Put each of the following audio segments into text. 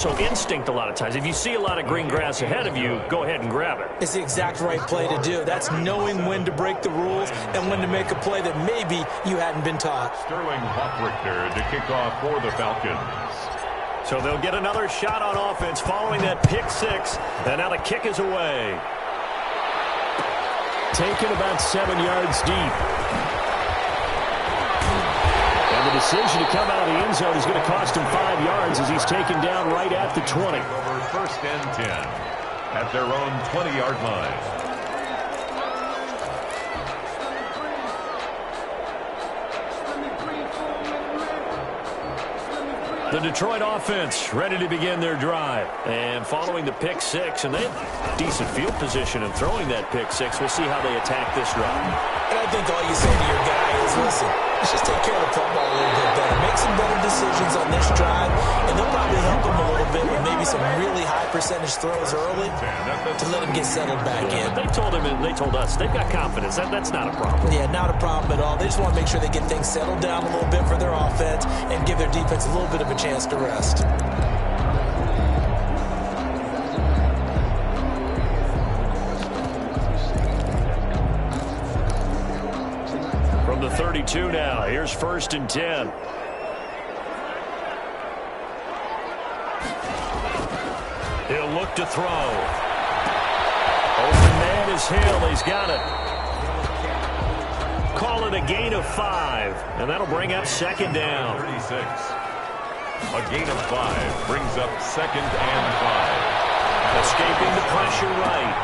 So instinct a lot of times. If you see a lot of green grass ahead of you, go ahead and grab it. It's the exact right play to do. That's knowing when to break the rules and when to make a play that maybe you hadn't been taught. Sterling Hoffrichter to kick off for the Falcons. So they'll get another shot on offense following that pick six. And now the kick is away. Taken about 7 yards deep. And the decision to come out of the end zone is going to cost him 5 yards as he's taken down right at the 20. Over 1st and 10 at their own 20-yard line. The Detroit offense ready to begin their drive. And following the pick six, and they have decent field position in throwing that pick six. We'll see how they attack this drive. And I think all you say to your guy is, listen, let's just take care of the football a little bit better. Make some better decisions on this drive, and they'll probably help him a little bit with maybe some really high percentage throws early to let him get settled back in. They told him, and they told us, they've got confidence. That's not a problem. Yeah, not a problem at all. They just want to make sure they get things settled down a little bit for their offense and give their defense a little bit of a chance to rest. From the 32 now, here's 1st and 10. He'll look to throw. Open man is Hill. He's got it. Call it a gain of 5, and that'll bring up 2nd down. 36. A gain of 5 brings up 2nd and 5. Escaping the pressure right.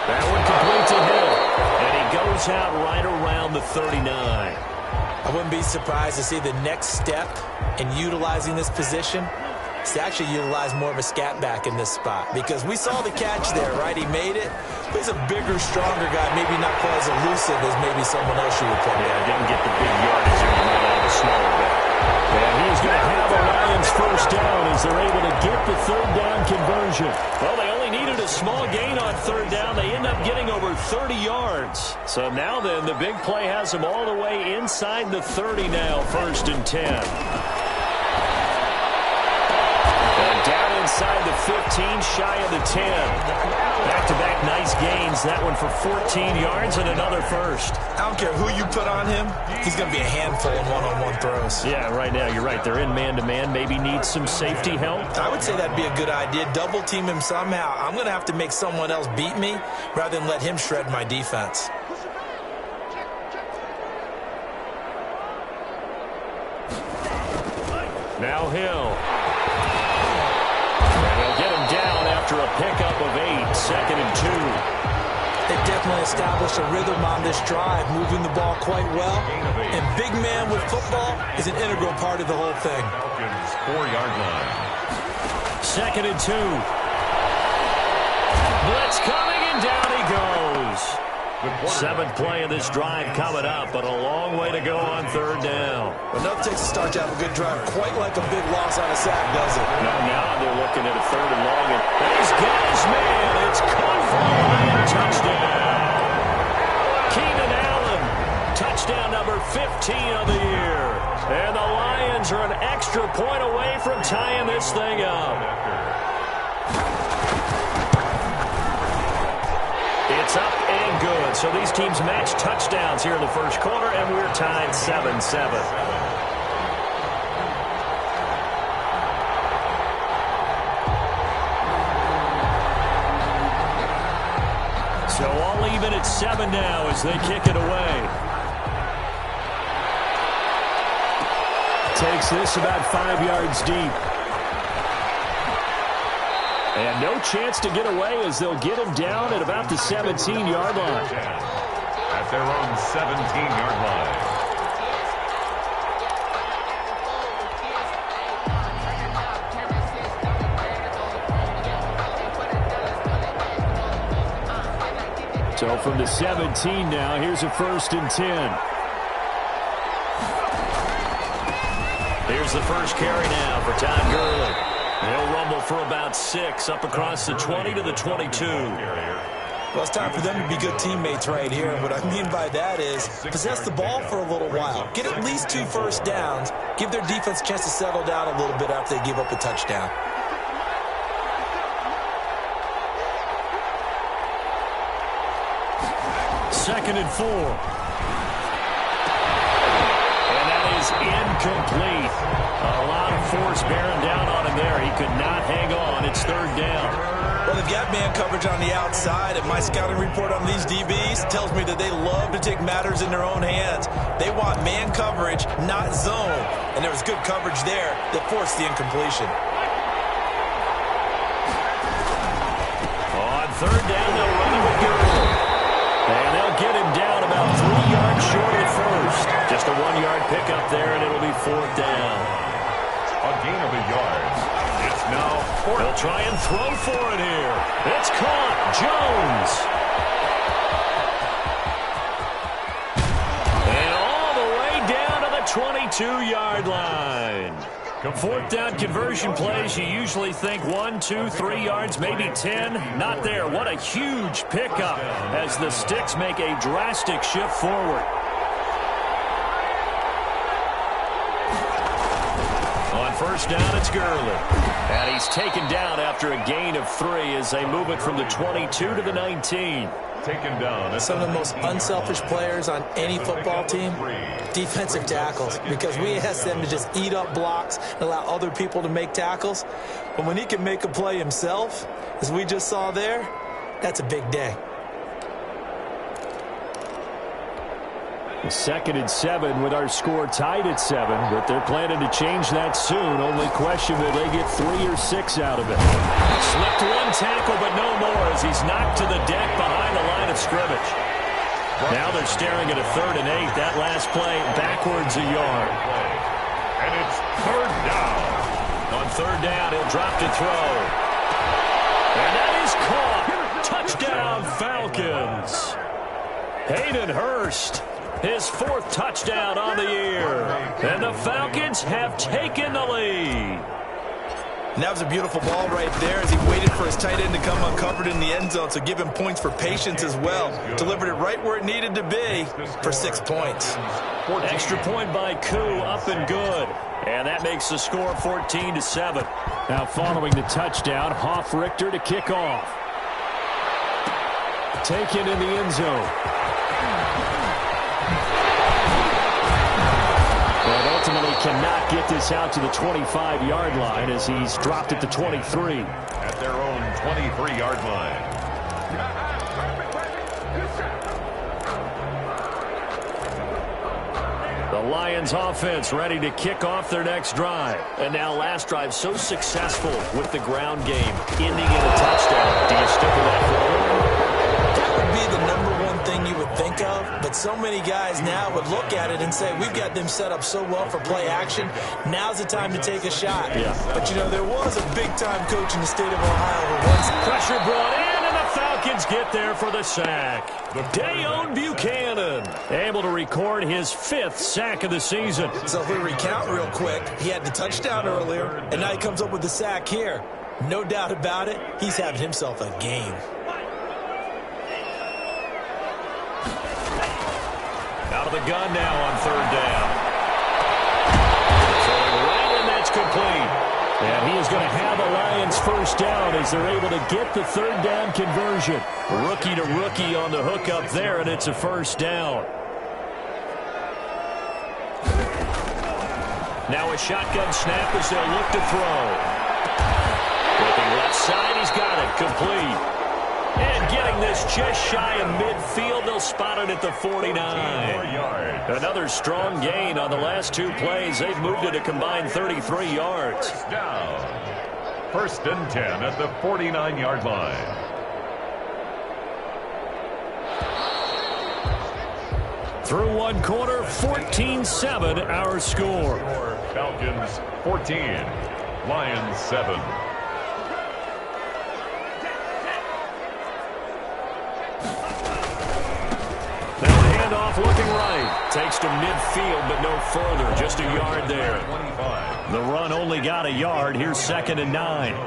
That one complete to Hill. And he goes out right around the 39. I wouldn't be surprised to see the next step in utilizing this position is to actually utilize more of a scat back in this spot. Because we saw the catch there, right? He made it. But he's a bigger, stronger guy, maybe not quite as elusive as maybe someone else you would put. Yeah, didn't get the big yardage in the middle of the smaller back. And he's going to have a Lions 1st down as they're able to get the 3rd down conversion. Well, they only needed a small gain on 3rd down. They end up getting over 30 yards. So now then, the big play has them all the way inside the 30 now, 1st and 10. And down inside the 15, shy of the 10. Back-to-back nice gains. That one for 14 yards and another 1st. I don't care who you put on him. He's going to be a handful in one-on-one throws. Yeah, right now you're right. They're in man-to-man. Maybe need some safety help. I would say that'd be a good idea. Double team him somehow. I'm going to have to make someone else beat me rather than let him shred my defense. Now Hill. And they'll get him down after a pickup of 8, 2nd and 2. They definitely established a rhythm on this drive, moving the ball quite well. And big man with football is an integral part of the whole thing. Falcons 4-yard line. 2nd and 2. Blitz coming, and down he goes. 7th play of this drive coming up, but a long way to go on 3rd down. Enough takes to start to have a good drive, quite like a big loss on a sack, does it? Now they're looking at a 3rd and long, and he's got his man. It's caught for a Lion touchdown. Keenan Allen, touchdown number 15 of the year. And the Lions are an extra point away from tying this thing up. It's up and good. So these teams match touchdowns here in the 1st quarter, and we're tied 7-7. So all even at 7 now as they kick it away. Takes this about 5 yards deep. And no chance to get away as they'll get him down at about the 17-yard line. At their own 17-yard line. So from the 17 now, here's a 1st and 10. Here's the first carry now for Todd Gurley. He'll rumble for about 6 up across the 20 to the 22. Well, it's time for them to be good teammates right here. What I mean by that is possess the ball for a little while. Get at least 2 first downs. Give their defense a chance to settle down a little bit after they give up a touchdown. 2nd and 4. And that is incomplete. A lot of force bearing down on him there. He could not hang on. It's 3rd down. Well, they've got man coverage on the outside, and my scouting report on these DBs tells me that they love to take matters in their own hands. They want man coverage, not zone. And there was good coverage there that forced the incompletion. On 3rd down, they'll run him with Gurley. And they'll get him down about 3 yards short of the first. Just a 1-yard pickup there, and it'll be 4th down. A gain of a yard. It's now 4th. They'll try and throw for it here. It's caught. Jones. And all the way down to the 22-yard line. 4th down conversion plays, you usually think 1, 2, 3 yards, maybe 10. Not there. What a huge pickup as the Sticks make a drastic shift forward. On 1st down, it's Gurley. And he's taken down after a gain of 3 as they move it from the 22 to the 19. Taken down. Some of the most unselfish players on any football team, defensive tackles, because we ask them to just eat up blocks and allow other people to make tackles. But when he can make a play himself, as we just saw there, that's a big day. 2nd and 7 with our score tied at 7, but they're planning to change that soon. Only question, will they get 3 or 6 out of it? Slipped 1 tackle, but no more as he's knocked to the deck behind the line of scrimmage. Now they're staring at a 3rd and 8. That last play backwards a yard. And it's 3rd down. On 3rd down, he'll drop to throw. And that is caught. Touchdown, Falcons. Hayden Hurst. His 4th touchdown on the year. And the Falcons have taken the lead. And that was a beautiful ball right there as he waited for his tight end to come uncovered in the end zone. So give him points for patience as well. Delivered it right where it needed to be for 6 points. Extra point by Koo, up and good. And that makes the score 14-7. Now following the touchdown, Hoff-Richter to kick off. Taken in the end zone. But ultimately cannot get this out to the 25-yard line as he's dropped at the 23. At their own 23-yard line. The Lions offense ready to kick off their next drive. And now last drive so successful with the ground game, ending in a touchdown. Do you stick with that forward? That would be the #1 thing you would think of, but so many guys now would look at it and say, we've got them set up so well for play action. Now's the time to take a shot. Yeah. But, you know, there was a big-time coach in the state of Ohio who once Pressure brought in, and the Falcons get there for the sack. Dayon Buchanan able to record his 5th sack of the season. So if we recount real quick, he had the touchdown earlier, and now he comes up with the sack here. No doubt about it, he's having himself a game. Out of the gun now on 3rd down. Throwing right, and that's complete. And he is going to have a Lions 1st down as they're able to get the 3rd down conversion. Rookie to rookie on the hook up there, and it's a 1st down. Now a shotgun snap as they'll look to throw. Looking left side, he's got it. Complete. And getting this just shy of midfield, they'll spot it at the 49. Another strong gain on the last 2 plays. They've moved it a combined 33 yards. Down. 1st and 10 at the 49-yard line. Through 1 quarter, 14-7 our score. Falcons 14, Lions 7. Looking right. Takes to midfield, but no further. Just a yard there. 25. The run only got a yard. Here's 2nd and 9. And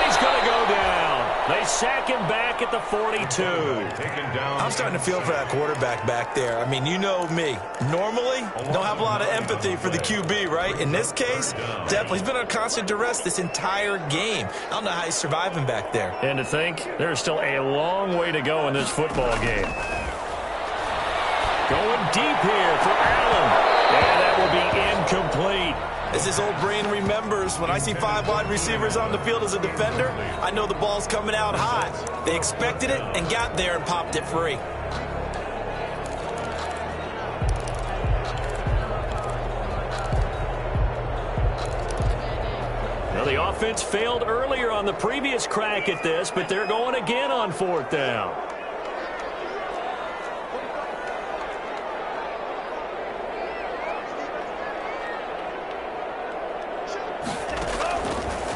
he's going to go down. They sack him back at the 42. I'm starting to feel for that quarterback back there. I mean, you know me. Normally, don't have a lot of empathy for the QB, right? In this case, definitely. He's been under constant duress this entire game. I don't know how he's surviving back there. And to think, there's still a long way to go in this football game. Going deep here for Allen. And that will be incomplete. As his old brain remembers, when I see 5 wide receivers on the field as a defender, I know the ball's coming out hot. They expected it and got there and popped it free. Now, the offense failed earlier on the previous crack at this, but they're going again on 4th down.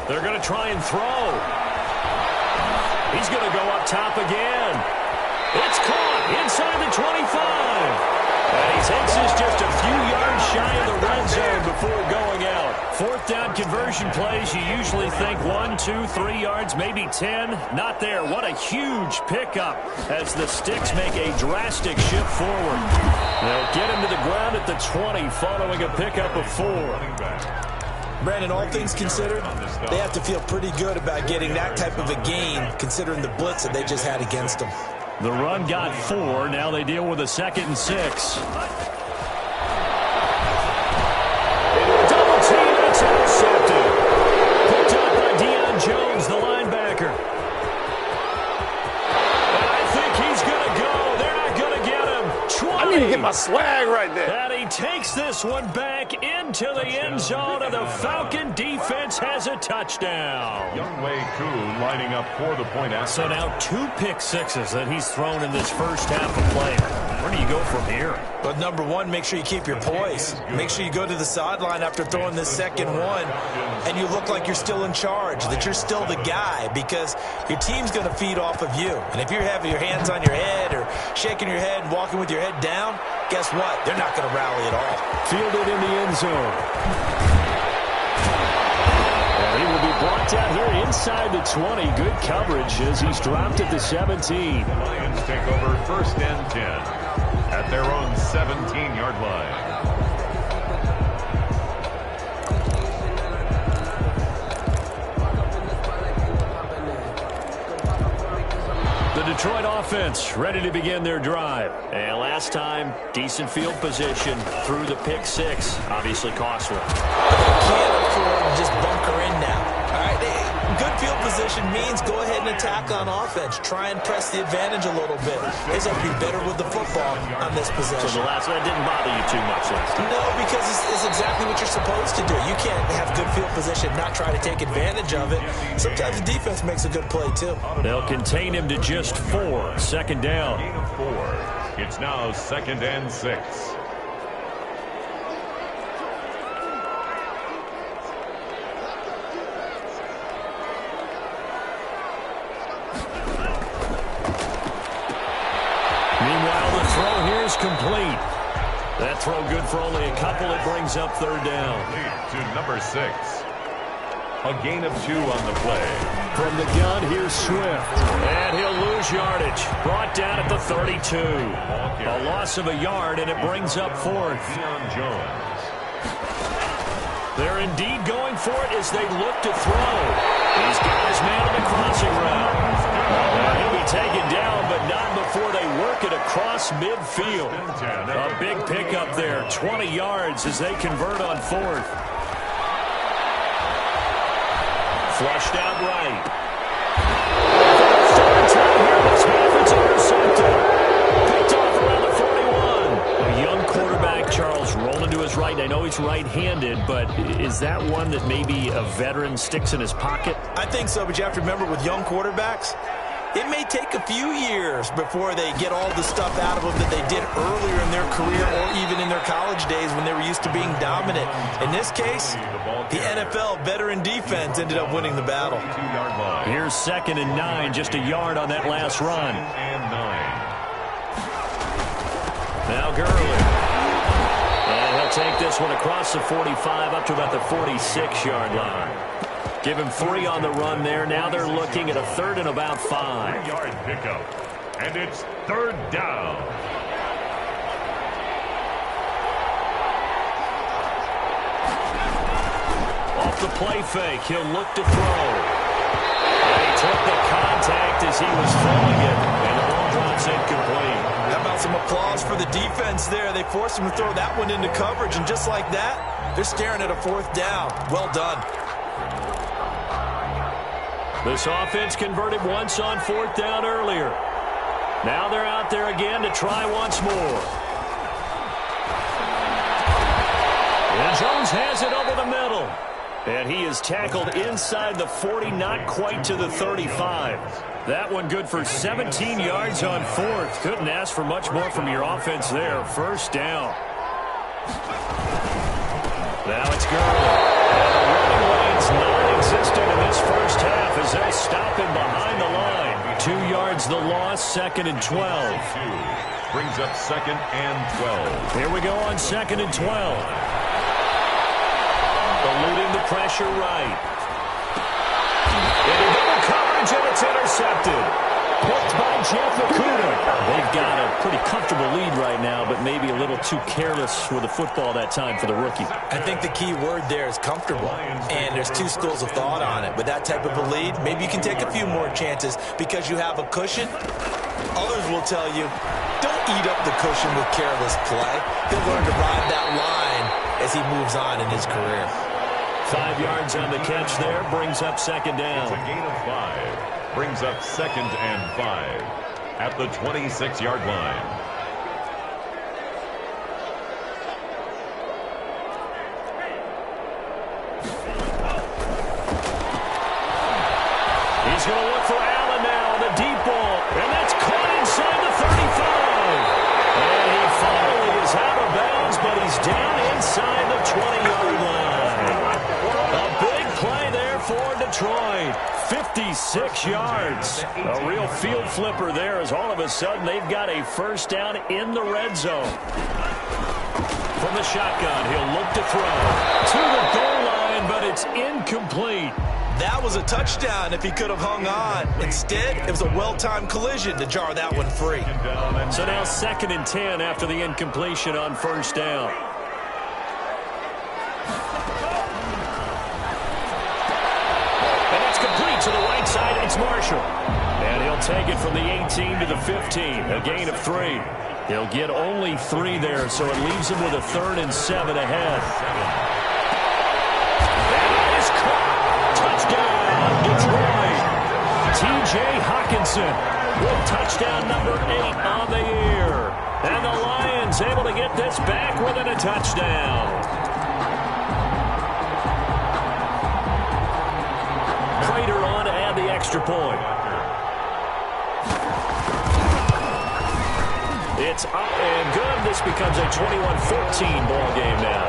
They're going to try and throw. He's going to go up top again. It's caught inside the 25. And he takes this just a few yards shy of the red zone before going out. 4th down conversion plays, you usually think 1, 2, 3 yards, maybe 10. Not there. What a huge pickup as the Sticks make a drastic shift forward. They'll get him to the ground at the 20 following a pickup of 4. Brandon, all things considered, they have to feel pretty good about getting that type of a gain, considering the blitz that they just had against them. The run got 4. Now they deal with a 2nd and 6. Double team, it's intercepted. Picked up by Deion Jones, the linebacker. And I think he's going to go. They're not going to get him. 20. I need to get my swag right there. And he takes this one back into the end zone, and the Falcon defense has a touchdown. Younghoe Koo lining up for the point after. So now 2 pick sixes that he's thrown in this first half of play. Where do you go from here? But number one, make sure you keep your poise. Make sure you go to the sideline after throwing this second one, and you look like you're still in charge, that you're still the guy, because your team's going to feed off of you. And if you're having your hands on your head or shaking your head and walking with your head down, guess what? They're not going to rally at all. Fielded in the end zone. And he will be blocked out here inside the 20. Good coverage as he's dropped at the 17. The Lions take over 1st and 10 at their own 17-yard line. The Detroit offense ready to begin their drive. And last time, decent field position through the pick 6. Obviously costly. Can't afford to just bunker in now. All right, good field position means go ahead and attack on offense. Try and press the advantage a little bit. They have to be better with the football on this possession. So the last one didn't bother you too much last time? No, because it's exactly what you're supposed to do. You can't have good field position, not try to take advantage of it. Sometimes the defense makes a good play, too. They'll contain him to just 4. 2nd down. Gain of 4. It's now 2nd and 6. Meanwhile, the throw here is complete. That throw good for only a couple. It brings up 3rd down. Lead to number 6. A gain of 2 on the play. From the gun, here's Swift. And he'll lose yardage. Brought down at the 32. A loss of a yard, and it brings up 4th. Deion Jones. They're indeed going for it as they look to throw. He's got his man on the crossing route. He'll be taken down, but not before they work it across midfield. A big pickup there, 20 yards as they convert on 4th. Flushed out right. This half, it's intercepted. Picked off around the 41. A young quarterback, Charles, rolling to his right. I know he's right-handed, but is that one that maybe a veteran sticks in his pocket? I think so, but you have to remember with young quarterbacks, it may take a few years before they get all the stuff out of them that they did earlier in their career or even in their college days when they were used to being dominant. In this case, the NFL veteran defense ended up winning the battle. Here's 2nd and 9, just a yard on that last run. Now Gurley. And he'll take this one across the 45 up to about the 46-yard line. Give him 3 on the run there. Now they're looking at a 3rd and about 5. 3-yard pickup. And it's 3rd down. Off the play fake, he'll look to throw. And he took the contact as he was throwing it, and the ball drops incomplete. How about some applause for the defense there? They forced him to throw that one into coverage, and just like that, they're staring at a 4th down. Well done. This offense converted once on 4th down earlier. Now they're out there again to try once more. And Jones has it over the middle. And he is tackled inside the 40, not quite to the 35. That one good for 17 yards on 4th. Couldn't ask for much more from your offense there. 1st down. Now it's Gurley. And the running lane's non-existent in this first half as they'll stop him behind the line. 2 yards the loss, 2nd and 12. Brings up 2nd and 12. Here we go on 2nd and 12. Eluding the pressure right. Into double coverage, and it's intercepted. Picked by Jeff Okudah. They've got a pretty comfortable lead right now, but maybe a little too careless with the football that time for the rookie. I think the key word there is comfortable, and there's 2 schools of thought on it. With that type of a lead, maybe you can take a few more chances because you have a cushion. Others will tell you, don't eat up the cushion with careless play. He'll learn to ride that line as he moves on in his career. 5 yards on the catch there, brings up 2nd down. It's a gain of 5. Brings up 2nd and 5 at the 26-yard line. He's going to look for Allen now, the deep ball, and that's caught inside the 35. And he finally is out of bounds, but he's down inside the 20-yard line. A big play there for Detroit. 56 yards. A real field flipper there as all of a sudden they've got a 1st down in the red zone. From the shotgun, he'll look to throw. To the goal line, but it's incomplete. That was a touchdown if he could have hung on. Instead, it was a well-timed collision to jar that one free. So now 2nd and 10 after the incompletion on 1st down. And it's complete to the right side. It's Marshall. And he'll take it from the 18 to the 15. A gain of 3. He'll get only 3 there, so it leaves him with a 3rd and 7 ahead. Detroit. T.J. Hawkinson with touchdown number 8 on the year. And the Lions able to get this back within a touchdown. Prater on to add the extra point. It's up and good. This becomes a 21-14 ball game now.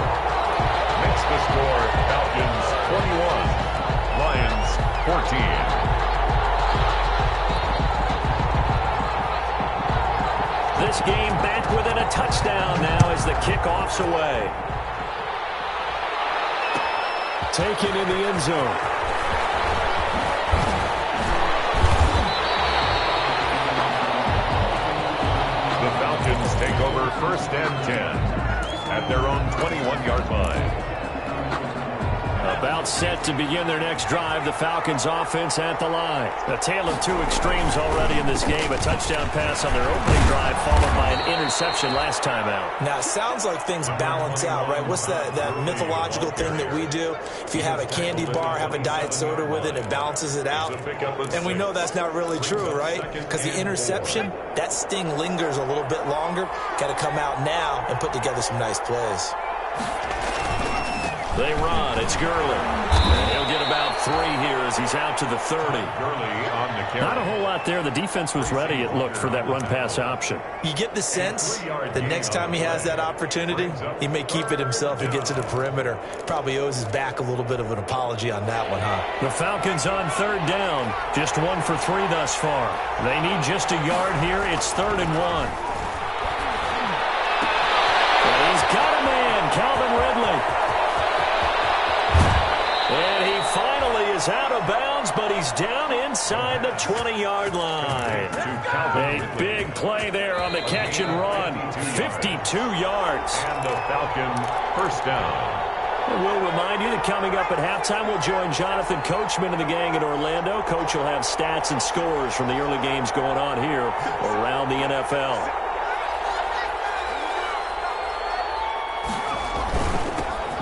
Makes the score Falcons 21. Lions 14. This game back within a touchdown now as the kickoff's away. Taken in the end zone. The Falcons take over 1st and 10 at their own 21-yard line. About set to begin their next drive, the Falcons offense at the line. A tale of 2 extremes already in this game. A touchdown pass on their opening drive followed by an interception last time out. Now, it sounds like things balance out, right? What's that mythological thing that we do? If you have a candy bar, have a diet soda with it, it balances it out. And we know that's not really true, right? Because the interception, that sting lingers a little bit longer. Got to come out now and put together some nice plays. They run. It's Gurley. And he'll get about 3 here as he's out to the 30. Gurley on the carry. Not a whole lot there. The defense was ready, it looked, for that run-pass option. You get the sense the next time he has that opportunity, he may keep it himself and get to the perimeter. Probably owes his back a little bit of an apology on that one, huh? The Falcons on 3rd down. Just 1 for 3 thus far. They need just a yard here. It's 3rd and 1. And he's got a man, Calvin Ridley. And he finally is out of bounds, but he's down inside the 20-yard line. A big play there on the catch and run. 52 yards. And the Falcons first down. We'll remind you that coming up at halftime, we'll join Jonathan Coachman and the gang in Orlando. Coach will have stats and scores from the early games going on here around the NFL.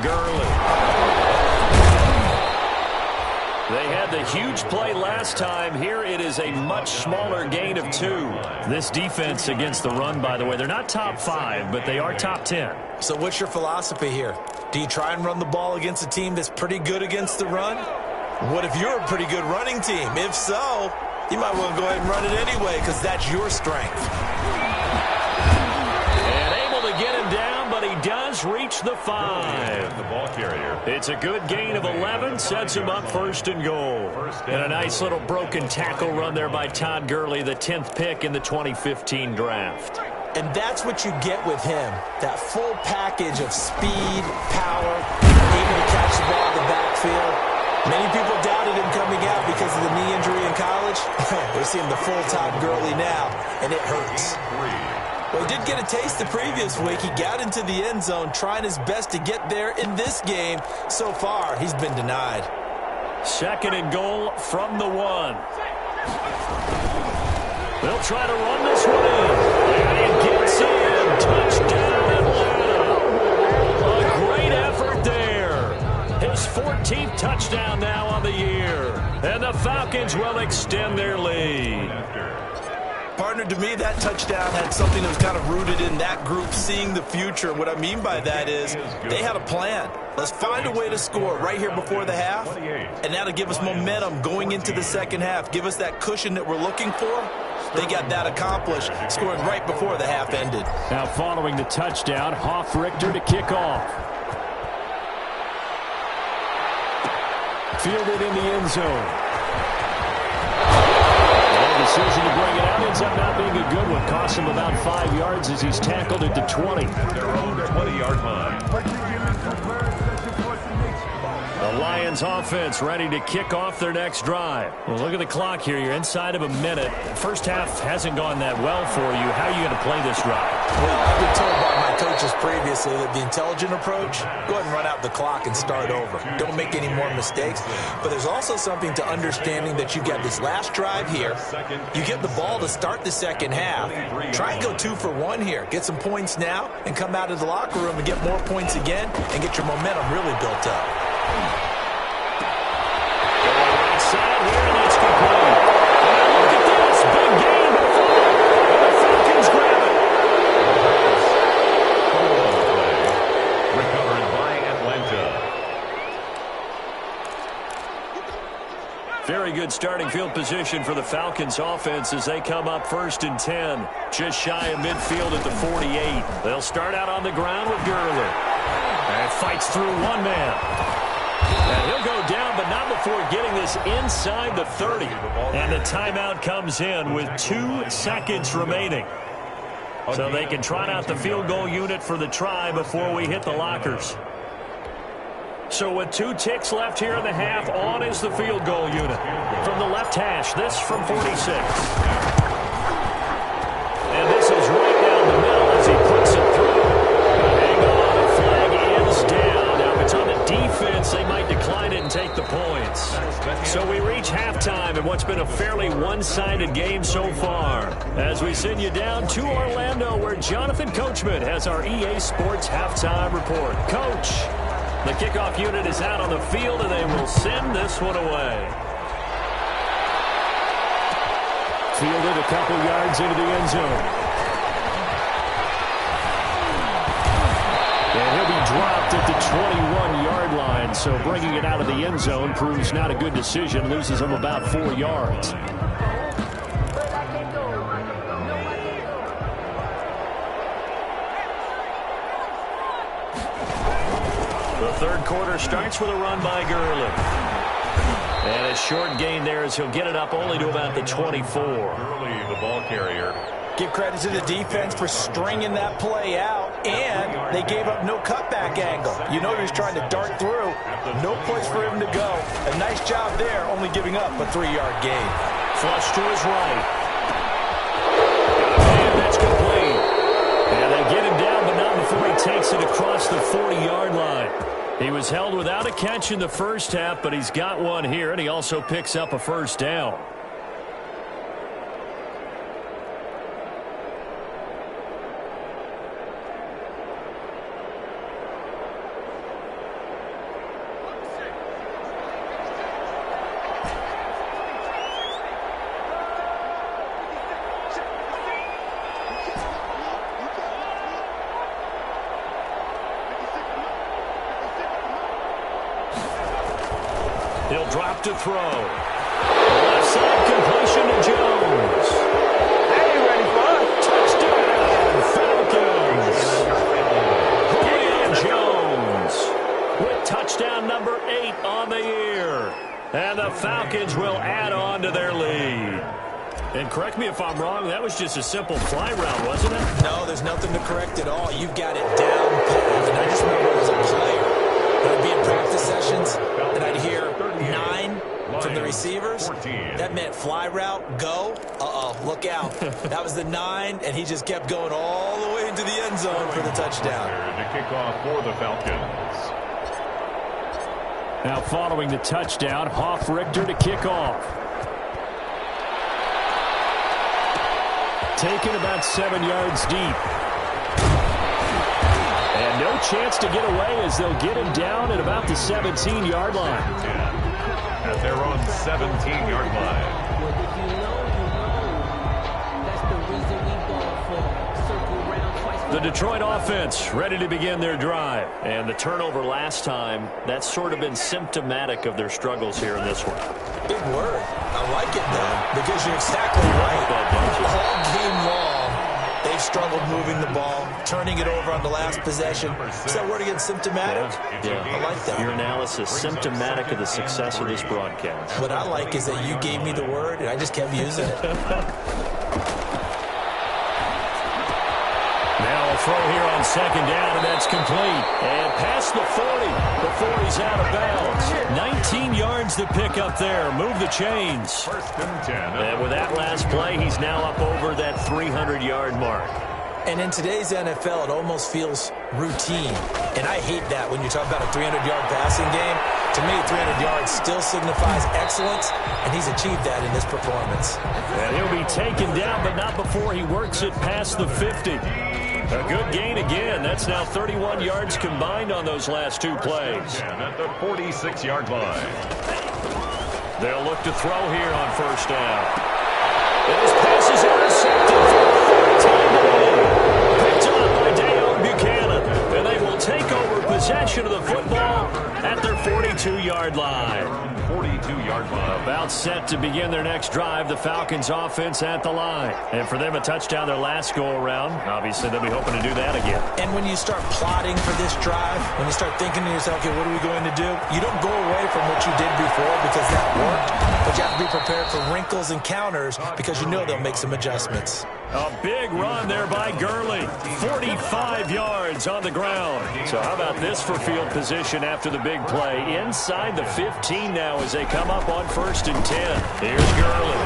Gurley. They had the huge play last time. Here it is a much smaller gain of 2. This defense against the run, by the way, they're not top 5, but they are top 10. So what's your philosophy here? Do you try and run the ball against a team that's pretty good against the run? What if you're a pretty good running team? If so, you might want to go ahead and run it anyway because that's your strength. And able to get him down, but he does reach the 5. The ball carrier. It's a good gain of 11, sets him up first and goal. And a nice little broken tackle run there by Todd Gurley, the 10th pick in the 2015 draft. And that's what you get with him, that full package of speed, power, able to catch the ball in the backfield. Many people doubted him coming out because of the knee injury in college. We're seeing the full Todd Gurley now, and it hurts. Well, he did get a taste the previous week. He got into the end zone, trying his best to get there in this game. So far, he's been denied. Second and goal from the 1. They'll try to run this one in. And he gets in. Touchdown, Atlanta. A great effort there. His 14th touchdown now on the year. And the Falcons will extend their lead. Partner, to me, that touchdown had something that was kind of rooted in that group seeing the future. What I mean by that is they had a plan. Let's find a way to score right here before the half, and that'll give us momentum going into the second half, give us that cushion that we're looking for. They got that accomplished, scoring right before the half ended. Now following the touchdown, Hoff-Richter to kick off. Fielded in the end zone. Decision to bring it out ends up not being a good one. Costs him about 5 yards as he's tackled at the 20. Their own 20-yard line. The Lions offense ready to kick off their next drive. Well, look at the clock here. You're inside of a minute. First half hasn't gone that well for you. How are you going to play this drive? Well, I've been told by my coaches previously that the intelligent approach, go ahead and run out the clock and start over. Don't make any more mistakes. But there's also something to understanding that you got this last drive here. You get the ball to start the second half. Try and go 2 for 1 here. Get some points now and come out of the locker room and get more points again and get your momentum really built up. Right side here, and it's complete. And look at this. Big gain to 4. And the Falcons grab it. Recovered by Atlanta. Very good starting field position for the Falcons offense as they come up first and 10. Just shy of midfield at the 48. They'll start out on the ground with Gurley. And fights through one man. And he'll go down, but not before getting this inside the 30. And the timeout comes in with 2 seconds remaining. So they can trot out the field goal unit for the try before we hit the lockers. So with 2 ticks left here in the half, on is the field goal unit. From the left hash, this from 46. And this is right down the middle as he puts it through. Hang on, the flag is down. Now if it's on the defense, they might decline it and take the points. So we reach halftime in what's been a fairly one-sided game so far. As we send you down to Orlando, where Jonathan Coachman has our EA Sports halftime report. Coach, the kickoff unit is out on the field, and they will send this one away. Fielded a couple yards into the end zone. And he'll be dropped at the 21-yard line, so bringing it out of the end zone proves not a good decision. Loses him about 4 yards. The third quarter starts with a run by Gurley. And a short gain there as he'll get it up only to about the 24. Gurley, the ball carrier. Give credit to the defense for stringing that play out. and they gave up no cutback angle. You know he was trying to dart through. No place for him to go. A nice job there, only giving up a 3-yard gain. Flush to his right. And that's complete. And they get him down, but not before he takes it across the 40-yard line. He was held without a catch in the first half, but he's got one here, and he also picks up a first down. He'll drop to throw. Left side completion to Jones. Hey, ready for us? Touchdown, Falcons. Julio Jones with touchdown number 8 on the year. And the Falcons will add on to their lead. And correct me if I'm wrong, that was just a simple fly route, wasn't it? No, there's nothing to correct at all. You've got it down pat. And I just remember it was a player. I'd be in practice sessions, and I'd hear 9 from the receivers. That meant fly route, go. Look out. That was the 9, and he just kept going all the way into the end zone for the touchdown. To kick off for the Falcons. Now following the touchdown, Hoff-Richter to kick off. Taken about 7 yards deep. And no chance to get away as they'll get him down at about the 17-yard line. At their own 17-yard line. The Detroit offense ready to begin their drive. And the turnover last time, that's sort of been symptomatic of their struggles here in this one. Big word. I like it, though, because you're exactly right. All game long, they've struggled moving the ball, turning it over on the last possession. Is that word again, symptomatic? Yeah. I like that. Your analysis, symptomatic of the success of this broadcast. What I like is that you gave me the word, and I just kept using it. Now a throw here on second down, and that's complete. And past the 40 before he's out of bounds. 19 yards to pick up there. Move the chains. First and 10. And with that last play, he's now up over that 300-yard mark. And in today's NFL, it almost feels routine. And I hate that when you talk about a 300-yard passing game. To me, 300 yards still signifies excellence, and he's achieved that in this performance. And he'll be taken down, but not before he works it past the 50. A good gain again. That's now 31 yards combined on those last 2 plays. And at the 46-yard line. They'll look to throw here on first down. And his pass is intercepted for the 3rd time today. Picked up by Deion Buchanan. And they will take over possession of the football at their 42-yard line. 42-yard line. About set to begin their next drive, the Falcons offense at the line. And for them, a touchdown their last go-around. Obviously, they'll be hoping to do that again. And when you start plotting for this drive, when you start thinking to yourself, okay, what are we going to do? You don't go away from what you did before because that worked. But you have to be prepared for wrinkles and counters because you know they'll make some adjustments. A big run there by Gurley. 45 yards on the ground. So how about this for field position after the big play? Inside the 15 now as they come up on 1st and 10. Here's Gurley.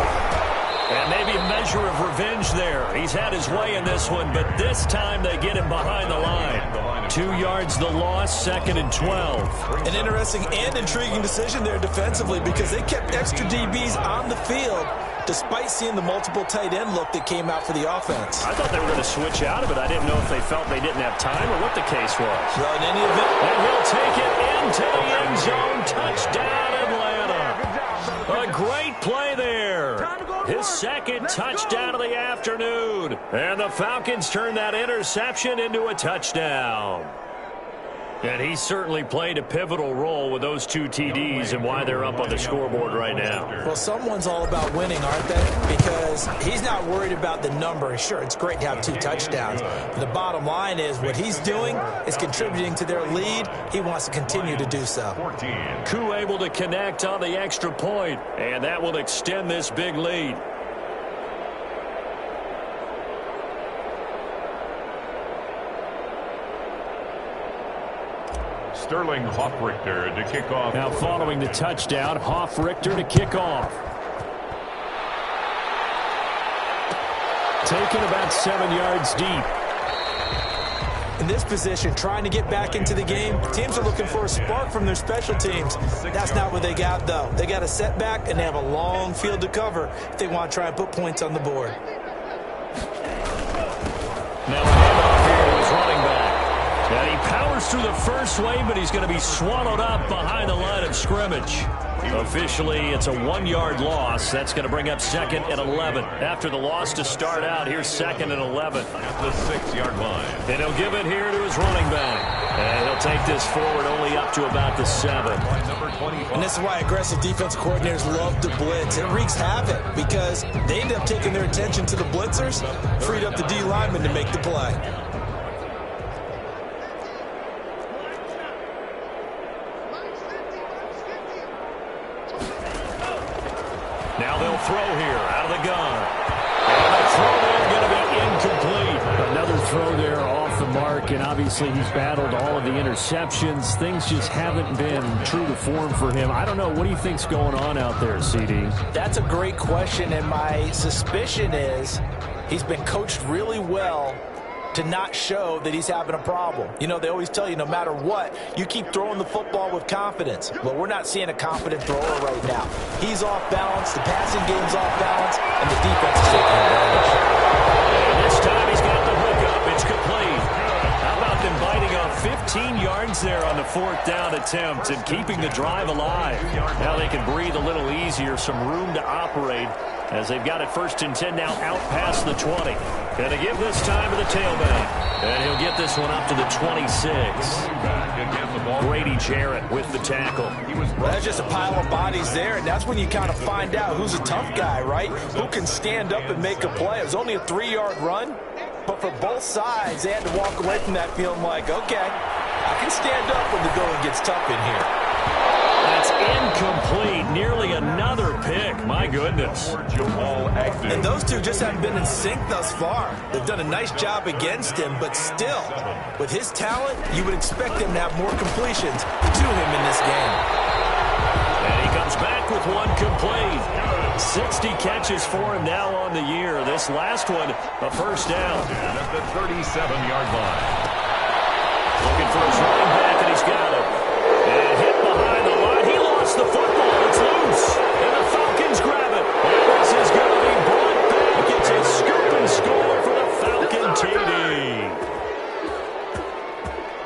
And maybe a measure of revenge there. He's had his way in this one, but this time they get him behind the line. 2 yards the loss, 2nd and 12. An interesting and intriguing decision there defensively because they kept extra DBs on the field despite seeing the multiple tight end look that came out for the offense. I thought they were going to switch out of it. I didn't know if they felt they didn't have time or what the case was. Well, in any event, and he'll take it into the end zone. Touchdown, Atlanta. A great play there. His 2nd touchdown of the afternoon. And the Falcons turn that interception into a touchdown. And he certainly played a pivotal role with those 2 TDs and why they're up on the scoreboard right now. Well, someone's all about winning, aren't they? Because he's not worried about the number. Sure, it's great to have 2 touchdowns. But the bottom line is what he's doing is contributing to their lead. He wants to continue to do so. Koo able to connect on the extra point, and that will extend this big lead. Sterling Hoffrichter to kick off. Now following the touchdown, Hoffrichter to kick off. Taken about 7 yards deep. In this position, trying to get back into the game, teams are looking for a spark from their special teams. That's not what they got, though. They got a setback, and they have a long field to cover if they want to try and put points on the board. Now a handoff here to his running back. And he powers through the first wave, but he's going to be swallowed up behind the line of scrimmage. Officially, it's a 1-yard loss. That's going to bring up 2nd and 11. After the loss to start out, here's 2nd and 11. At the 6-yard line. And he'll give it here to his running back. And he'll take this forward only up to about the 7. And this is why aggressive defense coordinators love to blitz. It wreaks havoc because they end up taking their attention to the blitzers, freed up the D lineman to make the play. Now they'll throw here out of the gun. And the throw there going to be incomplete. Another throw there off the mark, and obviously he's battled all of the interceptions. Things just haven't been true to form for him. I don't know. What do you think's going on out there, CD? That's a great question, and my suspicion is he's been coached really well to not show that he's having a problem. You know, they always tell you no matter what, you keep throwing the football with confidence. Well, we're not seeing a confident thrower right now. He's off balance, the passing game's off balance, and the defense is taking advantage. And this time he's got the hook up. It's complete. How about them biting off 15 yards there on the 4th down attempt and keeping the drive alive? Now they can breathe a little easier, some room to operate as they've got it 1st and 10 now out past the 20. Going to give this time to the tailback. And he'll get this one up to the 26. Grady Jarrett with the tackle. Well, that's just a pile of bodies there, and that's when you kind of find out who's a tough guy, right? Who can stand up and make a play. It was only a 3-yard run, but for both sides, they had to walk away from that feeling like, okay, I can stand up when the going gets tough in here. That's incomplete. Nearly another pick. My goodness. And those two just haven't been in sync thus far. They've done a nice job against him, but still, with his talent, you would expect him to have more completions to him in this game. And he comes back with one complete. 60 catches for him now on the year. This last one, a 1st down. And at the 37-yard line. Looking for his running back, and he's got it. And hit behind the line. He lost the football. It's loose. And the Falcons grab it. And this is going to be brought back. It's a scoop and score for the Falcon TD.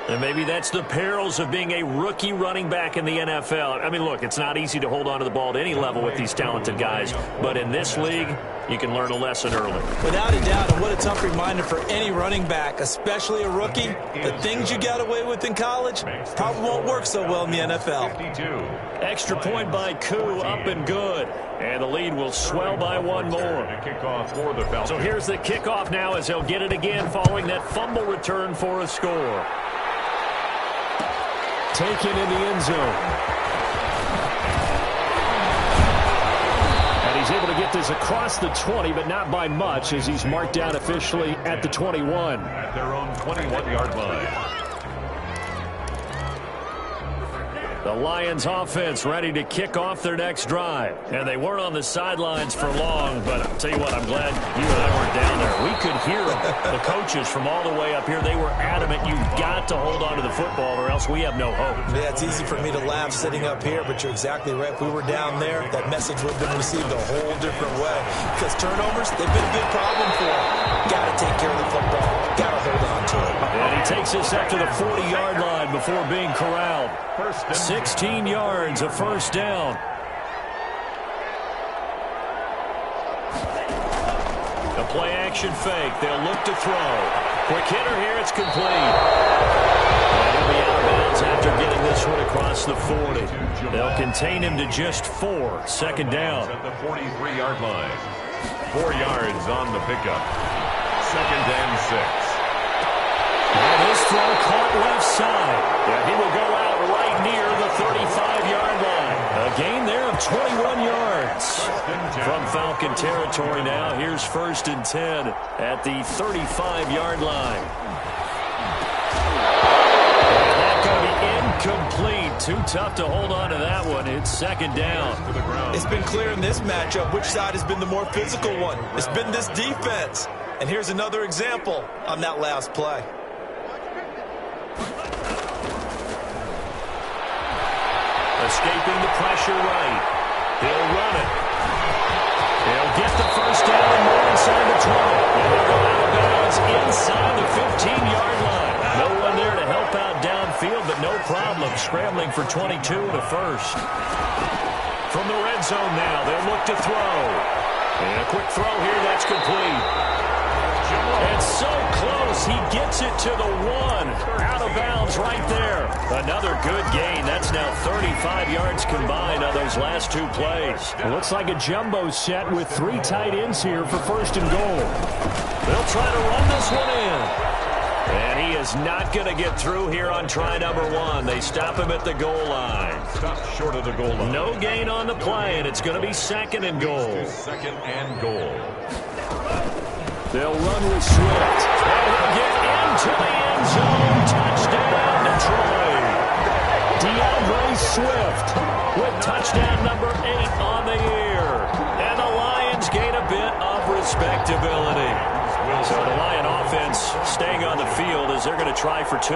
And maybe that's the perils of being a rookie running back in the NFL. I mean, look, it's not easy to hold on to the ball at any level with these talented guys. But in this league, you can learn a lesson early. Without a doubt, and what a tough reminder for any running back, especially a rookie. The things you got away with in college probably won't work so well in the NFL. Extra point by Koo, up and good. And the lead will swell by one more. So here's the kickoff now as they'll get it again following that fumble return for a score. Taken in the end zone. And he's able to get this across the 20, but not by much as he's marked down officially at the 21. At their own 21-yard line. The Lions offense ready to kick off their next drive. And they weren't on the sidelines for long, but I'll tell you what, I'm glad you and I weren't down there. We could hear them, the coaches from all the way up here. They were adamant, you've got to hold on to the football or else we have no hope. Yeah, it's easy for me to laugh sitting up here, but you're exactly right. If we were down there, that message would have been received a whole different way. Because turnovers, they've been a big problem for them. Got to take care of the football. Got to hold on to it. And he takes us up to the 40-yard line before being corralled. 16 yards, a 1st down. A play-action fake. They'll look to throw. Quick hitter here. It's complete. And he'll be out of bounds after getting this one across the 40. They'll contain him to just 4. 2nd down. At the 43-yard line. 4 yards on the pickup. 2nd and 6. And this throw caught left side. And he will go out right near the 35-yard line. A gain there of 21 yards. From Falcon territory now, here's 1st and 10 at the 35-yard line. And that's going to be Incomplete. Too tough to hold on to that one. It's second down. It's been clear in this matchup which side has been the more physical one. It's been this defense. And here's another example on that last play. Escaping the pressure right. He'll run it. He'll get the first down and more inside the 20. And they'll go out of bounds inside the 15-yard line. No one there to help out downfield, but no problem scrambling for 22 and a first. From the red zone now, they'll look to throw. And a quick throw here, that's complete. And so close, he gets it to the 1. Out of bounds right there. Another good gain. That's now 35 yards combined on those last 2 plays. It looks like a jumbo set with 3 tight ends here for first and goal. They'll try to run this one in. And he is not going to get through here on try number 1. They stop him at the goal line. Stop short of the goal line. No gain on the play, and it's going to be second and goal. Second and goal. They'll run with Swift. And he'll get into the end zone. Touchdown, Detroit. DeAndre Swift with touchdown number 8 on the year. And the Lions gain a bit of respectability. So the Lion offense staying on the field as they're going to try for 2.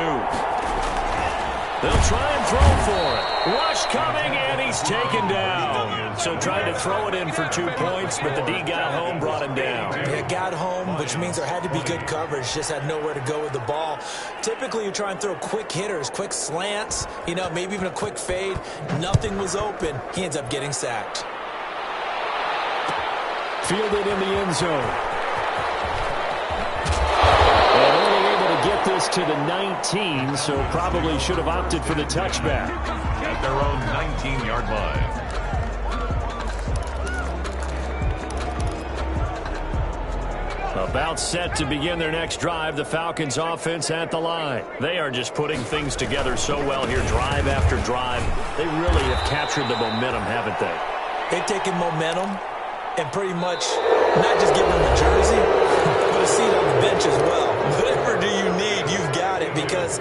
They'll try and throw for it. Rush coming, and he's taken down. So trying to throw it in for 2 points, but the D got home, brought him down. It got home, which means there had to be good coverage. Just had nowhere to go with the ball. Typically, you try and throw quick hitters, quick slants, maybe even a quick fade. Nothing was open. He ends up getting sacked. Fielded in the end zone. And only able to get this to the 19, so probably should have opted for the touchback. At their own 19-yard line. About set to begin their next drive, the Falcons offense at the line. They are just putting things together so well here, drive after drive. They really have captured the momentum, haven't they? They've taken momentum and pretty much not just given them the jersey, but a seat on the bench as well. Whatever do you need, you've got it, because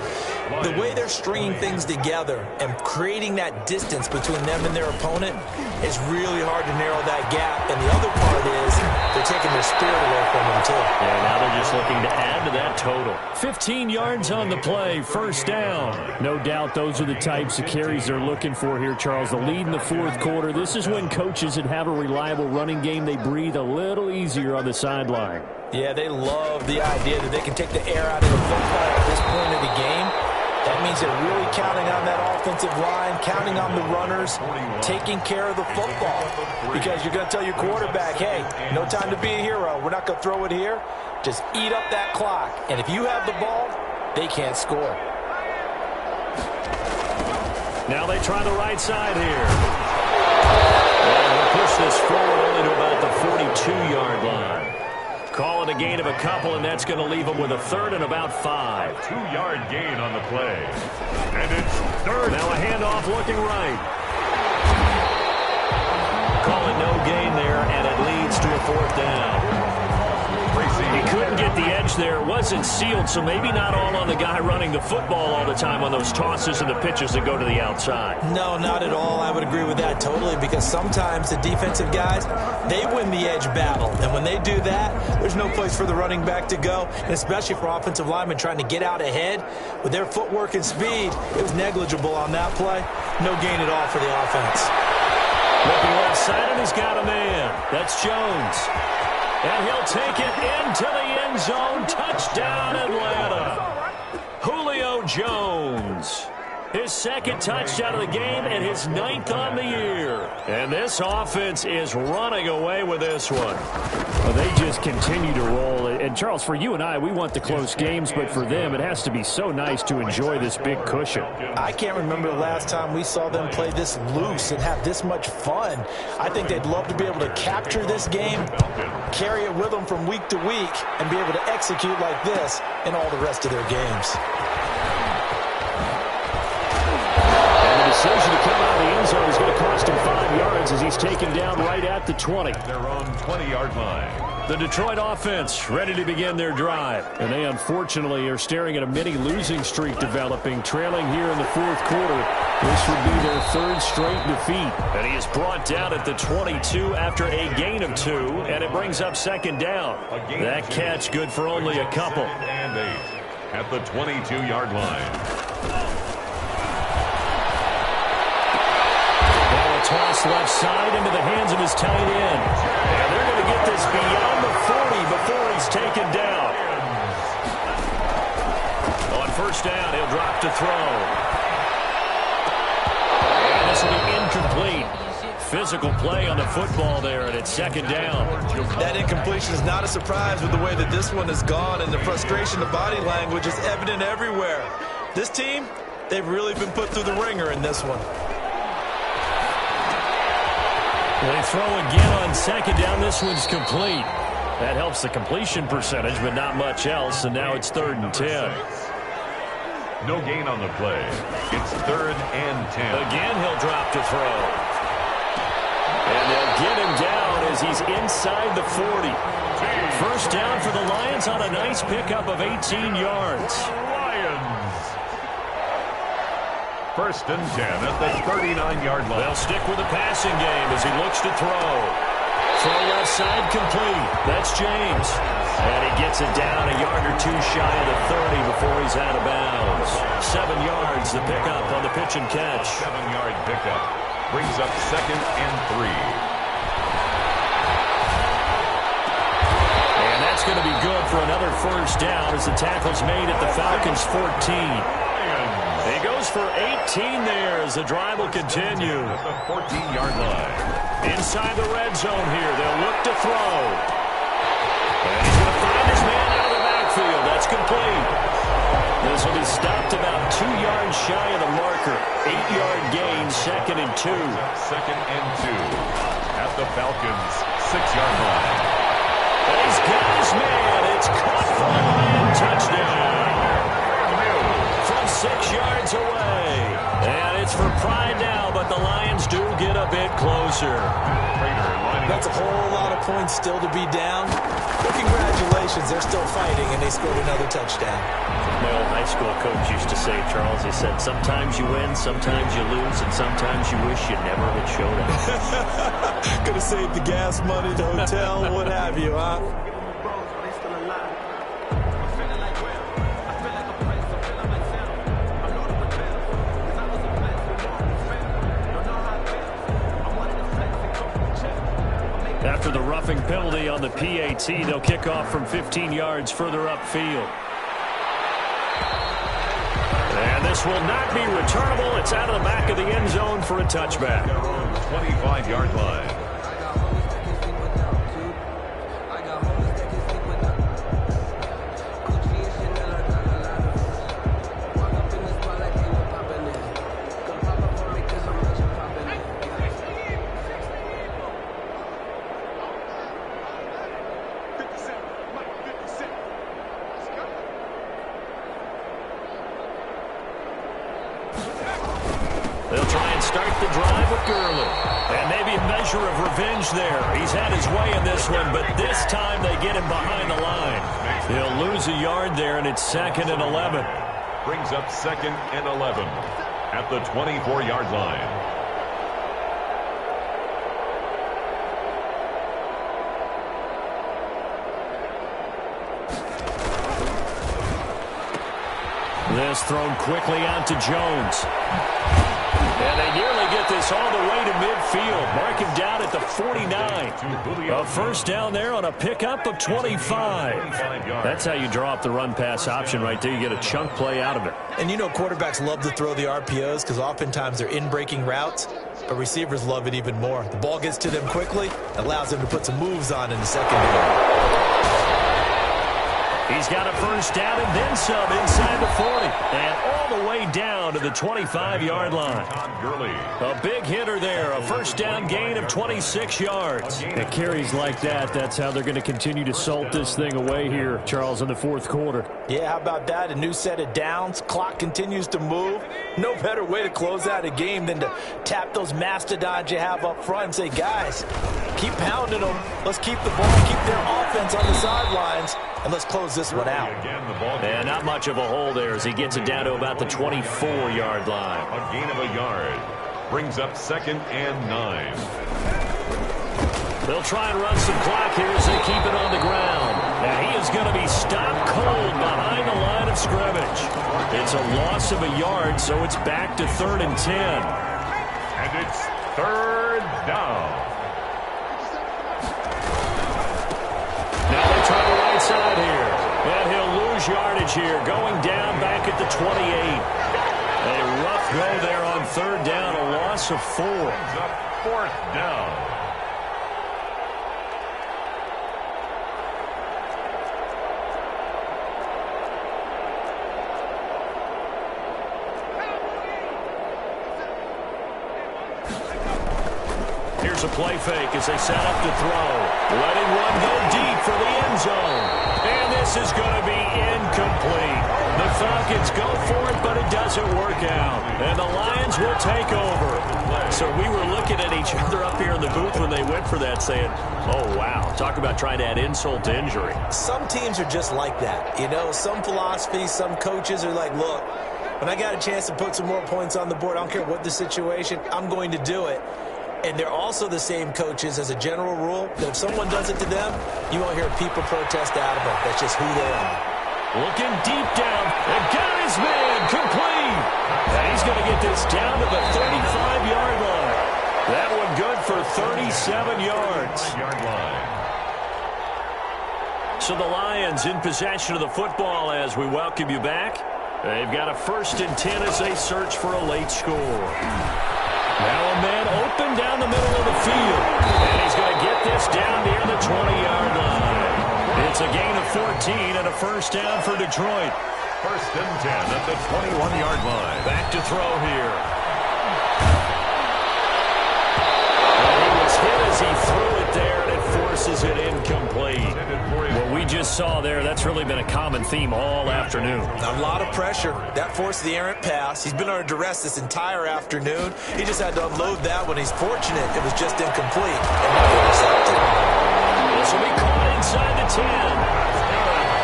the way they're stringing things together and creating that distance between them and their opponent is really hard to narrow that gap. And the other part is they're taking their spirit away from them, too. Yeah, now they're just looking to add to that total. 15 yards on the play, first down. No doubt those are the types of carries they're looking for here, Charles. The lead in the fourth quarter. This is when coaches that have a reliable running game, they breathe a little easier on the sideline. Yeah, they love the idea that they can take the air out of the football at this point of the game. That means they're really counting on that offensive line, counting on the runners, taking care of the football. Because you're going to tell your quarterback, hey, no time to be a hero. We're not going to throw it here. Just eat up that clock. And if you have the ball, they can't score. Now they try the right side here. And they'll push this forward only to about the 42-yard line. Call it a gain of a couple, and that's going to leave them with a third and about 5. 2-yard gain on the play. And it's third. Now a handoff looking right. Call it no gain there, and it leads to a fourth down. He couldn't get the edge there. It wasn't sealed, so maybe not all on the guy running the football all the time on those tosses and the pitches that go to the outside. No, not at all. I would agree with that totally, because sometimes the defensive guys, they win the edge battle. And when they do that, there's no place for the running back to go, and especially for offensive linemen trying to get out ahead. With their footwork and speed, it was negligible on that play. No gain at all for the offense. Looking left side, and he's got a man. That's Jones. And he'll take it into the end zone. Touchdown, Atlanta. Julio Jones. His second touchdown of the game and his 9th on the year. And this offense is running away with this one. Well, they just continue to roll. And, Charles, for you and I, we want the close games, but for them, it has to be so nice to enjoy this big cushion. I can't remember the last time we saw them play this loose and have this much fun. I think they'd love to be able to capture this game, carry it with them from week to week, and be able to execute like this in all the rest of their games. Decision to come out of the end zone is going to cost him 5 yards. yards as he's taken down right at the 20. At their own 20-yard line. The Detroit offense ready to begin their drive. And they unfortunately are staring at a mini losing streak developing, trailing here in the fourth quarter. This would be their third straight defeat. And he is brought down at the 22 after a gain of 2, and it brings up second down. That catch good for only a couple. And 8 at the 22-yard line. Toss left side into the hands of his tight end. And they're going to get this beyond the 40 before he's taken down. On first down, he'll drop to throw. And this will be incomplete. Physical play on the football there, and it's second down. That incompletion is not a surprise with the way that this one has gone, and the frustration of body language is evident everywhere. This team, they've really been put through the ringer in this one. They throw again on second down. This one's complete. That helps the completion percentage, but not much else, and now it's 3rd and 10. No gain on the play. It's 3rd and 10. Again, he'll drop to throw. And they'll get him down as he's inside the 40. First down for the Lions on a nice pickup of 18 yards. First and 10 at the 39-yard line. They'll stick with the passing game as he looks to throw. Throw left side complete. That's James. And he gets it down a yard or 2 shy of the 30 before he's out of bounds. 7 yards, the pickup on the pitch and catch. 7-yard pickup brings up 2nd and 3. And that's going to be good for another first down as the tackle's made at the Falcons' 14. He goes for 18 there as the drive will continue. At the 14-yard line. Inside the red zone here. They'll look to throw. And he's going to find his man out of the backfield. That's complete. This will be stopped about 2 yards shy of the marker. 8-yard gain, 2nd and 2. 2nd and 2 at the Falcons' 6-yard line. And he's got his man. It's caught for a Lion touchdown. From 6 yards away. And it's for pride now, but the Lions do get a bit closer. That's a whole lot of points still to be down. But congratulations, they're still fighting, and they scored another touchdown. My old high school coach used to say, Charles, he said, sometimes you win, sometimes you lose, and sometimes you wish you never had showed up. Could have saved the gas money, the hotel, what have you, huh? After the roughing penalty on the PAT, they'll kick off from 15 yards further upfield. And this will not be returnable. It's out of the back of the end zone for a touchback. 25-yard line. They'll try and start the drive with Gurley. And maybe a measure of revenge there. He's had his way in this one, but this time they get him behind the line. He'll lose a yard there, and it's 2nd and 11. Brings up 2nd and 11 at the 24-yard line. This thrown quickly out to Jones. And they nearly get this all the way to midfield. Mark him down at the 49. A first down there on a pickup of 25. That's how you draw up the run-pass option right there. You get a chunk play out of it. And you know quarterbacks love to throw the RPOs because oftentimes they're in-breaking routes, but receivers love it even more. The ball gets to them quickly, allows them to put some moves on in the secondary. He's got a first down and then some inside the 40. And all the way down to the 25-yard line. A big hitter there. A first down gain of 26 yards. And carries like that, that's how they're going to continue to salt this thing away here, Charles, in the fourth quarter. Yeah, how about that? A new set of downs. Clock continues to move. No better way to close out a game than to tap those mastodons you have up front and say, guys, keep pounding them. Let's keep the ball, keep their offense on the sidelines, and let's close this one out. And not much of a hole there as he gets it down to about the 24-yard line. A gain of a yard. Brings up 2nd and 9. They'll try and run some clock here as they keep it on the ground. Now he is going to be stopped cold behind the line of scrimmage. It's a loss of a yard, so it's back to 3rd and 10. And it's 3rd down. Now they try the right side here. And he'll lose yardage here, going down back at the 28. A rough go there on 3rd down, a loss of 4. Brings up 4th down. Here's a play fake as they set up to throw. Letting one go deep for the end zone. And this is going to be incomplete. The Falcons go for it, but it doesn't work out. And the Lions will take over. So we were looking at each other up here in the booth when they went for that saying, oh, wow, talk about trying to add insult to injury. Some teams are just like that. You know, some philosophies, some coaches are like, look, when I got a chance to put some more points on the board, I don't care what the situation, I'm going to do it. And they're also the same coaches as a general rule that if someone does it to them, you won't hear people protest out of them. That's just who they are. Looking deep down. And got his man complete. And he's going to get this down to the 35-yard line. That one good for 37 yards. So the Lions in possession of the football as we welcome you back. They've got a 1st and 10 as they search for a late score. Now a man open down the middle of the field. And he's going to get this down near the 20-yard line. It's a gain of 14 and a first down for Detroit. 1st and 10 at the 21-yard line. Back to throw here. And he was hit as he threw it there, and it forces it incomplete. What we just saw there, that's really been a common theme all afternoon. A lot of pressure. That forced the errant pass. He's been under duress this entire afternoon. He just had to unload that one. He's fortunate it was just incomplete and not intercepted. This will be caught inside the 10.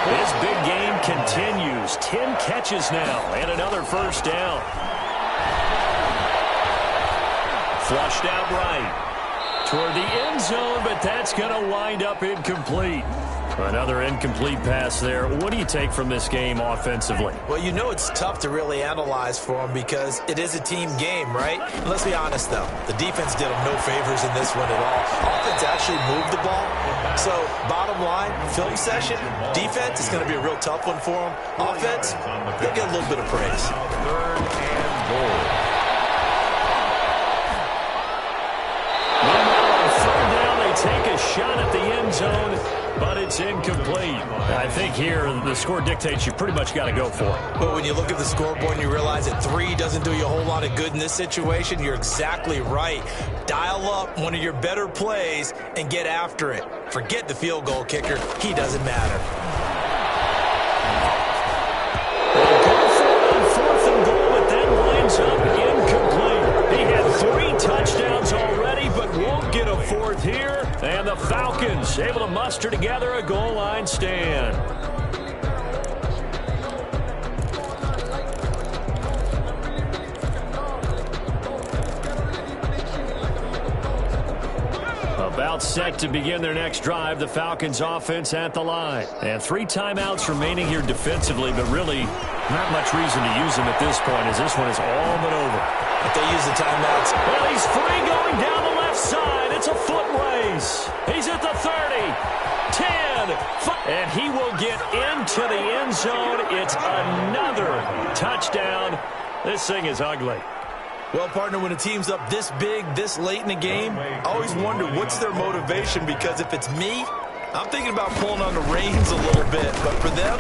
This big game continues. 10 catches now and another first down. Flushed out right toward the end zone, but that's going to wind up incomplete. Another incomplete pass there. What do you take from this game offensively? Well, you know it's tough to really analyze for them because it is a team game, right? And let's be honest, though. The defense did them no favors in this one at all. Offense actually moved the ball. So, bottom line, film session, defense is going to be a real tough one for them. Offense, they'll get a little bit of praise. 3rd and goal. On 3rd down, they take a shot at the end zone, but it's incomplete. I think here the score dictates you pretty much got to go for it. But when you look at the scoreboard and you realize that 3 doesn't do you a whole lot of good in this situation, you're exactly right. Dial up one of your better plays and get after it. Forget the field goal kicker. He doesn't matter. Go for it on 4th and goal, but then winds up incomplete. He had 3 touchdowns already, but won't get a 4th here. And the Falcons able to muster together a goal line stand. About set to begin their next drive, the Falcons offense at the line. And 3 timeouts remaining here defensively, but really not much reason to use them at this point as this one is all but over. If they use the timeouts. Well, he's free going down the left side. It's a foot race. He's at the 30, 10, 5, and he will get into the end zone. It's another touchdown. This thing is ugly. Well, partner, when a team's up this big, this late in the game, I always wonder what's their motivation, because if it's me, I'm thinking about pulling on the reins a little bit, but for them,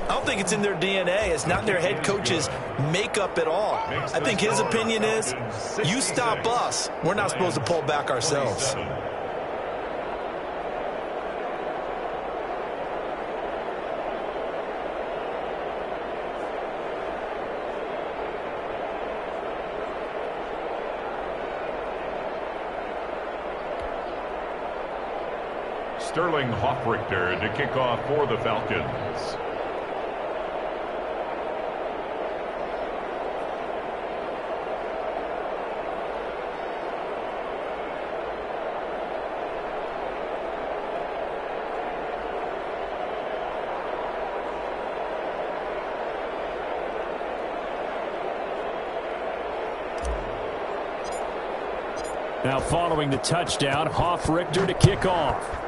I don't think it's in their DNA. It's not their head coach's makeup at all. I think his opinion is, you stop us, we're not supposed to pull back ourselves. Sterling Hoffrichter to kick off for the Falcons. Now following the touchdown, Hoffrichter to kick off.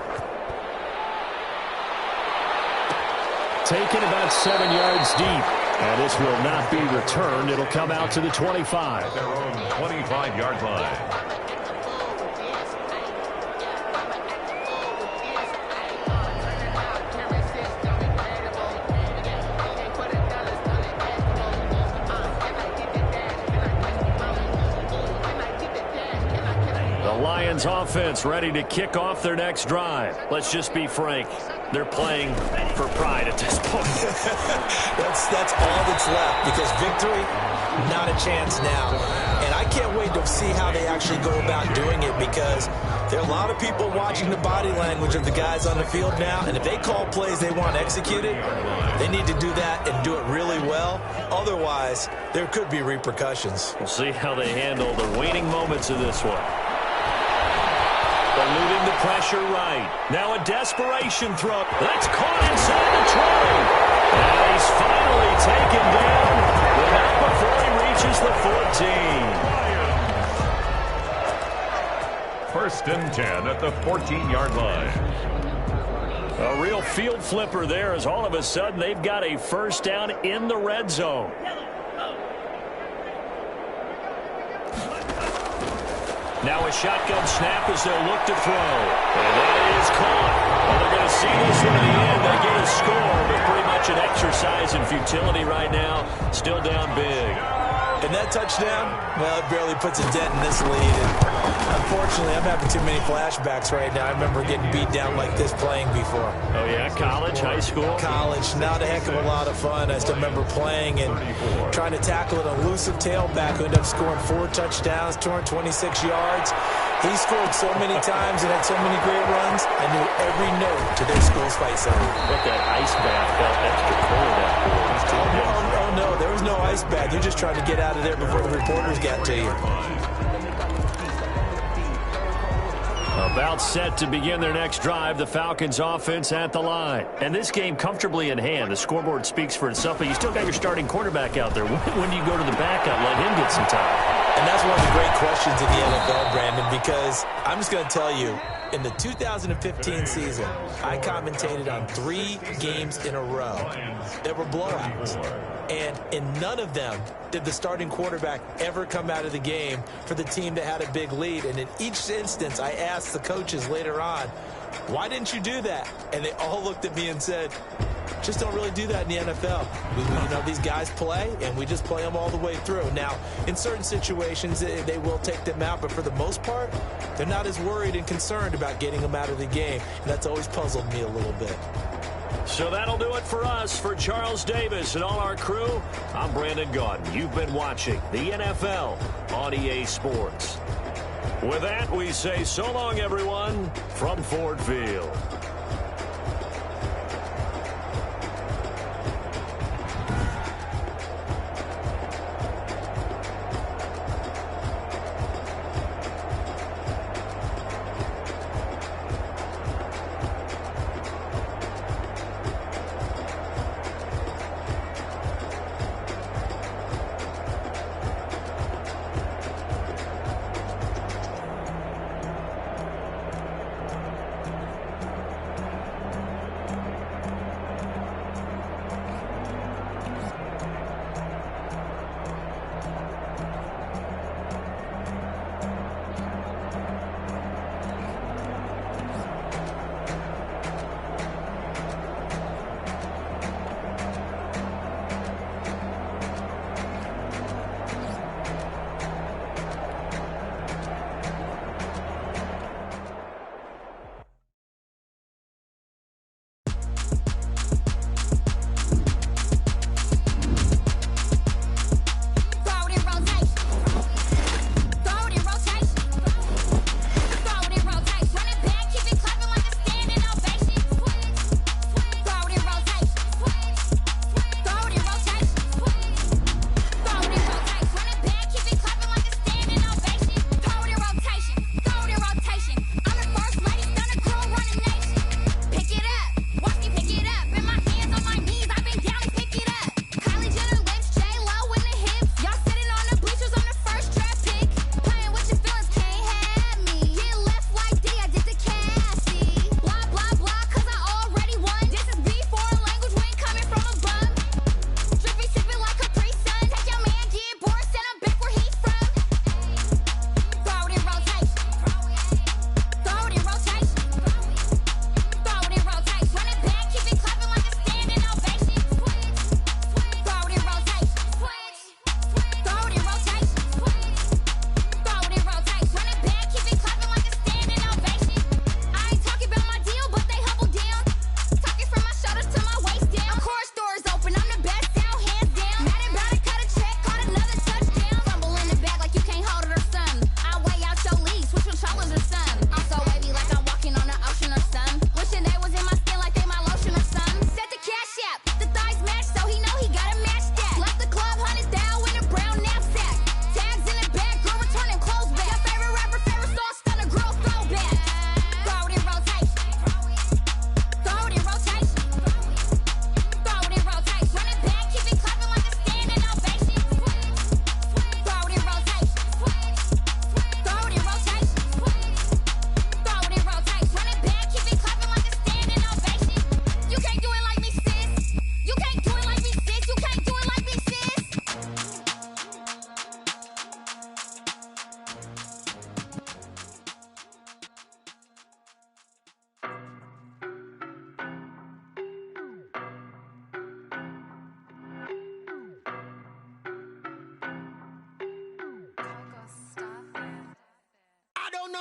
Taken about 7 yards deep. And this will not be returned. It'll come out to the 25. At their own 25-yard line. Lions offense ready to kick off their next drive. Let's just be frank. They're playing for pride at this point. that's all that's left, because victory, not a chance now. And I can't wait to see how they actually go about doing it, because there are a lot of people watching the body language of the guys on the field now, and if they call plays they want executed, they need to do that and do it really well. Otherwise, there could be repercussions. We'll see how they handle the waning moments of this one. Eluding the pressure right. Now a desperation throw. That's caught inside the 20. And he's finally taken down, but not before he reaches the 14. First and 10 at the 14-yard line. A real field flipper there, as all of a sudden they've got a first down in the red zone. Now a shotgun snap as they'll look to throw. And that is caught. Well, they're going to see this one in the end. They get a score, but pretty much an exercise in futility right now. Still down big. And that touchdown, well, it barely puts a dent in this lead. And unfortunately, I'm having too many flashbacks right now. I remember getting beat down like this playing before. Oh, yeah? College, high school? College. Not a heck of a lot of fun. I still remember playing and trying to tackle an elusive tailback who ended up scoring 4 touchdowns, 226 yards. He scored so many times and had so many great runs, I knew every note to their school's fight song. But that ice bath felt extra cold afterwards. Oh, no, there was no ice bath. You're just trying to get out of there before the reporters got to you. About set to begin their next drive, the Falcons offense at the line. And this game comfortably in hand. The scoreboard speaks for itself, but you still got your starting quarterback out there. When do you go to the backup, let him get some time? And that's one of the great questions in the NFL, Brandon, because I'm just going to tell you, in the 2015 season, I commentated on 3 games in a row that were blowouts. And in none of them did the starting quarterback ever come out of the game for the team that had a big lead. And in each instance, I asked the coaches later on, why didn't you do that? And they all looked at me and said, just don't really do that in the NFL. These guys play, and we just play them all the way through. Now, in certain situations, they will take them out, but for the most part, they're not as worried and concerned about getting them out of the game. And that's always puzzled me a little bit. So that'll do it for us. For Charles Davis and all our crew, I'm Brandon Gaudin. You've been watching the NFL on EA Sports. With that, we say so long, everyone, from Ford Field.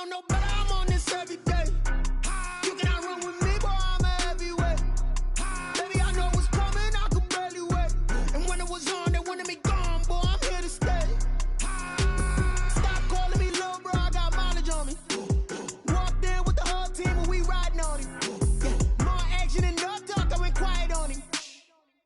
know no better, I'm on this every day. You cannot run with me, boy, I'm a heavyweight. Baby, I know what's coming, I could barely wait. And when it was on, they wanted me gone, boy, I'm here to stay. Stop calling me little bro, I got mileage on me. Walked in with the whole team and we riding on him. Yeah, more action and no talk, I went quiet on him.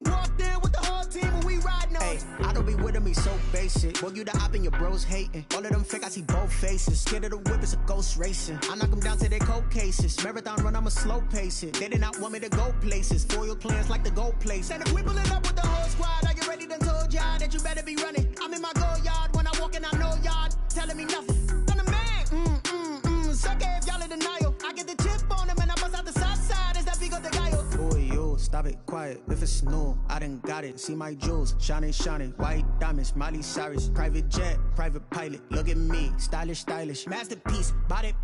Walked in with the whole team and we riding on him. I don't be with me so basic. Boy, you the op and your bros hating. All of them fake, I see both faces. Scared of the whip, it's a ghost racing. I knock them down to their cold cases. Marathon run, I'ma slow pace it. They did not want me to go places. Foil plans like the go place. And if we pulling up with the whole squad, I get ready, done told y'all that you better be running. I'm in my go yard when I walk in, I know y'all telling me nothing. I'm the man, suck it if y'all in denial. I get the chip on him and I bust out the south side. Is that Vigo de Gallo? Boy, you, stop it, quiet. If it's new, I done got it. See my jewels, shining, shining. White diamonds, Miley Cyrus. Private jet, private pilot. Look at me, stylish, stylish. Masterpiece, body,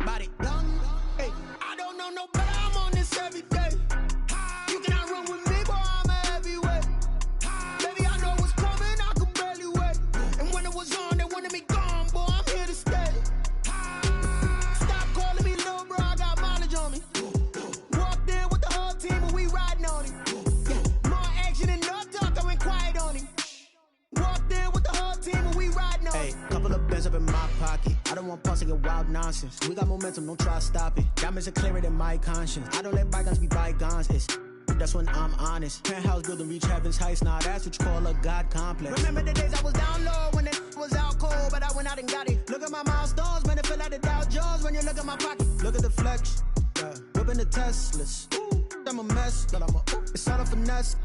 done. Hey, I don't know no better, I'm on this every day. You cannot run with me, boy, I'm a heavyweight. Baby, I know what's coming, I could barely wait. And when it was on, they wanted me gone, boy, I'm here to stay. Stop calling me little bro, I got mileage on me. Walked in with the whole team and we riding on him. Yeah, more action and no talk, I went quiet on him. Walked in with the whole team and we riding on him. Hey, couple of bands up in my pocket. I don't want pause to get wild nonsense. We got momentum, don't try to stop it. Diamonds are clearer than my conscience. I don't let bygones be bygones. That's when I'm honest. Penthouse building reach heaven's heights. Nah, that's what you call a God complex. Remember the days I was down low when it was out cold, but I went out and got it. Look at my milestones, man, it feel like the Dow Jones when you look at my pocket. Look at the flex, yeah. Whipping the Teslas. I'm a mess, but it's all a finesse.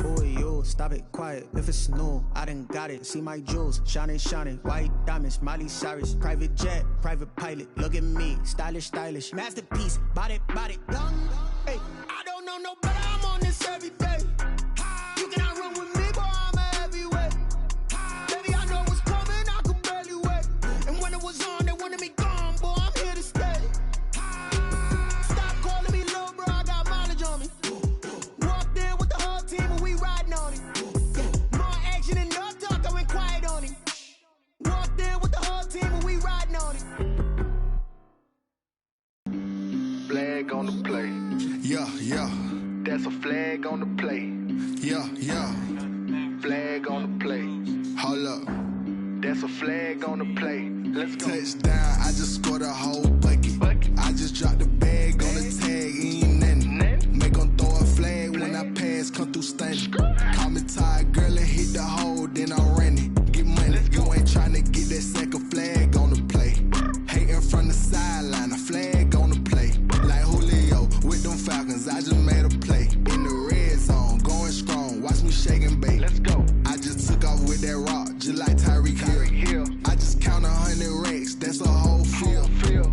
Boy, you, stop it, quiet. If it's new, I done got it. See my jewels, shining, shining. White diamonds, Miley Cyrus. Private jet, private pilot. Look at me, stylish, stylish. Masterpiece, body, done. Hey, I don't know no better, I'm on this every day. You cannot run with me, boy, I'm a heavyweight. Baby, I know what's coming, I could barely wait. And when it was on, they wanted me gone, boy, I'm here to stay. Stop calling me little bro, I got mileage on me. Walked in with the whole team and we riding on him. Yeah, more action and no talk, I went quiet on him. Walked in with the whole team and we riding on him. Flag on the play. Yeah. That's a flag on the play. Yeah. Flag on the play. Hold up. That's a flag on the play. Let's go. Touchdown, I just scored a whole bucket. I just dropped the bag on the tag, ain't nothing. Make 'em throw a flag when I pass, come through stunning. Call me tired, girl, and hit the hole, then I'm running. Get money, you ain't tryna get that second flag on the play. Hating from the sideline, a flag on the play. Like Julio with them Falcons, I just made a play. In the red zone, going strong, watch me shake and bake. Let's go. I just took off with that rock, just like Tyreek Hill. I just count 100 racks, that's a whole field.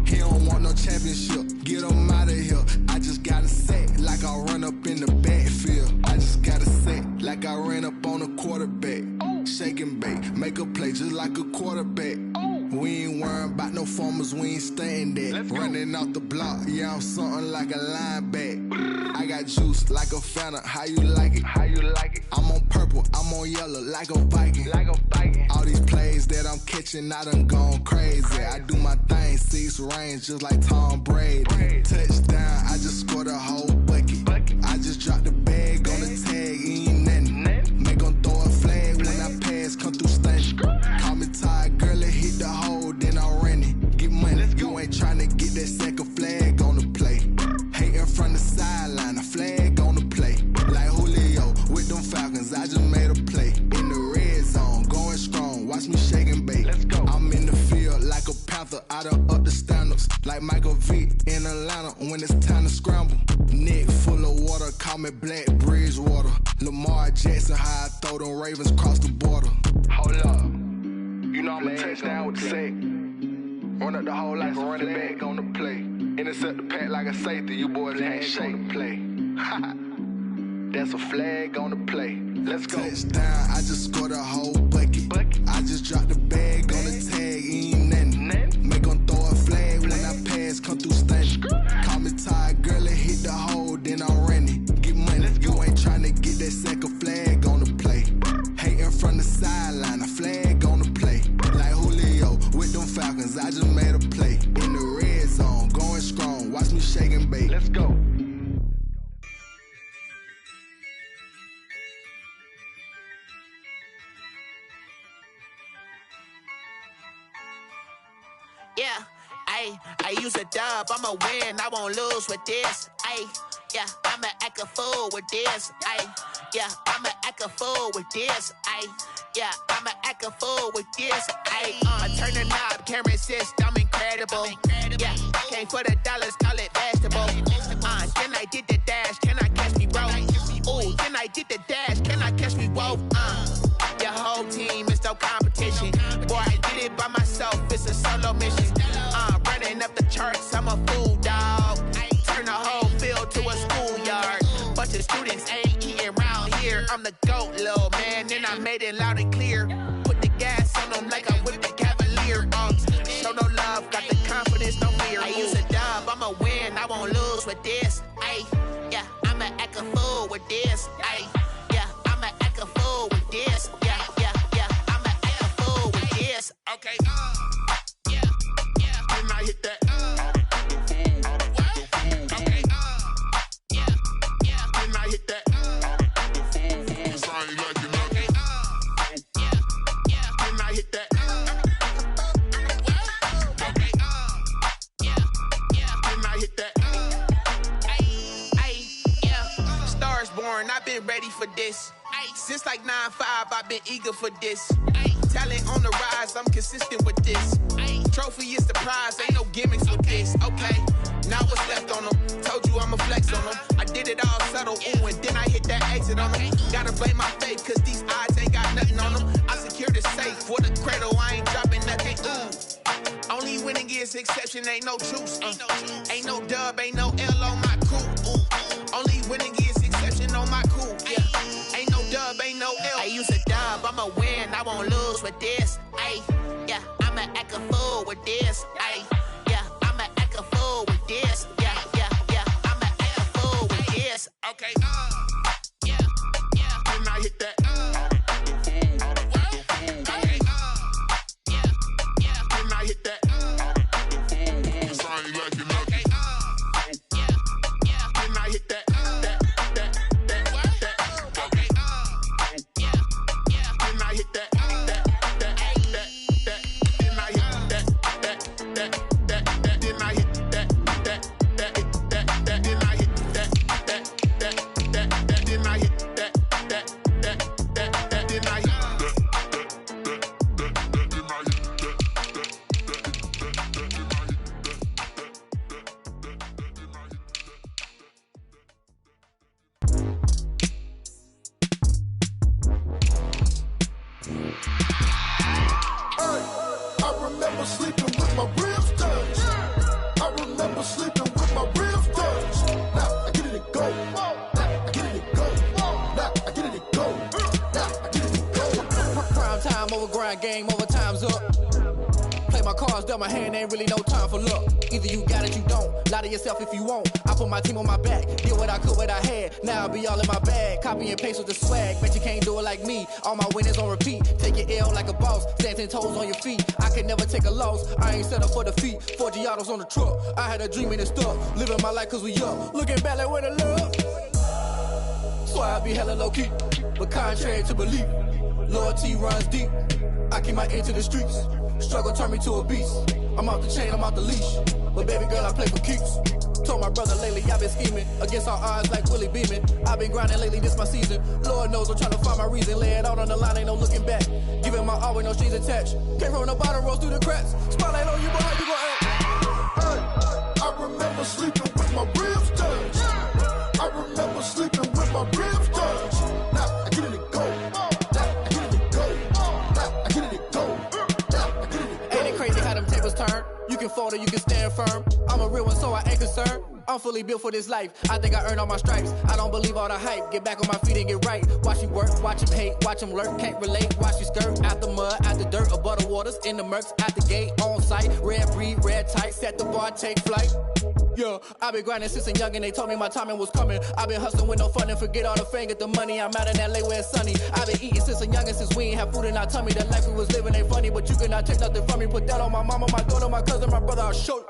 He don't want no championship, get him out of here. I just got a set, like I run up in the backfield. I just got a set, like I ran up on a quarterback. Shake and bake, make a play just like a quarterback. We ain't worrying about no formers, we ain't staying there. Running off the block, yeah, I'm something like a linebacker. I got juice like a Fanta, how you like it? I'm on purple, I'm on yellow, like a Viking. All these plays that I'm catching, I done gone crazy. I do my thing, 6 range, just like Tom Brady. Touchdown, I just scored a whole bucket. I just dropped the bag on the tag, ain't nothing. Make 'em throw a flag when I pass, come through stunning. Call me tired, girl, and hit the hole, then I'm running. Get money, you ain't tryna get that second flag on the play. Hating from the sideline, a flag on the play. Like Julio with them Falcons, I just made a play. In the red zone, going strong, watch me shake and bake. Let's go. I'm in the field like a Panther, I done up the standards. Like Michael Vick in Atlanta when it's time to scramble. Neck full of water, call me Black Bridgewater. Lamar Jackson, how I throw them Ravens cross the border. Hold up. You know I'm a touchdown with the sack. Run up the whole like a running back on the play. Intercept the pack like a safety. You boys ain't shake the play. That's a flag on the play. Let's go. Touchdown, I just scored a whole bucket. I just dropped the bag on the tag, ain't nothing. Make 'em throw a flag when I pass, come through stunning. Call me tired, girl, and hit the hole, then I'm running. Get money, you ain't tryna get that second flag on the play. Hating from the sideline, a flag on the play. Like Julio with them Falcons, I just made a play. In the I use a dub, I'ma win, I won't lose with this. Ay, yeah, I'ma act a fool with this. Ay, yeah, I'ma act a fool with this. Ay, yeah, I'ma act a fool with this. Ay, turn the knob, camera assist, I'm incredible. Yeah, came for the dollars, call it vegetable. Then I did the dash, can I catch me, bro? Ooh, then I did the dash, can I catch me, whoa? Your whole team is no competition. Boy, I did it by myself, it's a solo mission. Running up the charts, I'm a fool, dog. Turn the whole field to a schoolyard. Bunch of students ain't eating round here. I'm the GOAT, little man, and I made it loud and clear. Put the gas on them like I whipped the Cavalier. Show no love, got the confidence, no fear. I use a dub, I'ma win, I won't lose with this. Ay, yeah, I'ma act a fool with this. Ay, yeah, I'ma act a fool with this. Yeah, yeah, yeah, I'ma act a fool with this. Okay, yeah, yeah, then I hit that. Okay, yeah, yeah, then I hit that. Cause I ain't like it. Okay, yeah, yeah, then I hit that. Okay, yeah, yeah, then I hit that. Ay, yeah, Stars born, I've been ready for this. Since like 9-5, I've been eager for this. Talent on the rise, I'm consistent with this. Trophy is the prize, ain't no gimmicks with this. Okay, now what's left on them? Told you I'ma flex on them. I did it all subtle, ooh, and then I hit that exit on them. Gotta blame my faith, cause these odds ain't got nothing on them. I secure the safe for the cradle, I ain't dropping nothing, ooh. Only winning is exception, ain't no truce. Ain't no dub, ain't no L on my crew. Only winning is exception on my crew, yeah. Ain't no dub, ain't no L. I use a dub, I'ma win, I won't lose with this. Ay, yeah, I'ma act a fool with this. Ay, yeah, I'ma act a fool with this. Yeah, yeah, yeah, I'ma act a fool with this. Okay, yeah, yeah, then I hit that. Okay, yeah, yeah, then I hit that. Cause I ain't like it. Okay, yeah, yeah, then I hit that. Game over, time's up. Play my cards, dealt my hand, ain't really no time for luck. Either you got it, you don't. Lie to yourself if you won't. I put my team on my back, did what I could, what I had. Now I'll be all in my bag, copy and paste with the swag. Bet you can't do it like me. All my winners on repeat. Take your L like a boss, stand 10 toes on your feet. I can never take a loss, I ain't set up for defeat. 4 Giottos on the truck, I had a dream and it stuck. Living my life cause we young, looking back like where the love. So I be hella low key, but contrary to belief, loyalty runs deep. I keep my ear to the streets. Struggle turned me to a beast. I'm off the chain, I'm off the leash. But baby girl, I play for keeps. Told my brother lately, I've been scheming against all odds like Willie Beeman. I've been grinding lately, this my season. Lord knows I'm trying to find my reason. Lay it out on the line, ain't no looking back. Giving my all with no strings attached. Came from the bottom, rose through the cracks. Spotlight on you, boy, how you gon' act? Hey, I remember sleeping with my ribs touched. I remember sleeping with my ribs touched. Now I get it and go. You can fold or you can stand firm. I'm a real one, so I ain't concerned. I'm fully built for this life. I think I earned all my stripes. I don't believe all the hype. Get back on my feet and get right. Watch you work, watch him hate, watch him lurk. Can't relate, watch you skirt. Out the mud, out the dirt, above the waters, in the murks, out the gate, on site. Red breed, red tight, set the bar, take flight. Yeah, I've been grinding since a young and they told me my timing was coming. I've been hustling with no fun and forget all the fame, get the money. I'm out in LA where it's sunny. I've been eating since a young and since we ain't have food in our tummy. The life we was living ain't funny, but you cannot take nothing from me. Put that on my mama, my daughter, my cousin, my brother, I'll show you.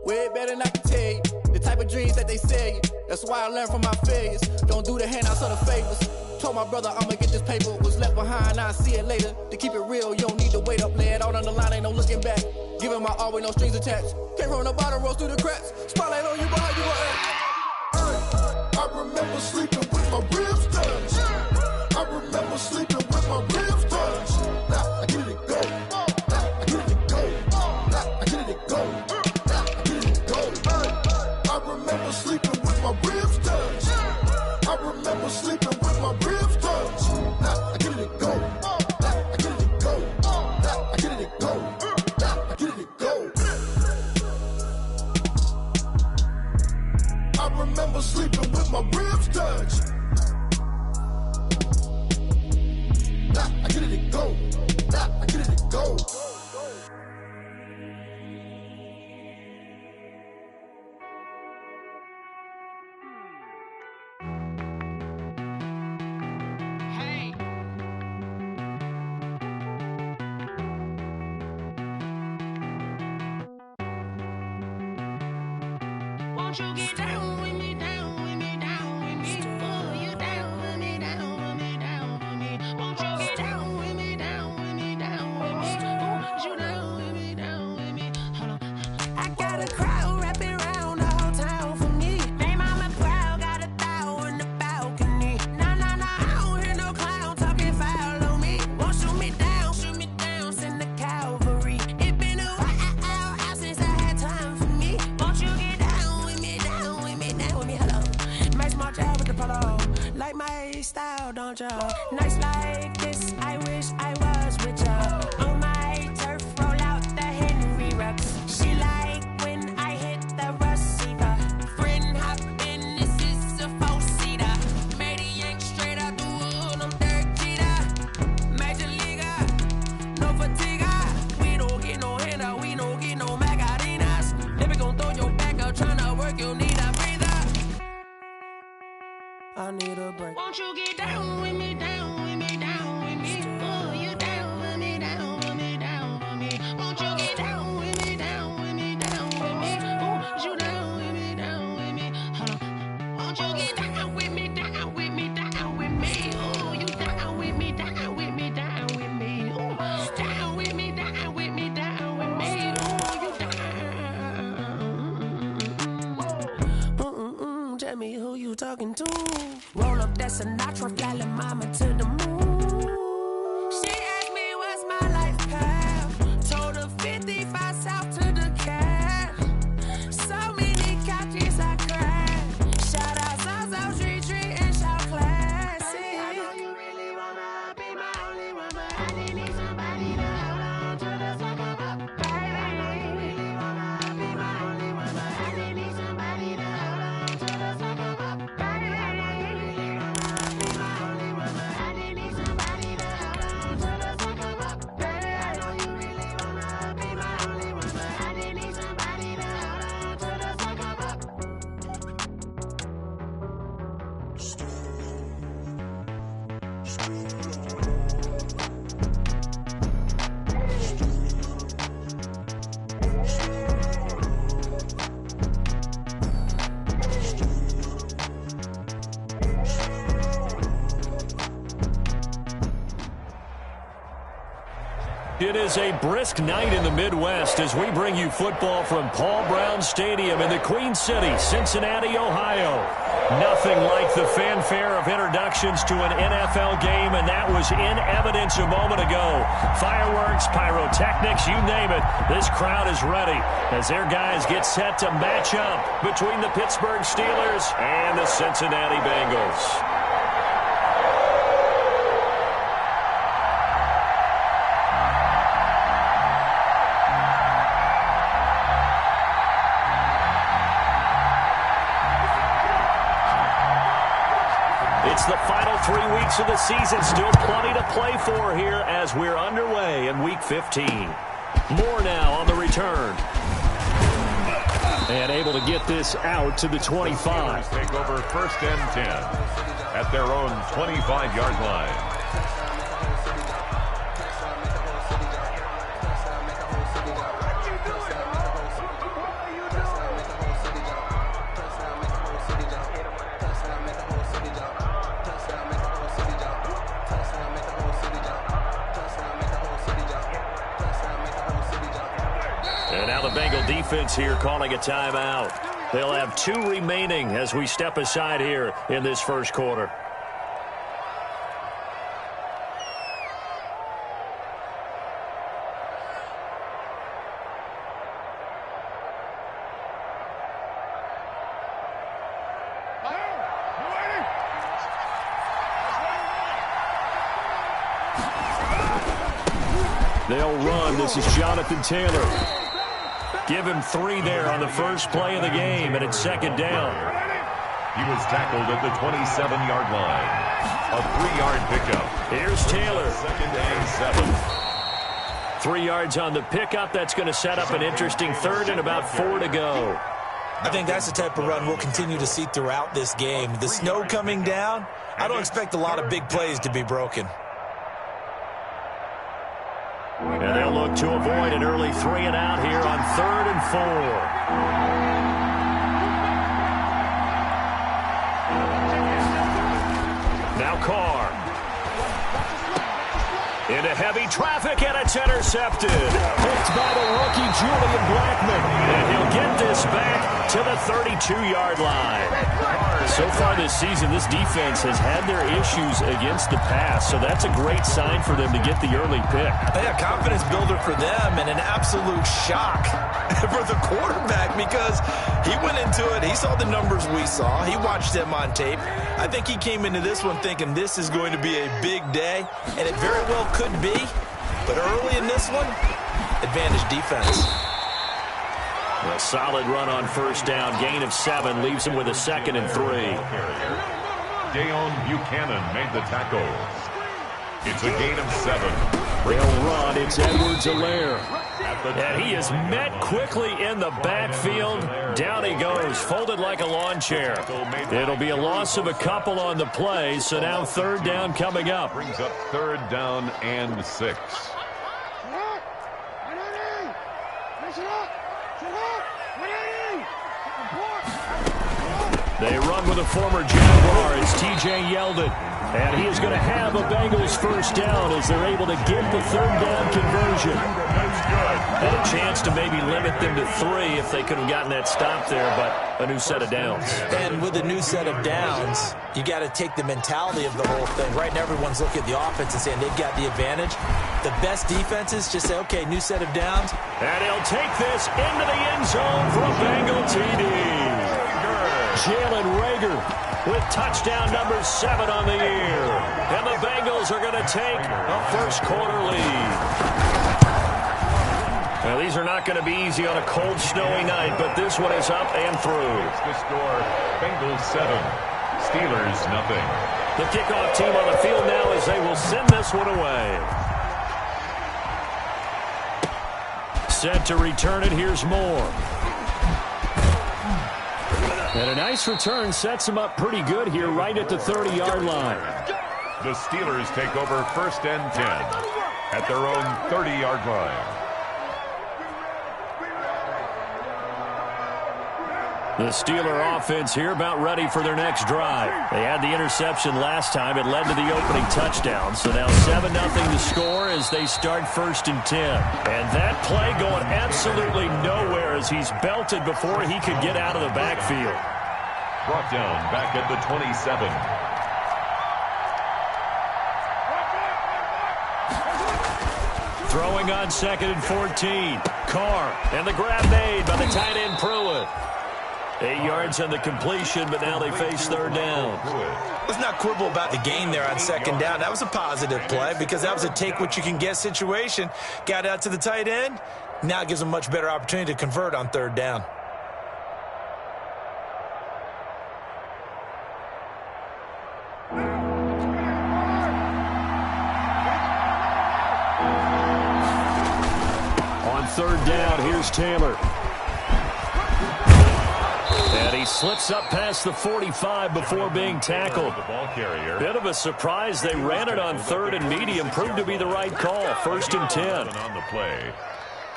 Way better than I can tell you. The type type of dreams that they sell you. That's why I learned from my failures. Don't do the handouts or the favors. Told my brother I'ma get this paper. Was left behind, I'll see it later. To keep it real, you don't need to wait up. Lay it out on the line, ain't no looking back. Giving my all with no strings attached. Came from the bottom, rose through the cracks. Spotlight on you, boy, you gon' act. I remember sleeping with my ribs touched. I remember sleeping with my ribs touched. Now I get it go. Now I get it go. Now I get it go. Now I get it go. I remember sleeping with my ribs touched. I remember sleeping with my ribs touched. Now I get it go. Now I get it go. Now I get it go. Now I get it go. I remember sleeping with my ribs touched. Now I get it go. Now I get it go. Won't you get down with me, down with me, down with me? Oh, you down with me, down with me, down with me. Won't you get down with me, down with me, down with me? Oh, you down with me, down with me? Hold on. I got a crowd wrapping around the whole town for me. They mama proud, got a thou in the balcony. Nah, nah, nah, I don't hear no clown talking foul on me. Won't shoot me down, send the cavalry. It been a while since I had time for me. Won't you get down with me, down with me, down with me? Hello. Max March out with the polo. Like my style, don't ya? Nights like this, I wish I was with ya. On my turf, roll out the Henry Rux. She like when I hit the receiver. Friend hop in, this is a four-seater. Made a yank straight out the wood, I'm Dirk Jeter. Major leaguer, no fatigue. We don't get no handout, we don't get no magarinas. Never gon' throw your back out, tryna work, you need a breather. I need a break. Won't you get down with me, down with me, down with me? Oh, you down with me, down with me, down with me? Won't you get down with me, down with me, down with me? Oh, you down with me, down with me? Hold on. Won't you get down with me, down with me, down with me? Oh, you down with me, down with me, down with me? Oh, down with me, down with me, down with me? Oh, you down. Tell me who you talking to. Roll up that Sinatra, fly la mama to the moon. She asked me what's my life path. Told her 55 south to the cab. So many couches I cried. Shout out South Street and shout classic. I know you really wanna be my only one, but I need somebody to hold on to the sucker up. I know you really wanna be my only one, but I need somebody to hold on to the sucker up. I know you really wanna be my only one, but I need somebody to hold on to the sucker up. Baby, I know you really wanna be my only one, but I need somebody to hold on to the sucker up. It is a brisk night in the Midwest as we bring you football from Paul Brown Stadium in the Queen City, Cincinnati, Ohio. Nothing like the fanfare of introductions to an NFL game, and that was in evidence a moment ago. Fireworks, pyrotechnics, you name it. This crowd is ready as their guys get set to match up between the Pittsburgh Steelers and the Cincinnati Bengals. It's the final 3 weeks of the season. Still plenty to play for here as we're underway in Week 15. More now on the return. And able to get this out to the 25. Take over 1st and 10 at their own 25-yard line. offense here calling a timeout. They'll have 2 remaining as we step aside here in this first quarter. They'll run. This is Jonathan Taylor. Give him 3 there on the first play of the game, and it's second down. He was tackled at the 27-yard line. A 3-yard pickup. Here's Taylor. Second and 7. 3 yards on the pickup. That's going to set up an interesting third and about 4 to go. I think that's the type of run we'll continue to see throughout this game. The snow coming down, I don't expect a lot of big plays to be broken. And they'll look to avoid an early 3 and out here on 3rd and 4. Now Carr. Into heavy traffic, and it's intercepted. Picked by the rookie, Julian Blackmon. And he'll get this back to the 32-yard line. So far this season, this defense has had their issues against the pass, so that's a great sign for them to get the early pick. Yeah, confidence builder for them and an absolute shock for the quarterback because he went into it. He saw the numbers we saw. He watched them on tape. I think he came into this one thinking this is going to be a big day, and it very well could be. But early in this one, advantage defense. A solid run on first down. Gain of 7 leaves him with a 2nd and 3. Dayon Buchanan made the tackle. It's a gain of 7. They'll run. It's Edwards-Helaire. And he is met quickly in the backfield. Down he goes, folded like a lawn chair. It'll be a loss of a couple on the play, so now 3rd down coming up. Brings up 3rd down and 6. They run with a former Jaguar. It's T.J. Yeldon. And he is going to have a Bengals first down as they're able to get the 3rd down conversion. And a chance to maybe limit them to 3 if they could have gotten that stop there, but a new set of downs. And with a new set of downs, you got to take the mentality of the whole thing. Right now, everyone's looking at the offense and saying they've got the advantage. The best defenses just say, okay, new set of downs. And he'll take this into the end zone for a Bengal TD. Jalen Reagor with touchdown number 7 on the year. And the Bengals are going to take a first quarter lead. Now, these are not going to be easy on a cold, snowy night, but this one is up and through. The score, Bengals 7, Steelers nothing. The kickoff team on the field now as they will send this one away. Set to return it, here's Moore. And a nice return sets him up pretty good here right at the 30-yard line. The Steelers take over 1st and 10 at their own 30-yard line. The Steeler offense here about ready for their next drive. They had the interception last time. It led to the opening touchdown. So now 7-0 to score as they start 1st and 10. And that play going absolutely nowhere as he's belted before he could get out of the backfield. Brought down back at the 27. Throwing on 2nd and 14. Carr, and the grab made by the tight end Pruitt. 8 yards on the completion, but now they face 3rd down. Let's not quibble about the gain there on 2nd down. That was a positive play because that was a take-what-you-can-get situation. Got out to the tight end. Now it gives them a much better opportunity to convert on 3rd down. On 3rd down, here's Taylor. And he slips up past the 45 before being tackled. Bit of a surprise. They ran it on 3rd and medium. Proved to be the right call. 1st and 10. On the play.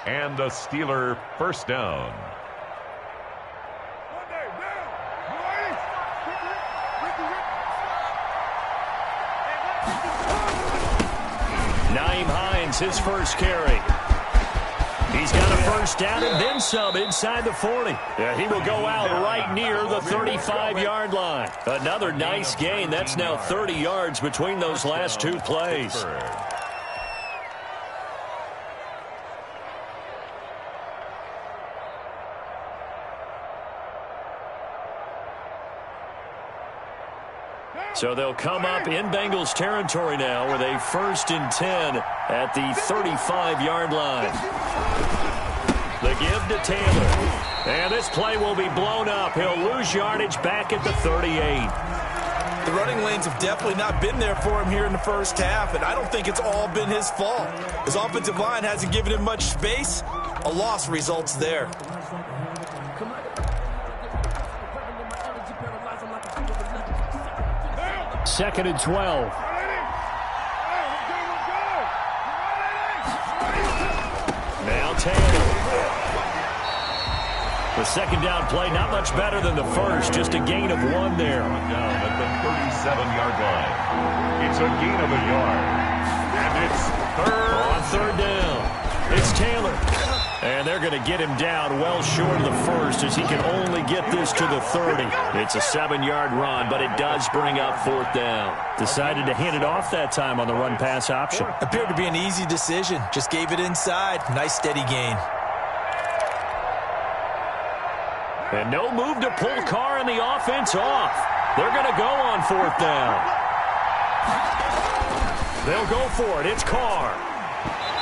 And a Steeler first down. Naeem Hines, his first carry. He's got a first down and then some inside the 40. Yeah, he will go out right near the 35-yard line. Another nice gain. That's now 30 yards between those last two plays. So they'll come up in Bengals territory now with a 1st and 10 at the 35-yard line. The give to Taylor. And this play will be blown up. He'll lose yardage back at the 38. The running lanes have definitely not been there for him here in the first half, and I don't think it's all been his fault. His offensive line hasn't given him much space. A loss results there. 2nd and 12. Now Taylor. The second down play, not much better than the first, just a gain of 1 there. Down at the 37-yard line. It's a gain of a yard. And it's on 3rd down. It's Taylor. And they're going to get him down well short of the first as he can only get this to the 30. It's a 7-yard run, but it does bring up 4th down. Decided to hand it off that time on the run-pass option. Appeared to be an easy decision. Just gave it inside. Nice steady gain. And no move to pull Carr and the offense off. They're going to go on 4th down. They'll go for it. It's Carr.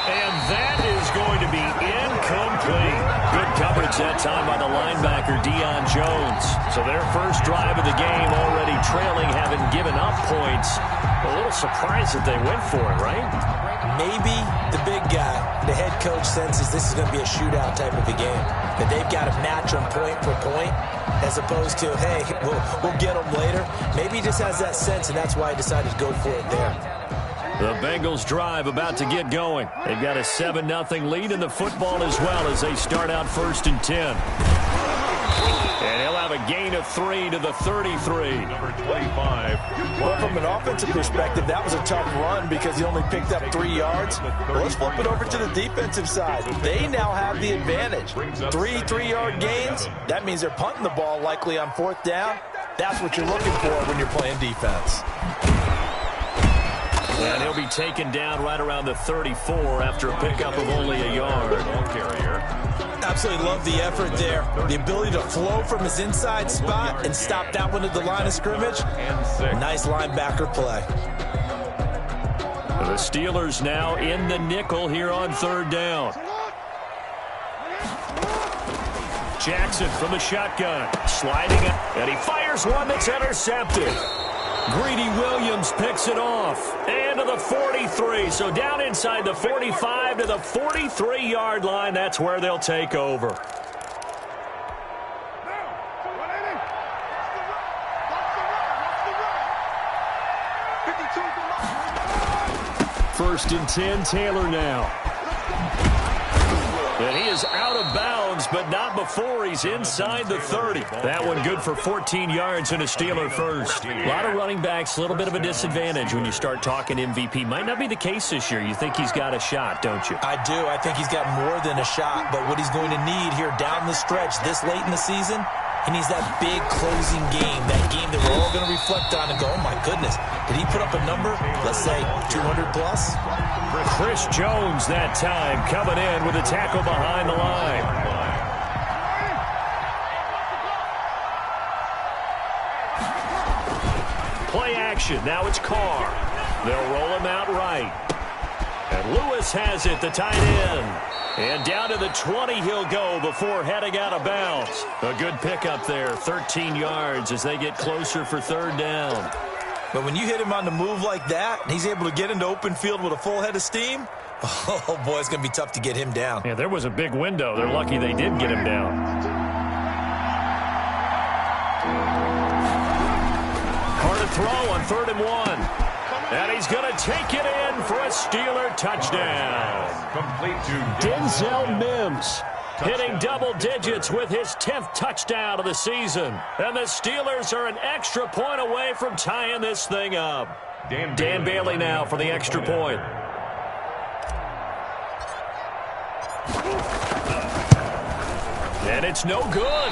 And that is going to be incomplete. Good coverage that time by the linebacker, Deion Jones. So their first drive of the game already trailing, having given up points. A little surprised that they went for it, right? Maybe the big guy, the head coach, senses this is going to be a shootout type of a game. That they've got to match them point for point as opposed to, hey, we'll get them later. Maybe he just has that sense, and that's why he decided to go for it there. The Bengals drive about to get going. They've got a 7-0 lead in the football as well as they start out 1st and 10. And he'll have a gain of 3 to the 33. Number 25. Well, from an offensive perspective, that was a tough run because he only picked up 3 yards. Well, let's flip it over to the defensive side. They now have the advantage. 3 3-yard gains. That means they're punting the ball likely on 4th down. That's what you're looking for when you're playing defense. And he'll be taken down right around the 34 after a pickup of only a yard. Absolutely love the effort there. The ability to flow from his inside spot and stop that one at the line of scrimmage. Nice linebacker play. The Steelers now in the nickel here on 3rd down. Jackson from the shotgun. Sliding up. And he fires one that's intercepted. Greedy Williams picks it off. And to the 43. So down inside the 45 to the 43-yard line. That's where they'll take over. First and 10, Taylor now. And he is out of bounds, but not before he's inside the 30. That one good for 14 yards and a Steeler first. A lot of running backs, a little bit of a disadvantage when you start talking MVP. Might not be the case this year. You think he's got a shot, don't you? I do. I think he's got more than a shot, but what he's going to need here down the stretch this late in the season, he needs that big closing game, that game that we're all going to reflect on and go, oh my goodness, did he put up a number, let's say 200 plus? Chris Jones that time coming in with a tackle behind the line. Play action, now it's Carr. They'll roll him out right. And Lewis has it, the tight end. And down to the 20 he'll go before heading out of bounds. A good pickup there, 13 yards as they get closer for 3rd down. But when you hit him on the move like that, and he's able to get into open field with a full head of steam, oh boy, it's going to be tough to get him down. Yeah, there was a big window. They're lucky they did get him down. Carr to throw on 3rd and 1. And he's going to take it in for a Steeler touchdown. Complete to Denzel Mims hitting double digits with his 10th touchdown of the season. And the Steelers are an extra point away from tying this thing up. Dan Bailey now for the extra point. And it's no good.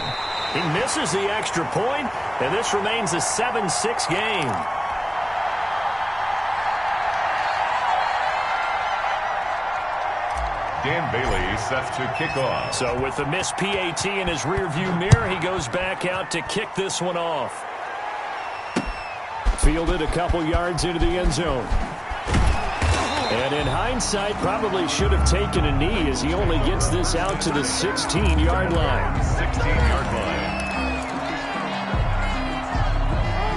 He misses the extra point, and this remains a 7-6 game. Dan Bailey sets to kick off. So with the missed PAT in his rearview mirror, he goes back out to kick this one off. Fielded a couple yards into the end zone. And in hindsight, probably should have taken a knee as he only gets this out to the 16-yard line. 16-yard line.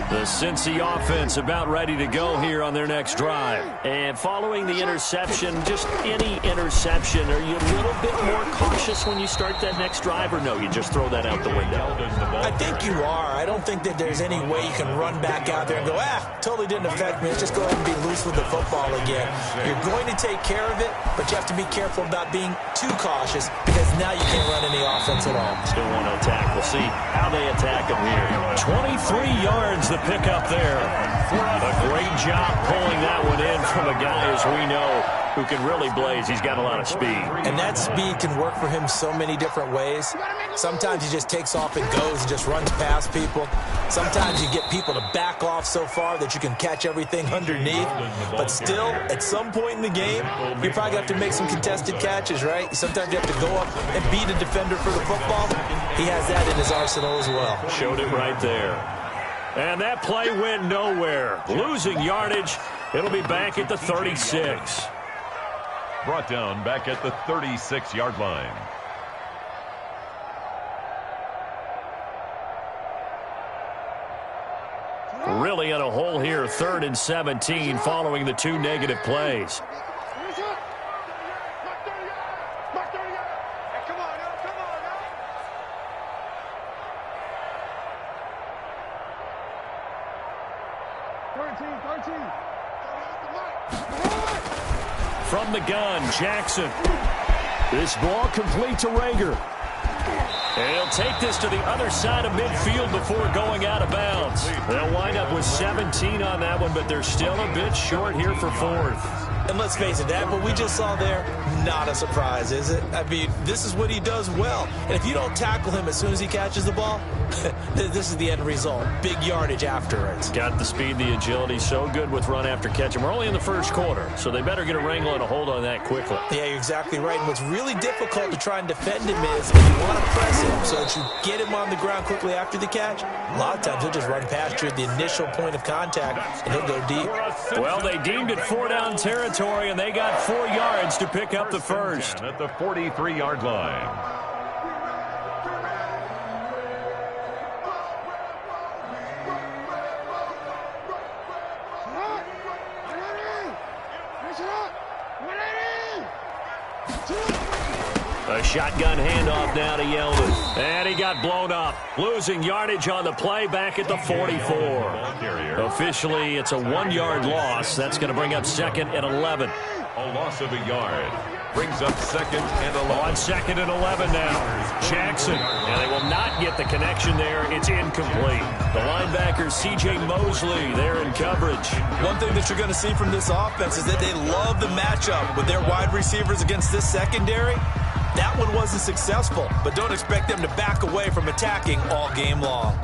The Cincy offense about ready to go here on their next drive. And following the interception, just any interception, are you a little bit more cautious when you start that next drive, or no, you just throw that out the window? I think you are. I don't think that there's any way you can run back out there and go, totally didn't affect me. Let's just go ahead and be loose with the football again. You're going to take care of it, but you have to be careful about being too cautious because now you can't run any offense at all. Still want to attack. We'll see how they attack them here. 23 yards the pick up there. A great job pulling that one in from a guy, as we know, who can really blaze. He's got a lot of speed. And that speed can work for him so many different ways. Sometimes he just takes off and goes and just runs past people. Sometimes you get people to back off so far that you can catch everything underneath. But still, at some point in the game, you probably have to make some contested catches, right? Sometimes you have to go up and beat a defender for the football. He has that in his arsenal as well. Showed it right there. And that play went nowhere. Losing yardage. It'll be back at the 36. Brought down back at the 36-yard line. Really in a hole here, 3rd and 17 following the 2 negative plays. From the gun, Jackson. This ball complete to Rager. And he'll take this to the other side of midfield before going out of bounds. They'll wind up with 17 on that one, but they're still a bit short here for 4th. And let's face it, that what we just saw there, not a surprise, is it? I mean, this is what he does well. And if you don't tackle him as soon as he catches the ball, this is the end result. Big yardage afterwards. Got the speed, the agility, so good with run after catch. And we're only in the first quarter, so they better get a wrangle and a hold on that quickly. Yeah, you're exactly right. And what's really difficult to try and defend him is if you want to press him so that you get him on the ground quickly after the catch, a lot of times he'll just run past you at the initial point of contact, and he'll go deep. Well, they deemed it 4-down territory, and they got 4 yards to pick up the first. At the 43-yard line. A shotgun handoff now to Yeldon. And he got blown up. Losing yardage on the play back at the 44. Officially, it's a 1-yard loss. That's going to bring up 2nd and 11. A loss of a yard. Brings up 2nd and 11. On 2nd and 11 now. Jackson. And they will not get the connection there. It's incomplete. The linebacker, C.J. Mosley, there in coverage. One thing that you're going to see from this offense is that they love the matchup with their wide receivers against this secondary. That one wasn't successful, but don't expect them to back away from attacking all game long.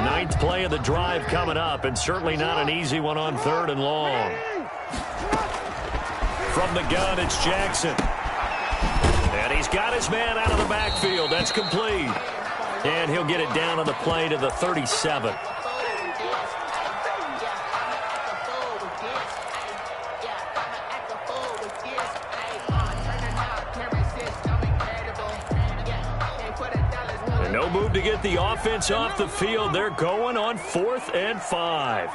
9th play of the drive coming up, and certainly not an easy one on 3rd and long. From the gun, it's Jackson. And he's got his man out of the backfield. That's complete. And he'll get it down on the play to the 37. No move to get the offense off the field. They're going on 4th and 5.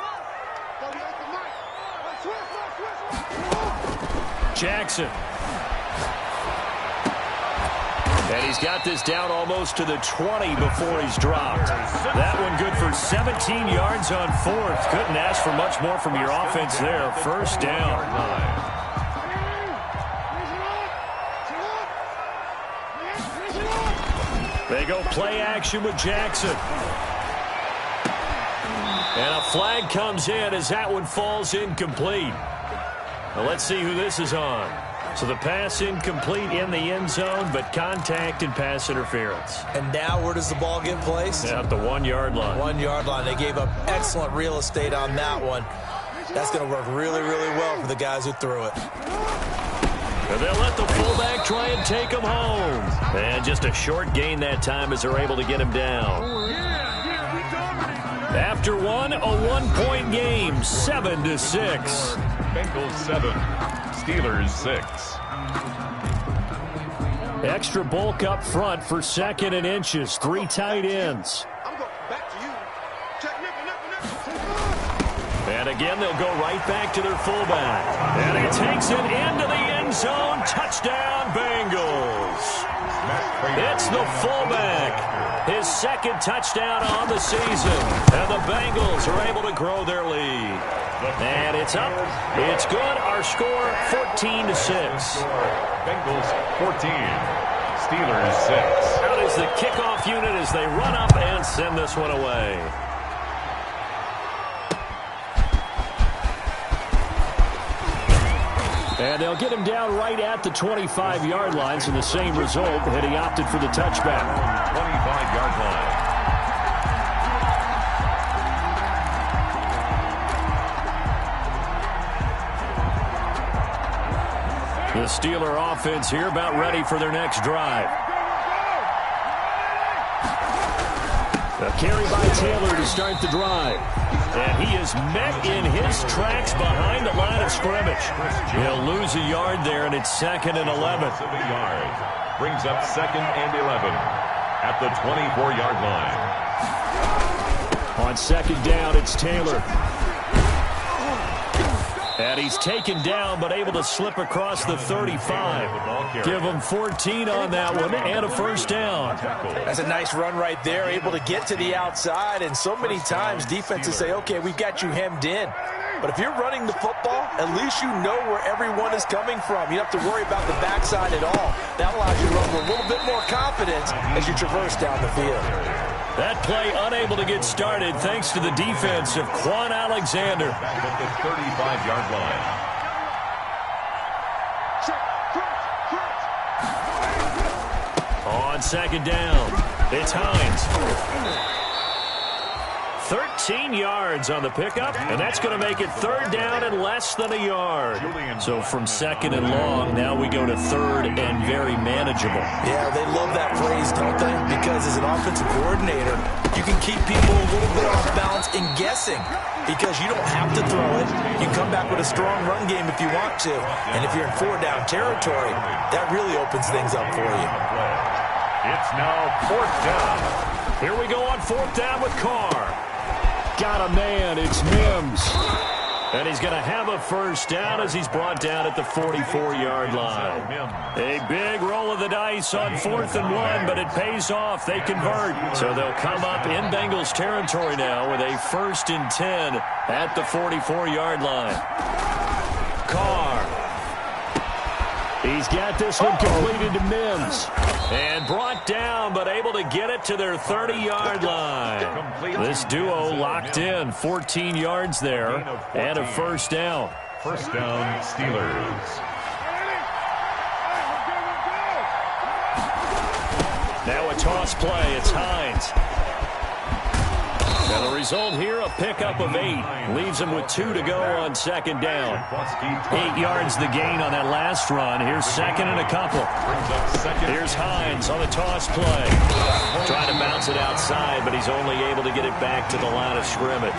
Jackson. And he's got this down almost to the 20 before he's dropped. That one good for 17 yards on 4th. Couldn't ask for much more from your offense there. 1st down. They go play action with Jackson. And a flag comes in as that one falls incomplete. Now let's see who this is on. So the pass incomplete in the end zone, but contact and pass interference. And now where does the ball get placed? At the 1-yard line. 1-yard line. They gave up excellent real estate on that one. That's going to work really, really well for the guys who threw it. And they'll let the fullback try and take him home. And just a short gain that time as they're able to get him down. After one, a 1-point game, 7-6. Bengals 7, Steelers 6. Extra bulk up front for 2nd and inches. 3 tight ends. And again, they'll go right back to their fullback. And he takes it into the end zone. Touchdown, Bengals. It's the fullback. His 2nd touchdown on the season. And the Bengals are able to grow their lead. And it's up. It's good. Our score, 14-6. Bengals 14, Steelers 6. Out is the kickoff unit as they run up and send this one away. And they'll get him down right at the 25-yard line, so the same result, had he opted for the touchback. 25-yard line. The Steeler offense here about ready for their next drive. A carry by Taylor to start the drive. And he is met in his tracks behind the line of scrimmage. He'll lose a yard there, and it's 2nd and 11. Brings up 2nd and 11 at the 24-yard line. On 2nd down, it's Taylor. And he's taken down, but able to slip across the 35. Give him 14 on that one and a first down. That's a nice run right there, able to get to the outside. And so many times defenses say, okay, we've got you hemmed in. But if you're running the football, at least you know where everyone is coming from. You don't have to worry about the backside at all. That allows you to run with a little bit more confidence as you traverse down the field. That play unable to get started thanks to the defense of Quan Alexander. Back at the 35-yard line. On 2nd down, it's Hines. 13 yards on the pickup, and that's going to make it 3rd down and less than a yard. So from 2nd and long, now we go to 3rd and very manageable. Yeah, they love that phrase, don't they? Because as an offensive coordinator, you can keep people a little bit off balance and guessing because you don't have to throw it. You come back with a strong run game if you want to. And if you're in 4-down territory, that really opens things up for you. It's now 4th down. Here we go on 4th down with Carr. Got a man, it's Mims. And he's going to have a first down as he's brought down at the 44-yard line. A big roll of the dice on 4th and 1, but it pays off. They convert. So they'll come up in Bengals territory now with a 1st and 10 at the 44-yard line. Carr. He's got this one completed to Mims. And brought down, but able to get it to their 30-yard line. This duo locked in, 14 yards there, and a first down. First down, Steelers. Now a toss play, it's Hines. And the result here, a pickup of 8. Leaves him with 2 to go on 2nd down. 8 yards the gain on that last run. Here's 2nd and a couple. Here's Hines on the toss play. Trying to bounce it outside, but he's only able to get it back to the line of scrimmage.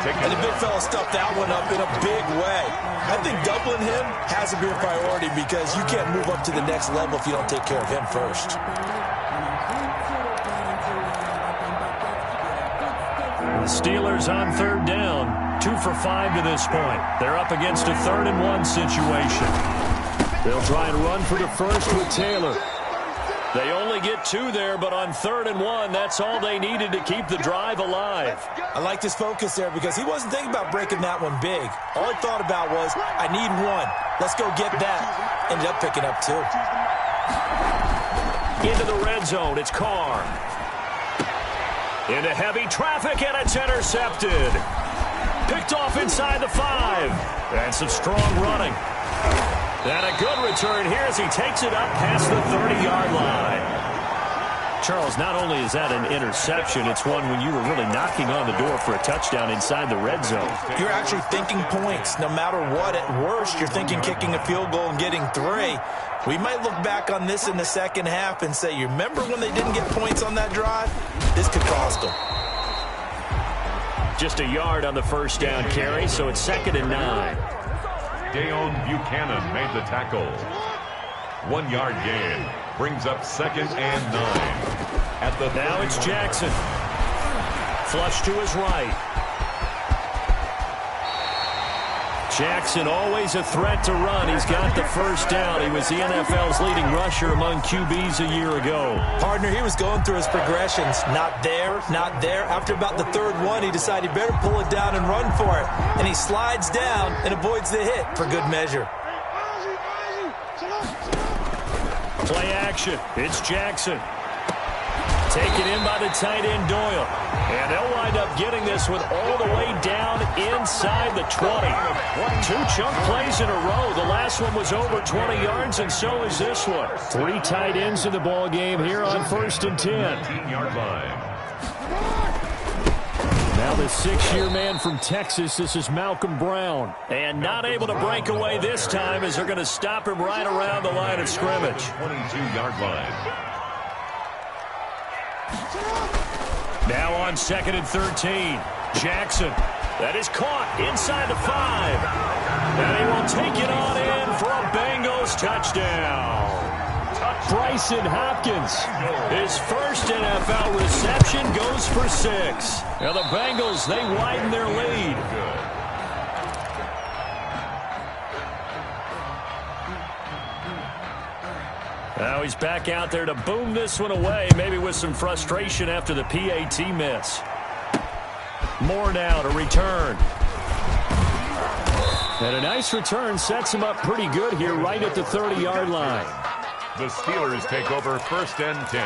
And the big fella stuffed that one up in a big way. I think doubling him has to be a priority because you can't move up to the next level if you don't take care of him first. The Steelers on 3rd down, 2 for 5 to this point. They're up against a 3rd and 1 situation. They'll try and run for the first with Taylor. They only get 2 there, but on 3rd and 1, that's all they needed to keep the drive alive. I liked his focus there because he wasn't thinking about breaking that one big. All he thought about was, I need 1. Let's go get that. Ended up picking up 2. Into the red zone, it's Carr. Into heavy traffic, and it's intercepted. Picked off inside the 5. And some strong running. And a good return here as he takes it up past the 30-yard line. Charles, not only is that an interception, it's one when you were really knocking on the door for a touchdown inside the red zone. You're actually thinking points. No matter what, at worst, you're thinking kicking a field goal and getting 3. We might look back on this in the second half and say, you remember when they didn't get points on that drive? This could cost them. Just a yard on the first down carry, so it's 2nd and 9. Deion Buchanan made the tackle. 1-yard gain brings up 2nd and 9. Now it's Jackson. Flush to his right. Jackson always a threat to run. He's got the first down. He was the NFL's leading rusher among QBs a year ago. Partner, he was going through his progressions. Not there, not there. After about the 3rd one, he decided he better pull it down and run for it. And he slides down and avoids the hit for good measure. Play action. It's Jackson. Taken in by the tight end, Doyle. And they'll wind up getting this one all the way down inside the 20. 2 chunk plays in a row. The last one was over 20 yards, and so is this one. 3 tight ends in the ball game here on 1st and 10. 15-yard line. Now the 6-year man from Texas, this is Malcolm Brown. And not able to break away this time as they're going to stop him right around the line of scrimmage. 22-yard line. Now on 2nd and 13. Jackson. That is caught inside the 5. And he will take it on in for a Bengals touchdown. Bryson Hopkins. His first NFL reception goes for 6. Now the Bengals, they widen their lead. Now he's back out there to boom this one away, maybe with some frustration after the PAT miss. Moore now to return. And a nice return sets him up pretty good here right at the 30-yard line. The Steelers take over 1st and 10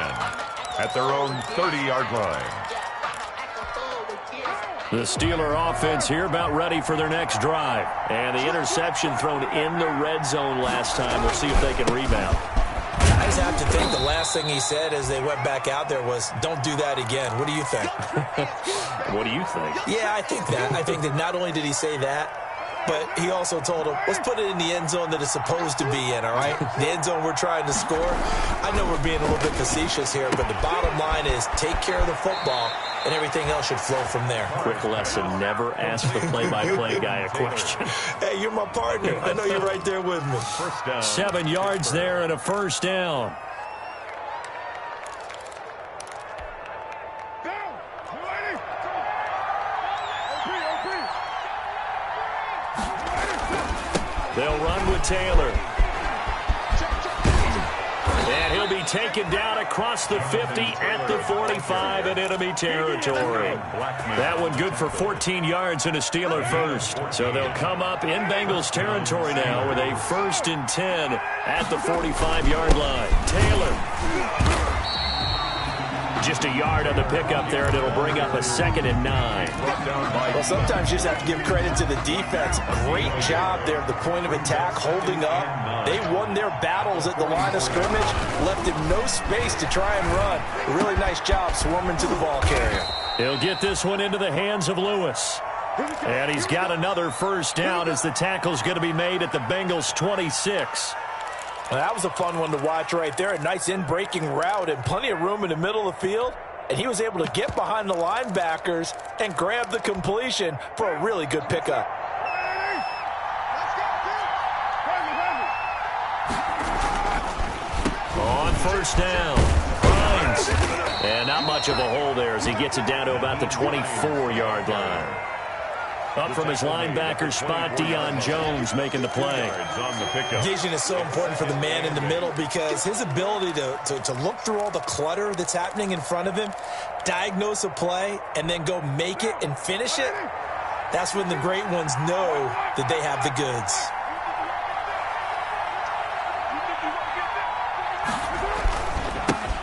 at their own 30-yard line. The Steeler offense here about ready for their next drive. And the interception thrown in the red zone last time. We'll see if they can rebound. I just have to think the last thing he said as they went back out there was, don't do that again. What do you think? What do you think? Yeah, I think that. I think that not only did he say that, but he also told him, let's put it in the end zone that it's supposed to be in, all right? The end zone we're trying to score. I know we're being a little bit facetious here, but the bottom line is take care of the football, and everything else should flow from there. Quick lesson, never ask the play-by-play guy a question. Hey, you're my partner. I know you're right there with me. 7 yards there and a first down. They'll run with Taylor. And he'll be taken down across the 50 at the 45 in enemy territory. That one good for 14 yards and a Steeler first. So they'll come up in Bengals territory now with a 1st and 10 at the 45-yard line. Taylor. Just a yard on the pickup there, and it'll bring up a 2nd and 9. Well, sometimes you just have to give credit to the defense. Great job there at the point of attack, holding up. They won their battles at the line of scrimmage, left him no space to try and run. A really nice job swarming to the ball carrier. He'll get this one into the hands of Lewis. And he's got another first down as the tackle's going to be made at the Bengals 26. Well, that was a fun one to watch right there. A nice in-breaking route and plenty of room in the middle of the field. And he was able to get behind the linebackers and grab the completion for a really good pickup. On first down, Hines. And not much of a hole there as he gets it down to about the 24-yard line. Up from his linebacker spot, Deion Jones making the play. Vision is so important for the man in the middle because his ability to look through all the clutter that's happening in front of him, diagnose a play, and then go make it and finish it, that's when the great ones know that they have the goods.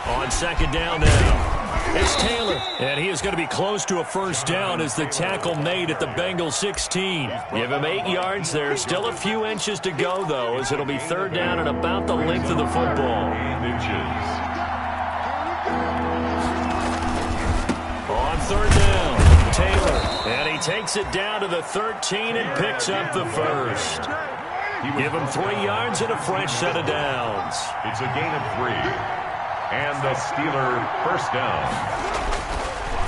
On 2nd down now. It's Taylor. And he is going to be close to a first down as the tackle made at the Bengals 16. Give him 8 yards there. Still a few inches to go, though, as it'll be third down and about the length of the football. 8 inches. On third down, Taylor. And he takes it down to the 13 and picks up the first. Give him 3 yards and a fresh set of downs. It's a gain of 3. And the Steeler first down.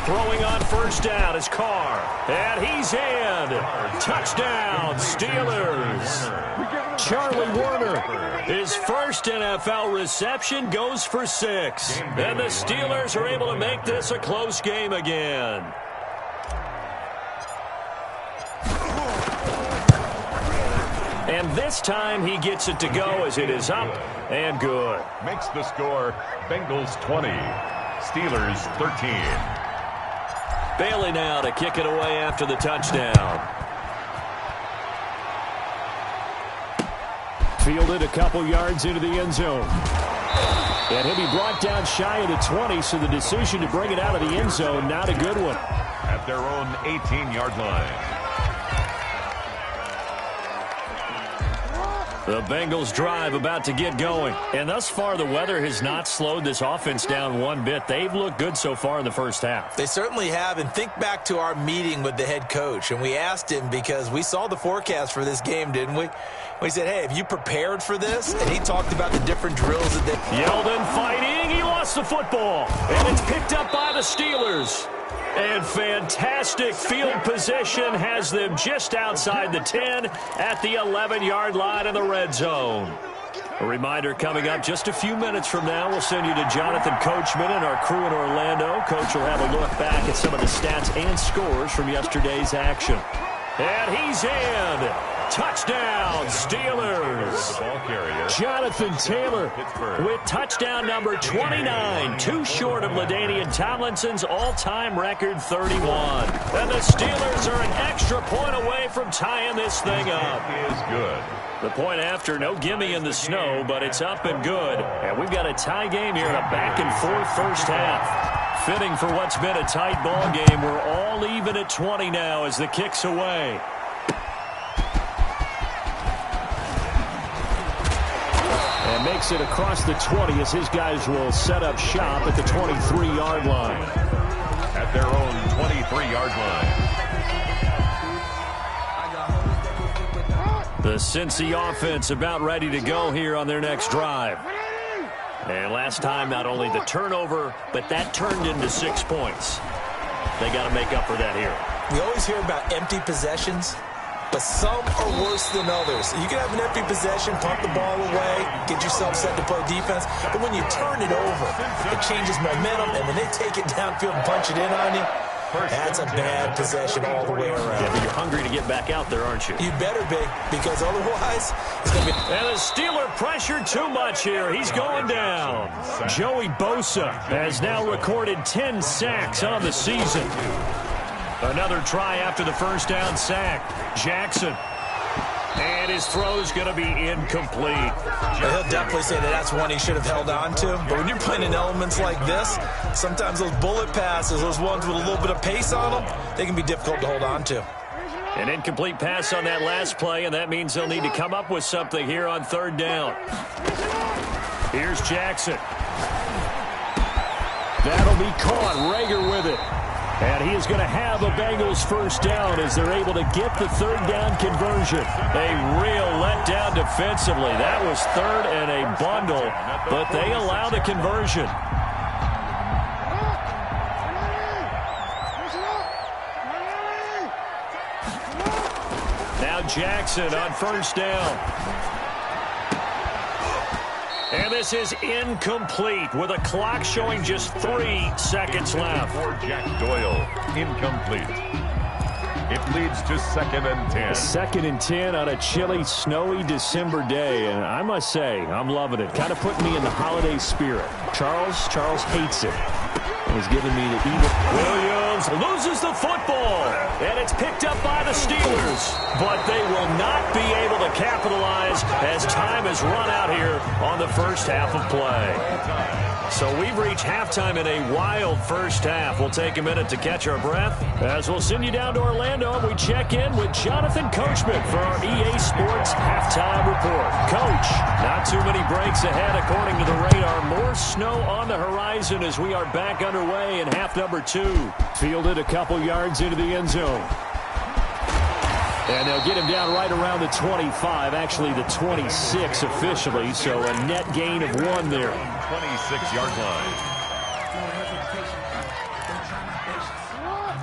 Throwing on first down is Carr. And he's in. Touchdown, Steelers. Charlie Warner. His first NFL reception goes for 6. And the Steelers are able to make this a close game again. And this time he gets it to go as it is up and good. Makes the score Bengals 20, Steelers 13. Bailey now to kick it away after the touchdown. Fielded a couple yards into the end zone. And he'll be brought down shy of the 20, so the decision to bring it out of the end zone, not a good one. At their own 18-yard line. The Bengals drive about to get going. And thus far, the weather has not slowed this offense down one bit. They've looked good so far in the first half. They certainly have. And think back to our meeting with the head coach. And we asked him because we saw the forecast for this game, didn't we? We said, hey, have you prepared for this? And he talked about the different drills that they... Yeldon fighting. He lost the football. And it's picked up by the Steelers. And fantastic field position has them just outside the 10 at the 11-yard line in the red zone. A reminder coming up just a few minutes from now. We'll send you to Jonathan Coachman and our crew in Orlando. Coach will have a look back at some of the stats and scores from yesterday's action. And he's in. Touchdown, Steelers. Jonathan Taylor with touchdown number 29, too short of LaDainian Tomlinson's all-time record 31. And the Steelers are an extra point away from tying this thing up. Is good. The point after, no gimme in the snow, but it's up and good. And we've got a tie game here in a back-and-forth first half. Fitting for what's been a tight ball game. We're all even at 20 now as the kick's away. And makes it across the 20 as his guys will set up shop at the 23-yard line. At their own 23-yard line. The Cincy offense about ready to go here on their next drive. And last time, not only the turnover, but that turned into 6 points. They got to make up for that here. We always hear about empty possessions, but some are worse than others. You can have an empty possession, punt the ball away, get yourself set to play defense, but when you turn it over, it changes momentum, and when they take it downfield and punch it in on you, that's a bad possession all the way around. Yeah, but you're hungry to get back out there, aren't you? You better be, because otherwise it's going to be... And the Steeler pressured too much here. He's going down. Joey Bosa has now recorded 10 sacks on the season. Another try after the first down sack. Jackson. And his throw's going to be incomplete. He'll definitely say that that's one he should have held on to. But when you're playing in elements like this, sometimes those bullet passes, those ones with a little bit of pace on them, they can be difficult to hold on to. An incomplete pass on that last play, and that means they'll need to come up with something here on third down. Here's Jackson. That'll be caught. Rager with it. And he is going to have a Bengals first down as they're able to get the third down conversion. A real letdown defensively. That was third and a bundle, but they allow the conversion. Now Jackson on first down. And this is incomplete with a clock showing just 3 seconds left. For Jack Doyle, incomplete. It leads to 2nd and 10. 2nd and 10 on a chilly, snowy December day. And I must say, I'm loving it. Kind of putting me in the holiday spirit. Charles hates it. He's giving me the evil. Williams loses the football. And it's picked up by the Steelers. But they will not be able to capitalize as time has run out here on the first half of play. So we've reached halftime in a wild first half. We'll take a minute to catch our breath as we'll send you down to Orlando and we check in with Jonathan Coachman for our EA Sports Halftime Report. Coach, not too many breaks ahead according to the radar. More snow on the horizon as we are back underway in half number 2. Fielded a couple yards into the end zone. And they'll get him down right around the 25, actually the 26 officially, so a net gain of 1 there. 26-yard line.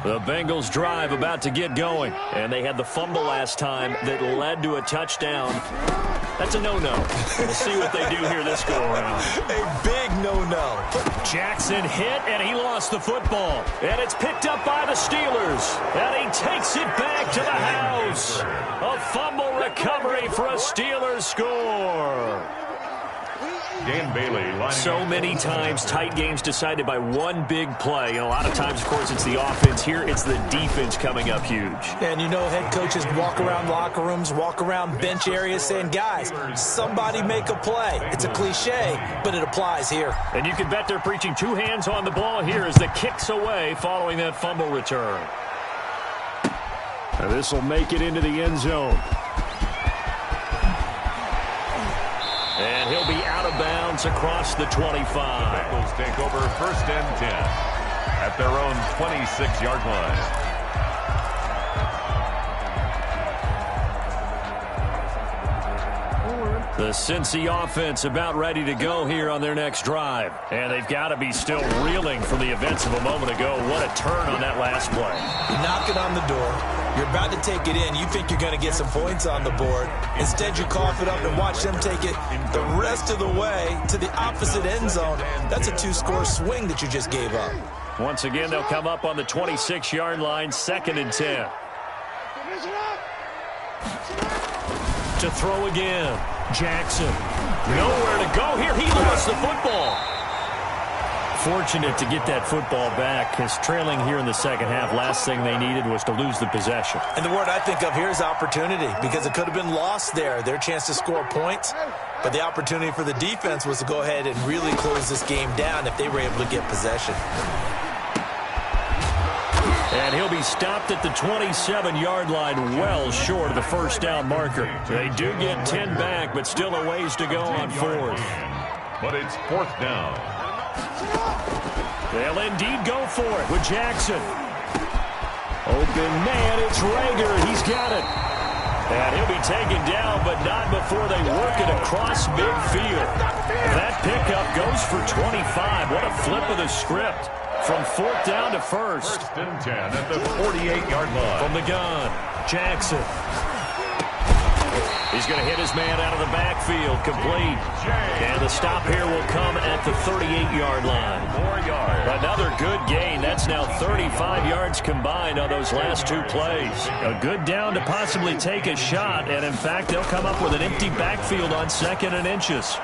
The Bengals drive about to get going, and they had the fumble last time that led to a touchdown. That's a no-no. We'll see what they do here this go-around. A big no-no. Jackson hit, and he lost the football. And it's picked up by the Steelers. And he takes it back to the house. A fumble recovery for a Steelers score. Dan Bailey. So many times tight games decided by one big play. And a lot of times, of course, it's the offense. Here, it's the defense coming up huge. And you know head coaches walk around locker rooms, walk around bench areas saying, guys, somebody make a play. It's a cliche, but it applies here. And you can bet they're preaching 2 hands on the ball here as the kick's away following that fumble return. And this will make it into the end zone. And he'll be out of bounds across the 25. The Bengals take over first and 10 at their own 26-yard line. The Cincy offense about ready to go here on their next drive. And they've got to be still reeling from the events of a moment ago. What a turn on that last play. You're knocking on the door. You're about to take it in. You think you're going to get some points on the board. Instead, you cough it up and watch them take it the rest of the way to the opposite end zone. That's a 2-score swing that you just gave up. Once again, they'll come up on the 26-yard line, 2nd and 10. To throw again. Jackson. Nowhere to go here. He lost the football. Fortunate to get that football back, because trailing here in the second half, last thing they needed was to lose the possession. And the word I think of here is opportunity, because it could have been lost there, their chance to score points. But the opportunity for the defense was to go ahead and really close this game down if they were able to get possession. And he'll be stopped at the 27-yard line, well short of the first down marker. They do get 10 back, but still a ways to go on 4th. But it's 4th down. They'll indeed go for it with Jackson. Open man, it's Rager. He's got it. And he'll be taken down, but not before they work it across midfield. That pickup goes for 25. What a flip of the script. From 4th down to 1st. 1st and 10 at the 48-yard line. From the gun, Jackson. He's going to hit his man out of the backfield, complete. And the stop here will come at the 38-yard line. 4 yards. Another good gain. That's now 35 yards combined on those last 2 plays. A good down to possibly take a shot, and in fact, they'll come up with an empty backfield on 2nd and inches.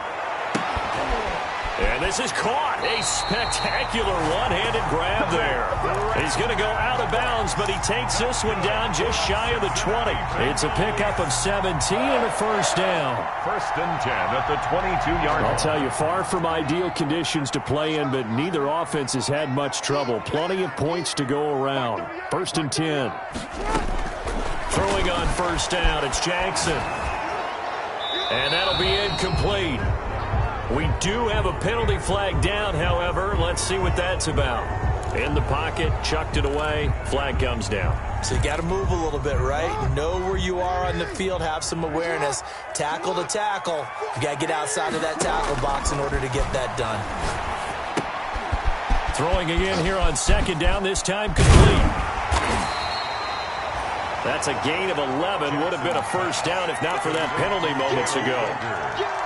And this is caught. A spectacular one-handed grab there. He's going to go out of bounds, but he takes this one down just shy of the 20. It's a pickup of 17 and a first down. 1st and 10 at the 22-yard line. I'll tell you, far from ideal conditions to play in, but neither offense has had much trouble. Plenty of points to go around. 1st and 10. Throwing on first down, it's Jackson. And that'll be incomplete. We do have a penalty flag down, however. Let's see what that's about. In the pocket, chucked it away, flag comes down. So you got to move a little bit, right? Know where you are on the field, have some awareness. Tackle to tackle. You got to get outside of that tackle box in order to get that done. Throwing again here on 2nd down, this time complete. That's a gain of 11. Would have been a first down if not for that penalty moments ago.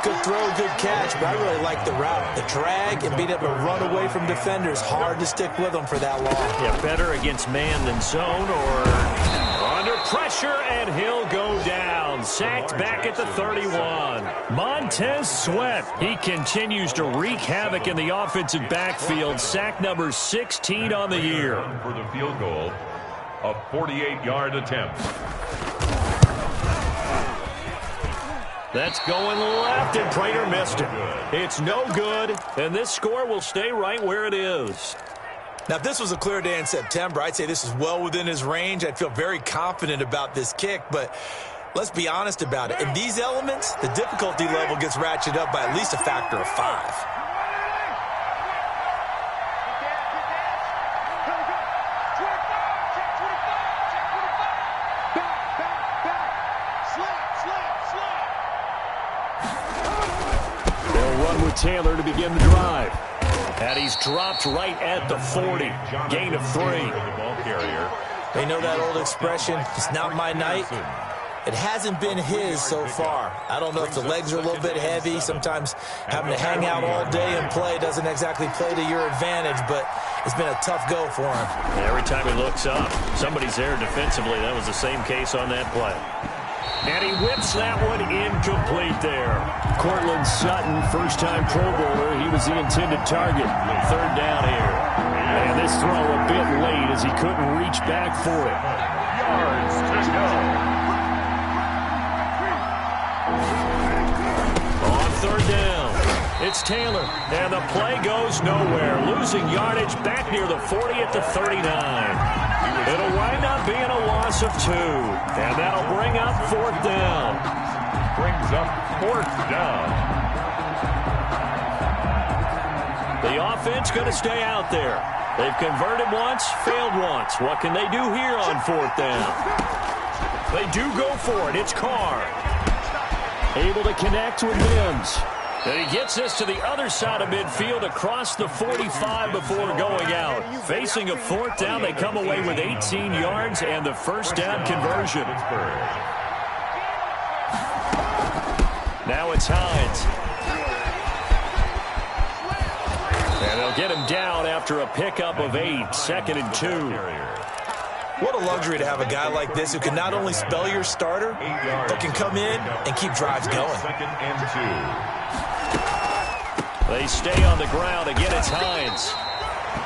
Good throw, good catch, but I really like the route. The drag and being able to run away from defenders. Hard to stick with them for that long. Yeah, better against man than zone or under pressure, and he'll go down. Sacked back at the 31. Montez Sweat. He continues to wreak havoc in the offensive backfield. Sack number 16 on the year. For the field goal. A 48-yard attempt. That's going left, and Prater missed it. It's no good, and this score will stay right where it is. Now, if this was a clear day in September, I'd say this is well within his range. I'd feel very confident about this kick, but let's be honest about it. In these elements, the difficulty level gets ratcheted up by at least a factor of 5. They'll run with Taylor to begin the drive. And he's dropped right at the 40. Gain of 3. They know that old expression, it's not my night. It hasn't been his so far. I don't know if the legs are a little bit heavy. Sometimes having to hang out all day and play doesn't exactly play to your advantage, but it's been a tough go for him. Every time he looks up, somebody's there defensively. That was the same case on that play. And he whips that one incomplete there. Cortland Sutton, first-time Pro Bowler. He was the intended target. 3rd down here. And this throw a bit late as he couldn't reach back for it. Yards to go. On 3rd down, it's Taylor. And the play goes nowhere. Losing yardage back near the 40 at the 39. It'll wind up being a loss of 2. And that'll bring up 4th down. Brings up 4th down. The offense going to stay out there. They've converted once, failed once. What can they do here on 4th down? They do go for it. It's Carr. Able to connect with Mims. And he gets this to the other side of midfield across the 45 before going out. Facing a 4th down, they come away with 18 yards and the 1st down conversion. Now it's Hines. And they'll get him down after a pickup of 8, 2nd and 2. What a luxury to have a guy like this who can not only spell your starter, but can come in and keep drives going. 2nd and 2. They stay on the ground. Again, it's Hines.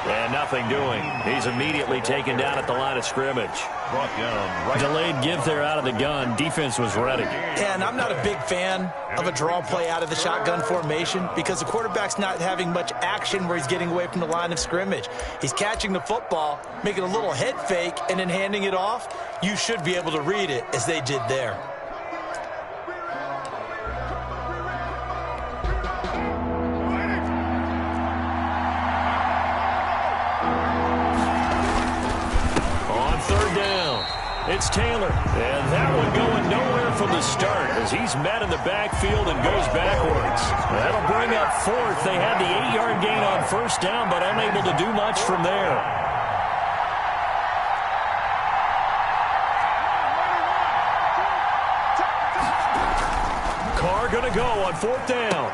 And nothing doing. He's immediately taken down at the line of scrimmage. Brought down right. Delayed give there out of the gun. Defense was ready. And I'm not a big fan of a draw play out of the shotgun formation because the quarterback's not having much action where he's getting away from the line of scrimmage. He's catching the football, making a little head fake, and then handing it off. You should be able to read it as they did there. It's Taylor, and that one going nowhere from the start as he's met in the backfield and goes backwards. That'll bring up 4th. They had the 8-yard gain on 1st down, but unable to do much from there. Carr going to go on 4th down.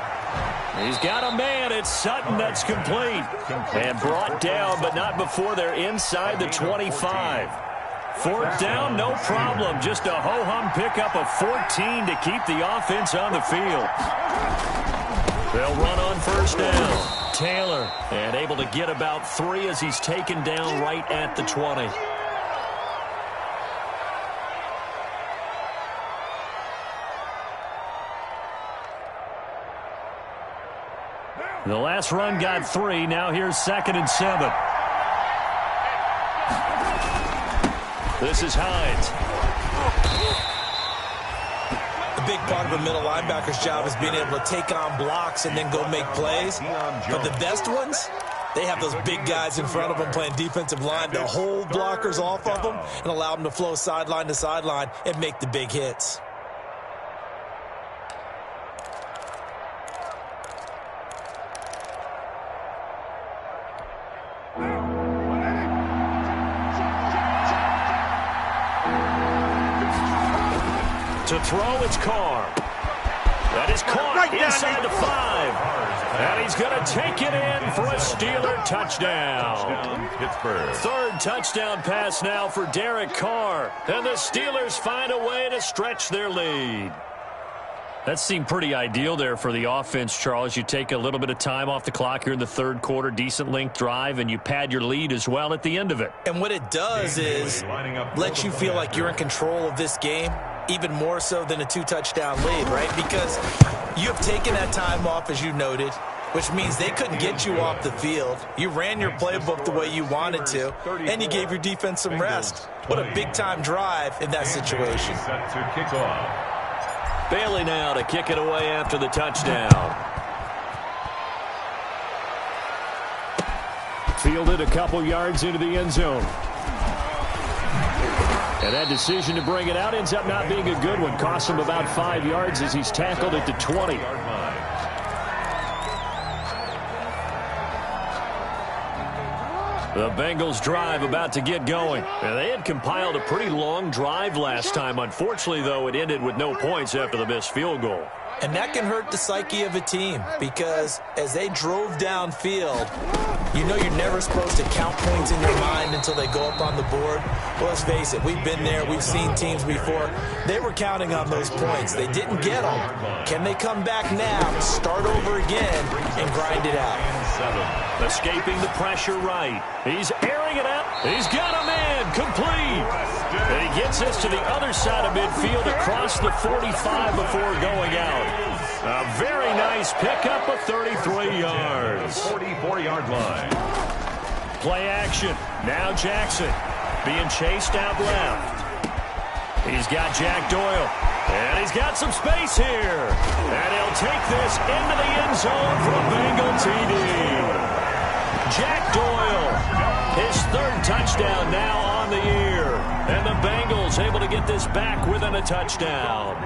He's got a man. It's Sutton that's complete. And brought down, but not before they're inside the 25. 4th down, no problem. Just a ho-hum pickup of 14 to keep the offense on the field. They'll run on 1st down. Taylor, and able to get about 3 as he's taken down right at the 20. The last run got 3. Now here's 2nd and 7. This is Hines. A big part of a middle linebacker's job is being able to take on blocks and then go make plays. But the best ones, they have those big guys in front of them playing defensive line to hold blockers off of them and allow them to flow sideline to sideline and make the big hits. To throw, it's Carr. That is caught inside the 5. And he's going to take it in for a Steeler touchdown. Pittsburgh. 3rd touchdown pass now for Derek Carr. And the Steelers find a way to stretch their lead. That seemed pretty ideal there for the offense, Charles. You take a little bit of time off the clock here in the 3rd quarter, decent length drive, and you pad your lead as well at the end of it. And what it does is let you feel like you're in control of this game. even more so than a 2-touchdown lead, right? Because you have taken that time off, as you noted, which means they couldn't get you off the field. You ran your playbook the way you wanted to, and you gave your defense some rest. What a big-time drive in that situation. Set to kick off. Bailey now to kick it away after the touchdown. Fielded a couple yards into the end zone. And that decision to bring it out ends up not being a good one. Costs him about 5 yards as he's tackled at the 20. The Bengals drive about to get going. And they had compiled a pretty long drive last time. Unfortunately, though, it ended with no points after the missed field goal. And that can hurt the psyche of a team because as they drove downfield, you know you're never supposed to count points in your mind until they go up on the board. Well, let's face it, we've been there. We've seen teams before. They were counting on those points. They didn't get them. Can they come back now, start over again, and grind it out? Escaping the pressure right. He's airing it out. He's got a man complete. And he gets us to the other side of midfield across the 45 before going out. A very nice pickup of 33 yards. 44-yard line. Play action. Now Jackson being chased out left. He's got Jack Doyle. And he's got some space here. And he'll take this into the end zone for a Bengal TD. Jack Doyle, his third touchdown now on the year. And the Bengals able to get this back within a touchdown.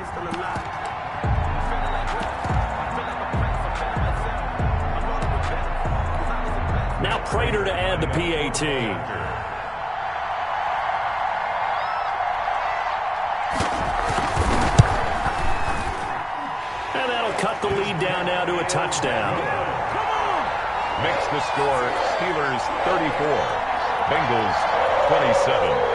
Now Prater to add the PAT. And that'll cut the lead down now to a touchdown. Makes the score Steelers 34, Bengals 27.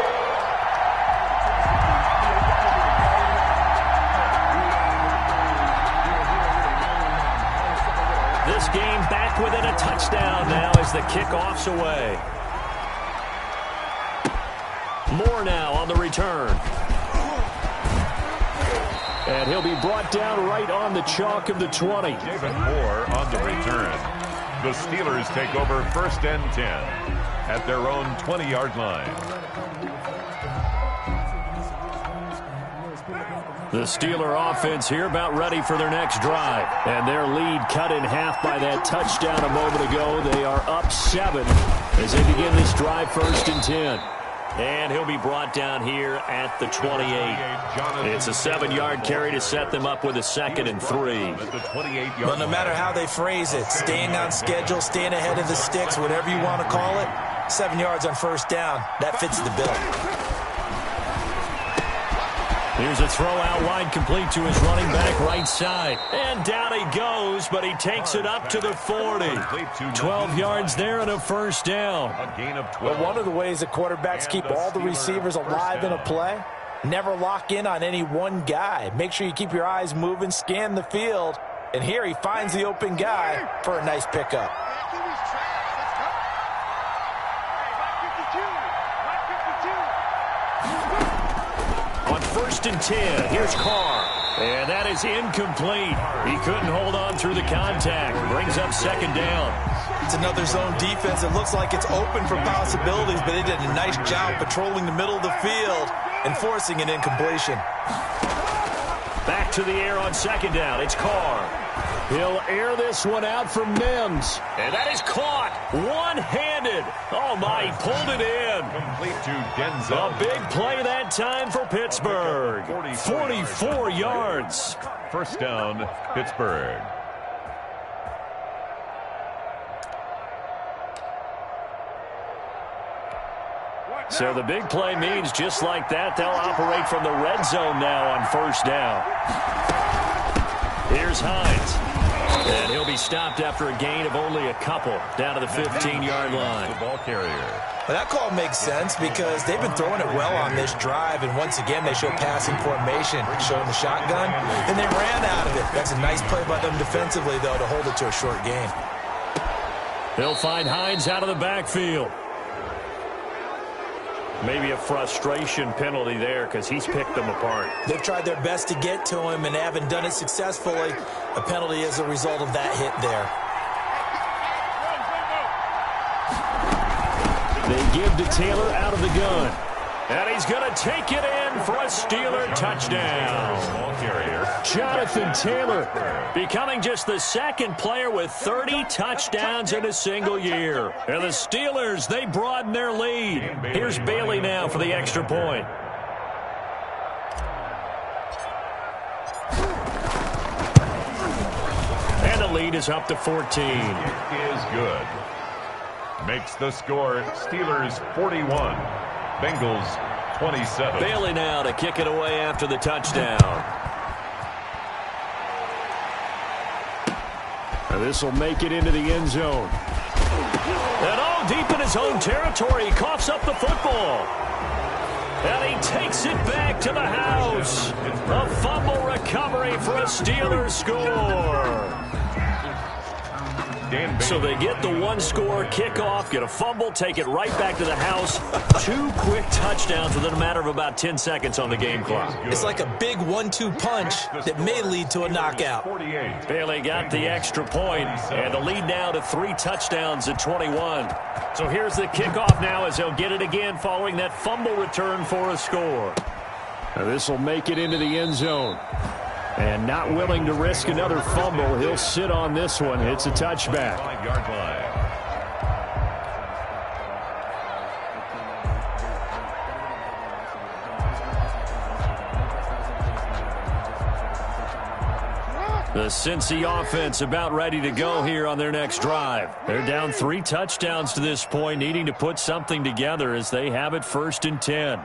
This game back within a touchdown now as the kickoff's away. Moore now on the return. And he'll be brought down right on the chalk of the 20. David Moore on the return. The Steelers take over 1st and 10 at their own 20-yard line. The Steeler offense here about ready for their next drive. And their lead cut in half by that touchdown a moment ago. They are up 7 as they begin this drive 1st and 10. And he'll be brought down here at the 28. It's a 7-yard carry to set them up with a 2nd and 3. Well, no matter how they phrase it, staying on schedule, staying ahead of the sticks, whatever you want to call it, 7 yards on 1st down, that fits the bill. Here's a throw out wide, complete to his running back right side. And down he goes, but he takes it up to the 40. 12 yards there and a 1st down. A gain of 12. Well, one of the ways that quarterbacks keep all the receivers alive in a play, never lock in on any one guy. Make sure you keep your eyes moving, scan the field. And here he finds the open guy for a nice pickup. On 1st and 10, here's Carr. And that is incomplete. He couldn't hold on through the contact. Brings up 2nd down. It's another zone defense. It looks like it's open for possibilities, but they did a nice job patrolling the middle of the field and forcing an incompletion. Back to the air on 2nd down. It's Carr. He'll air this one out for Mims. And that is caught. One-handed. Oh, my, he pulled it in. Complete to Denzel. A big play that time for Pittsburgh. 44 yards. 1st down, Pittsburgh. So the big play means just like that, they'll operate from the red zone now on 1st down. Here's Hines. And he'll be stopped after a gain of only a couple down to the 15-yard line. The ball carrier. Well, that call makes sense because they've been throwing it well on this drive, and once again they show passing formation, showing the shotgun, and they ran out of it. That's a nice play by them defensively, though, to hold it to a short gain. He'll find Hines out of the backfield. Maybe a frustration penalty there because he's picked them apart. They've tried their best to get to him and haven't done it successfully. A penalty as a result of that hit there. They give to Taylor out of the gun. And he's going to take it in for a Steeler touchdown. Jonathan Taylor becoming just the second player with 30 touchdowns in a single year. And the Steelers, they broaden their lead. Here's Bailey now for the extra point. And the lead is up to 14. It is good. Makes the score Steelers 41. Bengals 27. Bailey now to kick it away after the touchdown. And this will make it into the end zone. And all deep in his own territory, he coughs up the football. And he takes it back to the house. A fumble recovery for a Steelers score. So they get the one-score kickoff, get a fumble, take it right back to the house. 2 quick touchdowns within a matter of about 10 seconds on the game clock. It's like a big 1-2 punch that may lead to a knockout. Bailey got the extra point, and the lead now to 3 touchdowns at 21. So here's the kickoff now as they'll get it again following that fumble return for a score. Now this will make it into the end zone. And not willing to risk another fumble, he'll sit on this one. It's a touchback. 5-yard line. The Cincy offense about ready to go here on their next drive. They're down 3 touchdowns to this point, needing to put something together as they have it 1st and 10.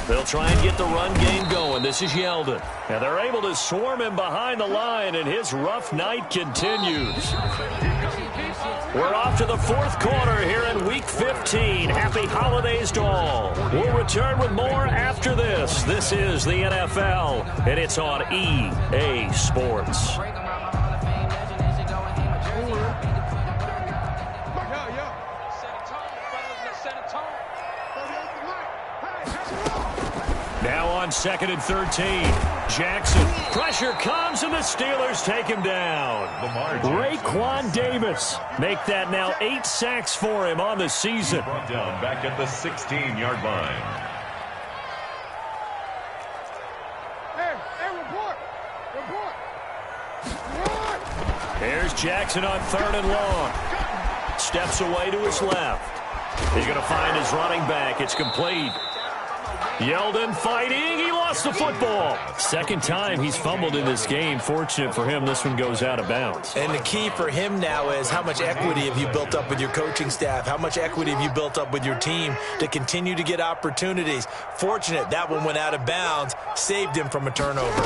They'll try and get the run game going. This is Yeldon. And they're able to swarm him behind the line, and his rough night continues. We're off to the 4th quarter here in Week 15. Happy holidays to all. We'll return with more after this. This is the NFL, and it's on EA Sports. Now on 2nd and 13. Jackson. Pressure comes, and the Steelers take him down. Raekwon Davis. Make that now 8 sacks for him on the season. Brought down back at the 16-yard line. Here's Jackson on 3rd and long. Steps away to his left. He's going to find his running back. It's complete. Yeldon fighting. He lost the football. 2nd time he's fumbled in this game. Fortunate for him, this one goes out of bounds. And the key for him now is how much equity have you built up with your coaching staff? How much equity have you built up with your team to continue to get opportunities? Fortunate that one went out of bounds, saved him from a turnover.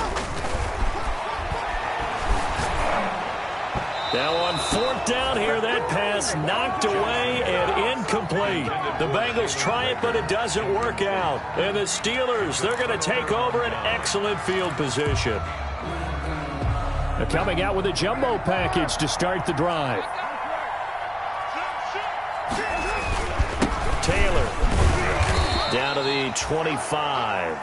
Now on 4th down here, that pass knocked away and incomplete. The Bengals try it, but it doesn't work out. And the Steelers, they're going to take over an excellent field position. They're coming out with a jumbo package to start the drive. Taylor down to the 25.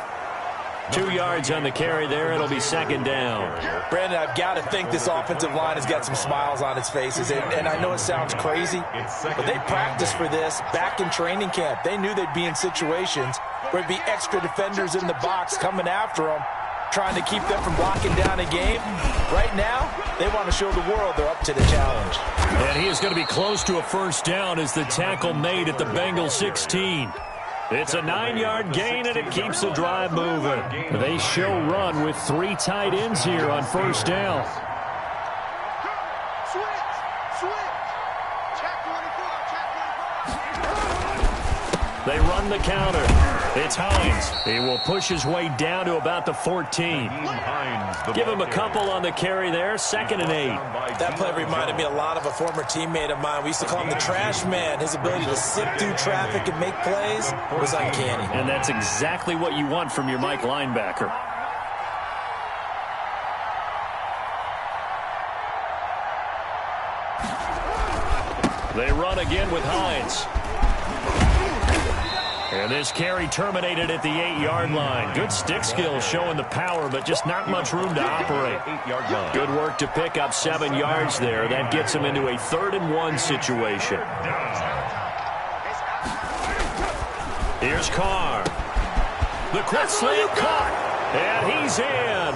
2 yards on the carry there. It'll be 2nd down. Brandon, I've got to think this offensive line has got some smiles on its faces. And I know it sounds crazy, but they practiced for this back in training camp. They knew they'd be in situations where there'd be extra defenders in the box coming after them, trying to keep them from blocking down a game. Right now, they want to show the world they're up to the challenge. And he is going to be close to a 1st down as the tackle made at the Bengals 16. It's a 9-yard gain, and it keeps the drive moving. They show run with 3 tight ends here on 1st down. They run the counter. It's Hines. He will push his way down to about the 14. Give him a couple on the carry there. 2nd and 8. That play reminded me a lot of a former teammate of mine. We used to call him the trash man. His ability to sift through traffic and make plays was uncanny. And that's exactly what you want from your Mike linebacker. They run again with Hines. And this carry terminated at the 8-yard line. Good stick skill showing the power, but just not much room to operate. Good work to pick up 7 yards there. That gets him into a 3rd-and-1 situation. Here's Carr. The quick slant caught. And he's in.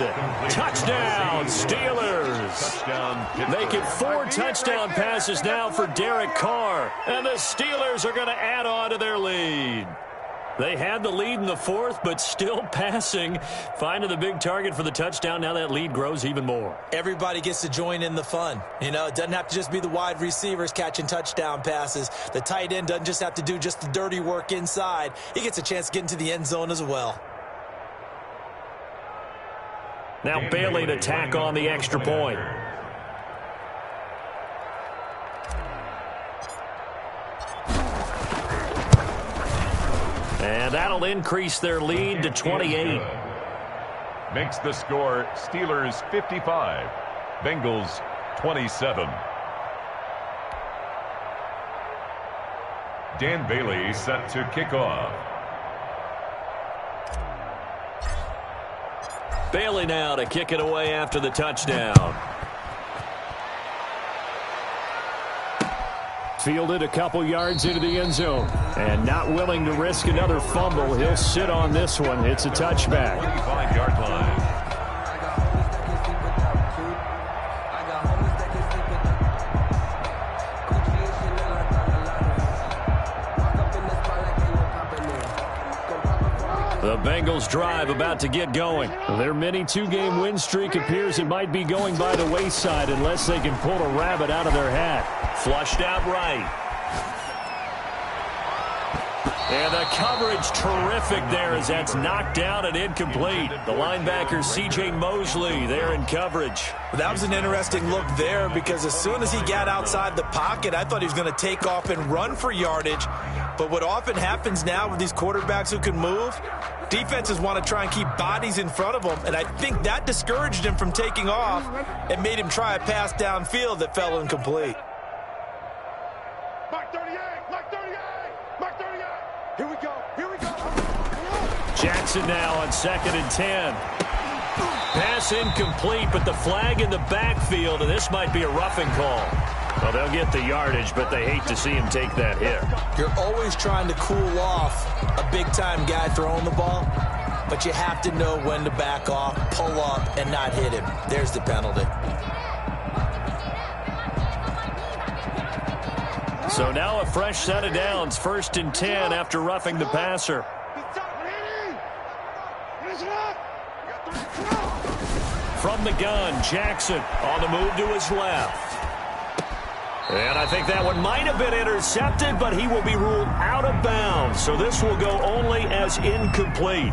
Touchdown, Steelers. Make it 4 touchdown passes now for Derek Carr. And the Steelers are going to add on to their lead. They had the lead in the 4th, but still passing. Finding the big target for the touchdown. Now that lead grows even more. Everybody gets to join in the fun. You know, it doesn't have to just be the wide receivers catching touchdown passes. The tight end doesn't just have to do just the dirty work inside. He gets a chance to get into the end zone as well. Now Bailey to tack on the extra point. And that'll increase their lead to 28. Makes the score Steelers 55, Bengals 27. Dan Bailey set to kick off. Bailey now to kick it away after the touchdown. Fielded a couple yards into the end zone. And not willing to risk another fumble. He'll sit on this one. It's a touchback. 25-yard line. The Bengals drive about to get going. Their mini 2-game win streak appears it might be going by the wayside unless they can pull a rabbit out of their hat. Flushed out right. And the coverage terrific there as that's knocked down and incomplete. The linebacker C.J. Mosley there in coverage. That was an interesting look there because as soon as he got outside the pocket, I thought he was going to take off and run for yardage. But what often happens now with these quarterbacks who can move, defenses want to try and keep bodies in front of them, and I think that discouraged him from taking off and made him try a pass downfield that fell incomplete. Mark 38, Mark 38, Mark 38. Here we go, here we go. Jackson now on 2nd and 10. Pass incomplete, but the flag in the backfield, and this might be a roughing call. Well, they'll get the yardage, but they hate to see him take that hit. You're always trying to cool off a big-time guy throwing the ball, but you have to know when to back off, pull up, and not hit him. There's the penalty. So now a fresh set of downs, 1st and 10 after roughing the passer. From the gun, Jackson on the move to his left. And I think that one might have been intercepted, but he will be ruled out of bounds. So this will go only as incomplete.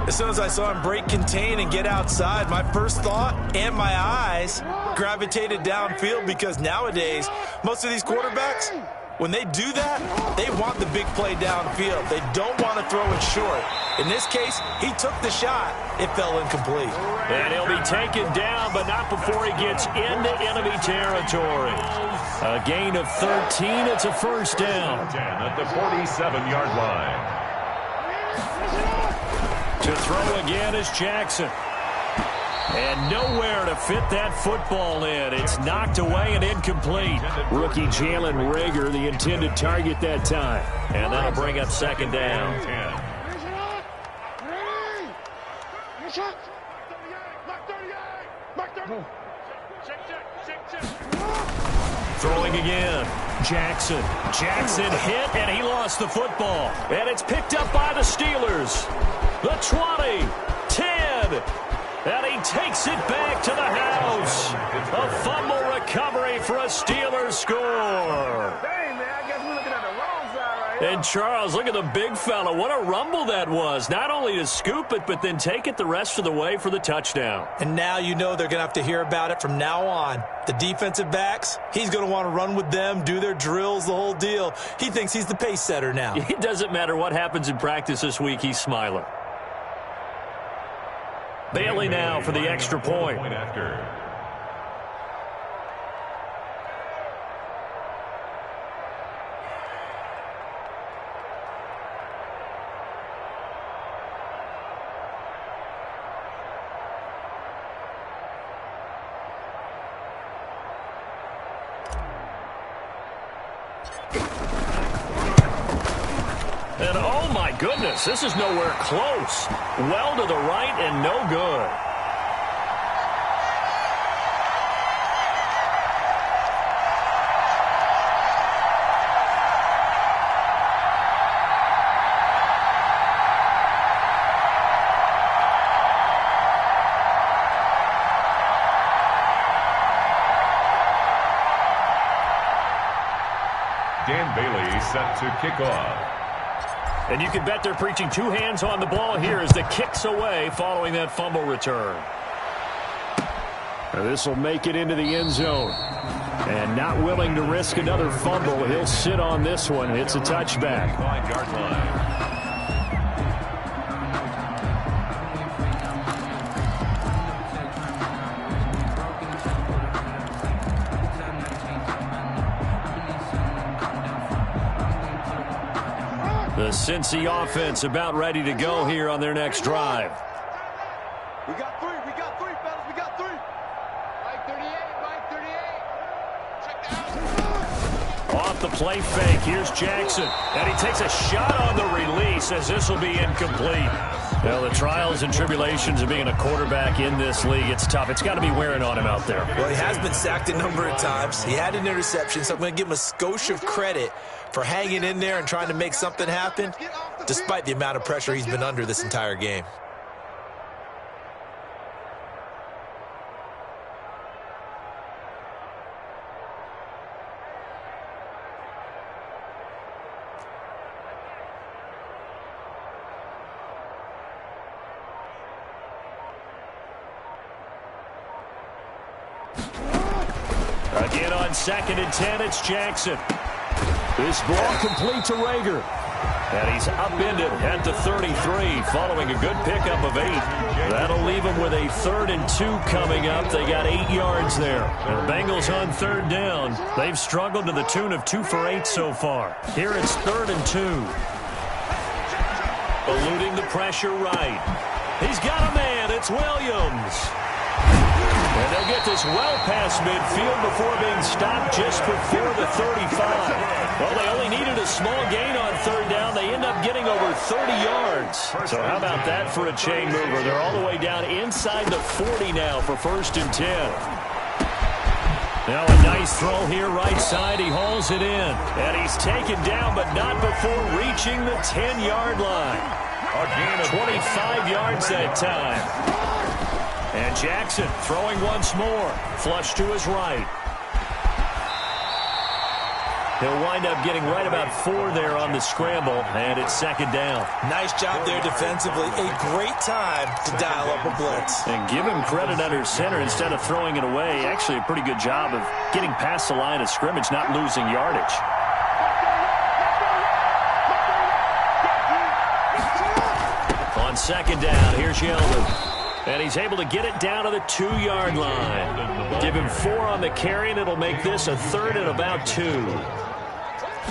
As soon as I saw him break contain and get outside, my first thought and my eyes gravitated downfield because nowadays, most of these quarterbacks, when they do that, they want the big play downfield. They don't want to throw it short. In this case, he took the shot. It fell incomplete. And he'll be taken down, but not before he gets into enemy territory. A gain of 13. It's a first down. At the 47-yard line. To throw again is Jackson. And nowhere to fit that football in. It's knocked away and incomplete. Rookie Jalen Reagor, the intended target that time. And that'll bring up 2nd down. Throwing again. Jackson. Jackson hit, and he lost the football. And it's picked up by the Steelers. The 20, 10, and he takes it back to the house. A fumble recovery for a Steelers score. Dang, man, I guess we're looking at the wrong side right here. And Charles, look at the big fella. What a rumble that was. Not only to scoop it, but then take it the rest of the way for the touchdown. And now you know they're going to have to hear about it from now on. The defensive backs, he's going to want to run with them, do their drills, the whole deal. He thinks he's the pace setter now. It doesn't matter what happens in practice this week, he's smiling. Bailey now for the extra point. And oh my goodness, this is nowhere close. Well to the right and no good. Dan Bailey set to kick off. And you can bet they're preaching two hands on the ball here as the kick's away following that fumble return. This will make it into the end zone. And not willing to risk another fumble, he'll sit on this one. It's a touchback. 5-yard line. The Cincy offense about ready to go here on their next drive. We got three, fellas, we got three. Mike 38. Check the Off the play fake, here's Jackson. And he takes a shot on the release as this will be incomplete. Well, the trials and tribulations of being a quarterback in this league, it's tough. It's got to be wearing on him out there. Well, he has been sacked a number of times. He had an interception, so I'm going to give him a skosh of credit for hanging in there and trying to make something happen, despite the amount of pressure he's been under this entire game. Again on 2nd and 10, it's Jackson. This ball complete to Rager. And he's upended at the 33 following a good pickup of 8. That'll leave him with a 3rd and 2 coming up. They got 8 yards there. And the Bengals on 3rd down. They've struggled to the tune of 2 for 8 so far. Here it's 3rd and 2. Eluding the pressure right. He's got a man. It's Williams. And they'll get this well past midfield before being stopped just before the 35. Well, they only needed a small gain on 3rd down. They end up getting over 30 yards. So how about that for a chain mover? They're all the way down inside the 40 now for 1st and 10. Now a nice throw here right side. He hauls it in. And he's taken down, but not before reaching the 10-yard line. 25 yards that time. And Jackson throwing once more. Flush to his right. He'll wind up getting right about 4 there on the scramble, and it's 2nd down. Nice job there defensively. A great time to dial up a blitz. And give him credit under center instead of throwing it away. Actually, a pretty good job of getting past the line of scrimmage, not losing yardage. On 2nd down, here's Yeldon. And he's able to get it down to the 2-yard line. Give him 4 on the carry, and it'll make this a 3rd and about 2.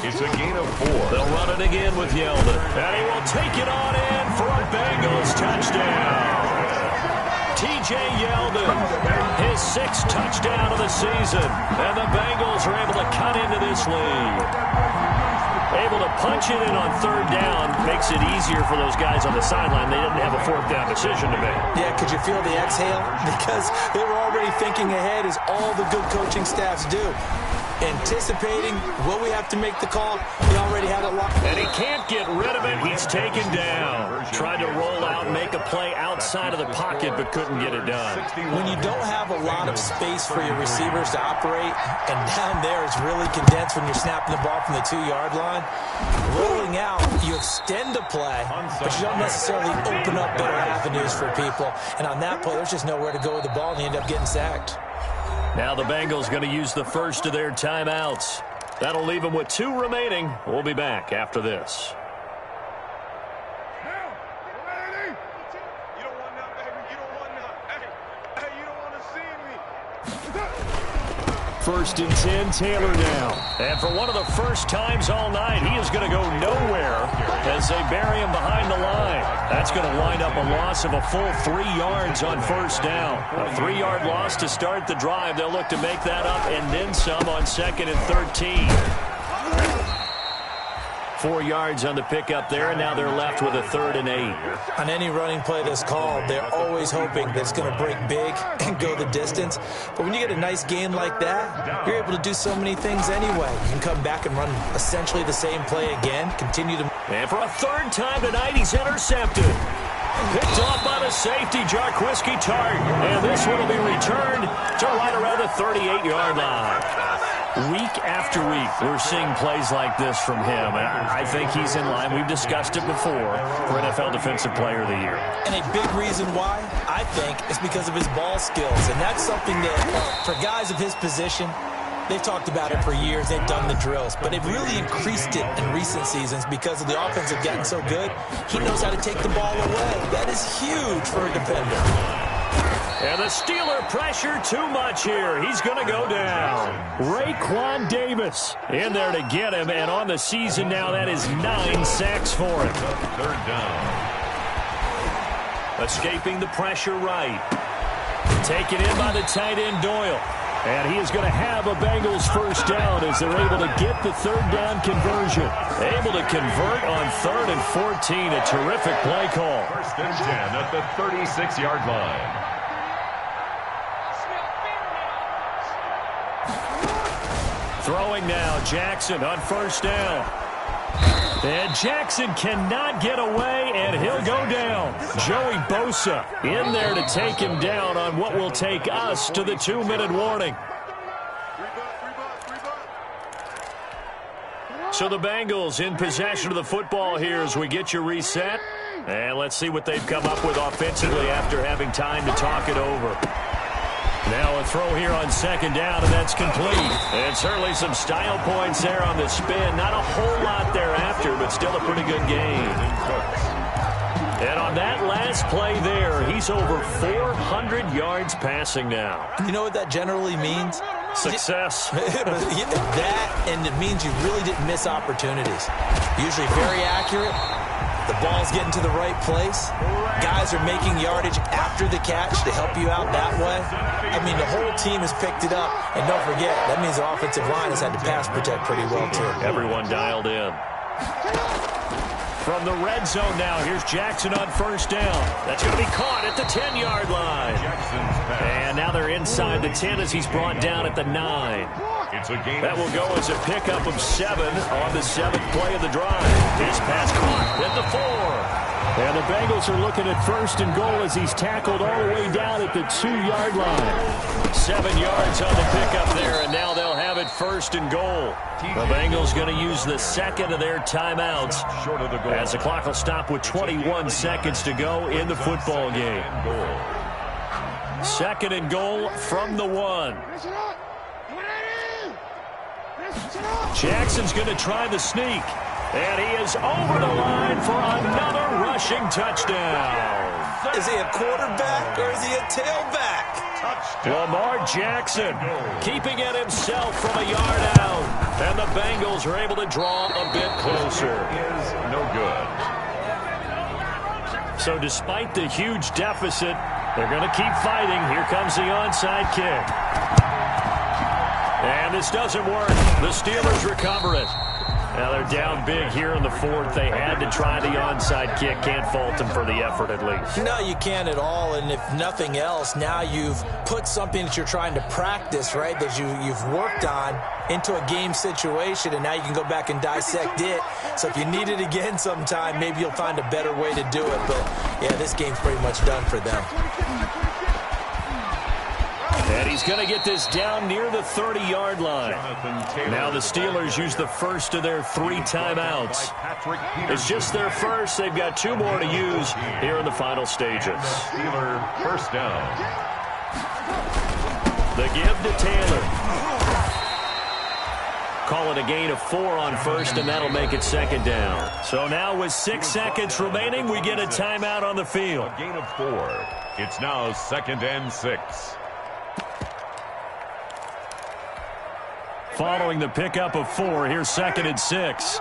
It's a gain of 4. They'll run it again with Yeldon. And he will take it on in for a Bengals touchdown. T.J. Yeldon, his 6th touchdown of the season. And the Bengals are able to cut into this lead. Able to punch it in on 3rd down makes it easier for those guys on the sideline. They didn't have a 4th down decision to make. Yeah, could you feel the exhale? Because they were already thinking ahead, as all the good coaching staffs do. Anticipating, will we have to make the call? He already had it locked. And he can't get rid of it. He's taken down. Tried to roll out and make a play outside of the pocket, but couldn't get it done. When you don't have a lot of space for your receivers to operate, and down there it's really condensed when you're snapping the ball from the 2-yard line, rolling out, you extend the play, but you don't necessarily open up better avenues for people. And on that play, there's just nowhere to go with the ball, and you end up getting sacked. Now the Bengals going to use the first of their timeouts. That'll leave them with 2 remaining. We'll be back after this. First and 10, Taylor now. And for one of the first times all night, he is going to go nowhere as they bury him behind the line. That's going to wind up a loss of a full 3 yards on 1st down. A 3-yard loss to start the drive. They'll look to make that up and then some on 2nd and 13. 4 yards on the pickup there, and now they're left with a 3rd and 8. On any running play that's called, they're always hoping that it's going to break big and go the distance. But when you get a nice gain like that, you're able to do so many things anyway. You can come back and run essentially the same play again, continue to... And for a 3rd time tonight, he's intercepted. Picked off by the safety, Jarquiski Tart. And this one will be returned to right around the 38-yard line. Week after week, we're seeing plays like this from him. And I think he's in line. We've discussed it before for NFL Defensive Player of the Year. And a big reason why, I think, is because of his ball skills. And that's something that, for guys of his position, they've talked about it for years. They've done the drills. But they've really increased it in recent seasons because of the offense have gotten so good. He knows how to take the ball away. That is huge for a defender. And the Steeler pressure too much here. He's going to go down. Raekwon Davis in there to get him. And on the season now, that is 9 sacks for him. 3rd down. Escaping the pressure right. Taken in by the tight end Doyle. And he is going to have a Bengals 1st down as they're able to get the 3rd down conversion. Able to convert on 3rd and 14. A terrific play call. 1st and 10 at the 36-yard line. Throwing now, Jackson on 1st down. And Jackson cannot get away, and he'll go down. Joey Bosa in there to take him down on what will take us to the 2-minute warning. So the Bengals in possession of the football here as we get you reset. And let's see what they've come up with offensively after having time to talk it over. Now a throw here on 2nd down, and that's complete. And certainly some style points there on the spin. Not a whole lot thereafter, but still a pretty good game. And on that last play there, he's over 400 yards passing now. You know what that generally means? Success. That, and it means you really didn't miss opportunities. Usually very accurate. The ball's getting to the right place. Guys are making yardage after the catch to help you out that way. I mean, the whole team has picked it up. And don't forget, that means the offensive line has had to pass protect pretty well, too. Everyone dialed in. From the red zone now, here's Jackson on 1st down. That's going to be caught at the 10-yard line. And now they're inside the 10 as he's brought down at the 9. That will go as a pickup of 7 on the 7th play of the drive. His pass caught at the 4. And the Bengals are looking at 1st and goal as he's tackled all the way down at the 2-yard line. 7 yards on the pickup there, and now they'll have it 1st and goal. The Bengals going to use the 2nd of their timeouts as the clock will stop with 21 seconds to go in the football game. 2nd and goal from the 1. Jackson's going to try the sneak. And he is over the line for another rushing touchdown. Is he a quarterback or is he a tailback? Lamar Jackson keeping it himself from a yard out. And the Bengals are able to draw a bit closer. Is no good. So despite the huge deficit, they're going to keep fighting. Here comes the onside kick. And this doesn't work. The Steelers recover it. Now they're down big here in the 4th. They had to try the onside kick. Can't fault them for the effort at least. No, you can't at all. And if nothing else, now you've put something that you're trying to practice, right, that you've worked on into a game situation, and now you can go back and dissect it. So if you need it again sometime, maybe you'll find a better way to do it. But, yeah, this game's pretty much done for them. And he's going to get this down near the 30-yard line. Now the Steelers use the 1st of their 3 timeouts. It's just their 1st. They've got 2 more to use here in the final stages. Steeler 1st down. The give to Taylor. Call it a gain of 4 on 1st, and that'll make it 2nd down. So now with 6 seconds remaining, we get a timeout on the field. A gain of 4. It's now 2nd and 6. Following the pickup of 4, here's 2nd and 6.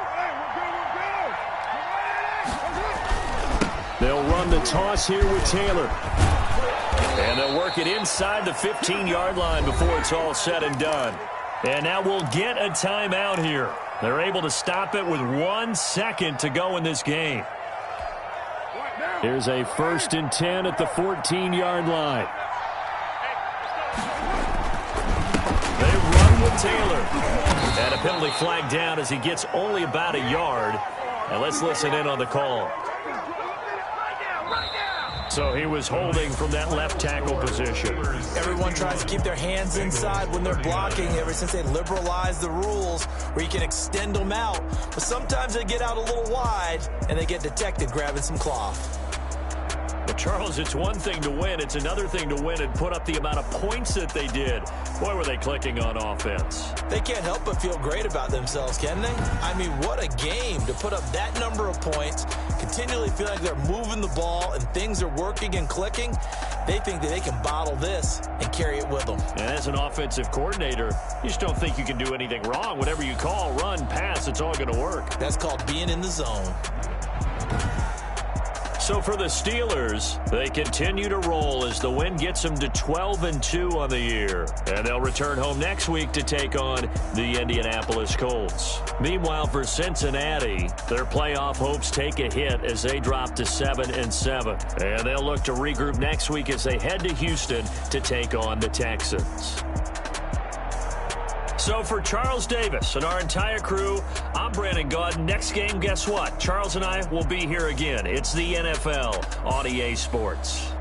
They'll run the toss here with Taylor. And they'll work it inside the 15-yard line before it's all said and done. And now we'll get a timeout here. They're able to stop it with 1 second to go in this game. Here's a 1st and 10 at the 14-yard line. They run with Taylor. And a penalty flag down as he gets only about a yard. And let's listen in on the call. So he was holding from that left tackle position. Everyone tries to keep their hands inside when they're blocking ever since they liberalized the rules where you can extend them out. But sometimes they get out a little wide and they get detected grabbing some cloth. Well, Charles, it's one thing to win. It's another thing to win and put up the amount of points that they did. Boy, were they clicking on offense. They can't help but feel great about themselves, can they? I mean, what a game to put up that number of points, continually feel like they're moving the ball and things are working and clicking. They think that they can bottle this and carry it with them. And as an offensive coordinator, you just don't think you can do anything wrong. Whatever you call, run, pass, it's all going to work. That's called being in the zone. So for the Steelers, they continue to roll as the win gets them to 12-2 on the year. And they'll return home next week to take on the Indianapolis Colts. Meanwhile, for Cincinnati, their playoff hopes take a hit as they drop to 7-7. And they'll look to regroup next week as they head to Houston to take on the Texans. So for Charles Davis and our entire crew, I'm Brandon Gaudin. Next game, guess what? Charles and I will be here again. It's the NFL on EA Sports.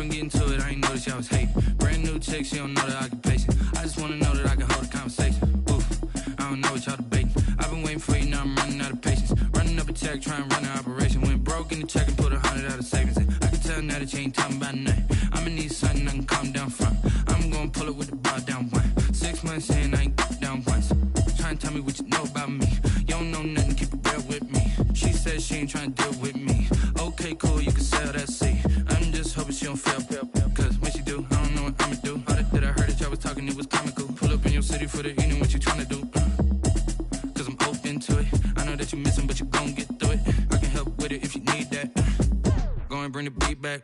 been getting to it, I ain't noticed y'all was hating. Brand new chick, she don't know the occupation. I just wanna know that I can hold a conversation. Oof, I don't know what y'all debating. I've been waiting for you, now I'm running out of patience. Running up a check, trying to run an operation. Went broke in the check and put 100 out of savings in. I can tell now that you ain't talking about nothing. I'ma need something I can calm down from. I'm gonna pull it with the bar down one. 6 months in, I ain't down once. Trying to tell me what you know about me. You don't know nothing, keep it real with me. She said she ain't trying to deal with me. Okay, cool, you can sell that seat. I'm just hoping she don't fail. Cause when she do, I don't know what I'ma do. All that I heard that y'all was talking, it was comical. Pull up in your city for the evening, what you trying to do? Cause I'm open to it. I know that you missing, but you gon' get through it. I can help with it if you need that. Go and bring the beat back.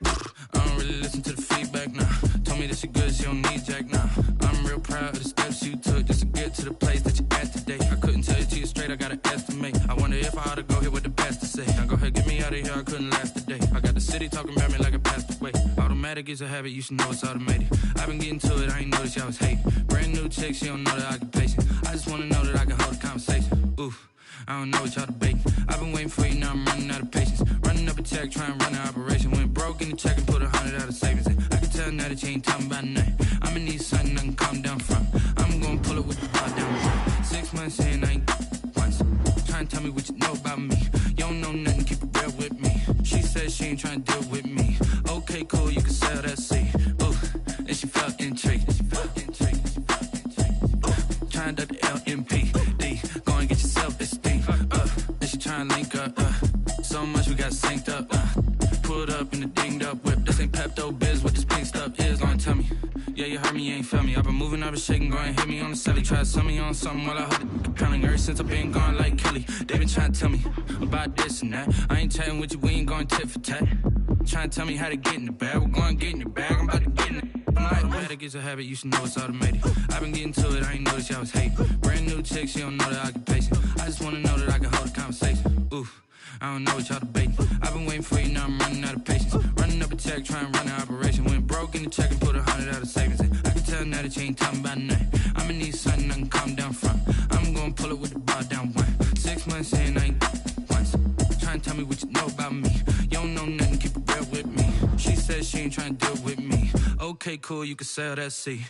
I don't really listen to the feedback, nah. Told me that she good, she don't need jack, nah. I'm real proud of the steps you took just to get to the place that you at today. I couldn't tell you to you straight, I gotta estimate. I wonder if I ought to go here with the best to say. Now go ahead, get me out of here, I couldn't last a day. I got the city talking about me like I passed away. Automatic is a habit, you should know it's automated. I've been getting to it, I ain't noticed y'all was hating. Brand new chick, she don't know the occupation. I just wanna know that I can hold a conversation. Oof, I don't know what y'all debating. I've been waiting for you, now I'm running out of patience. Running up a check, trying to run an operation. Went broke in the check and put 100 out of savings in. I can tell now that you ain't talking about nothing. I'ma need something I can calm down from. I'm gonna pull it with the bar down. 6 months in, I ain't once. Trying to tell me what you know about me. You don't know nothing, keep it real with me. She said she ain't trying to deal with me. Okay, cool, you can sell that seat. Ooh, and she felt intrigued. Trying to duck the LMPD. Go and get your self-esteem. And she trying to link up. So much we got synced up. Pulled up in the dinged up whip. This ain't Pepto-Biz, what this pink stuff is. Gonna tell me. Yeah, you heard me, you ain't felt me. I've been moving, I've been shaking, go and hit me on the celly. Try to sell me on something while I hold it compelling. Ever since I've been gone like Kelly, they been trying to tell me about this and that. I ain't chatting with you, we ain't going tit for tat. Trying to tell me how to get in the bag. We're going to get in your bag, I'm about to get in it. Automatic is a habit, you should know it's automated. I've been getting to it, I ain't noticed y'all was hating. Brand new chick, she don't know the occupation. I just wanna know that I can hold a conversation. Oof, I don't know what y'all debating. I've been waiting for you, now I'm running out of patience. Running up a check, trying to run an operation. Went broke in the check and put 100 out of savings in. I can tell now that you ain't talking about nothing. I'ma need something I can calm down from. I'm gonna pull it with the bar down one. 6 months in, I ain't once. Trying to tell me what you know about me. You don't know nothing, keep it real with me. She said she ain't trying to deal with me. Okay, cool, you can sell that seat.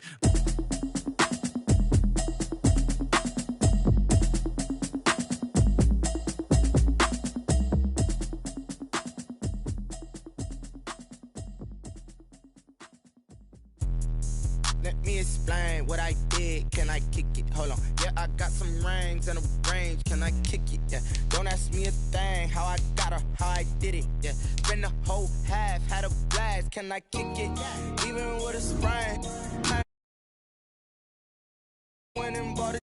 Let me explain what I did. Can I kick it? Hold on. Yeah, I got some rings and a range. Can I kick it? Yeah. Don't ask me a thing. How I got her, how I did it. Yeah. Spend the whole half, had a blast. Can I kick it? Even with a sprain. I went and bought a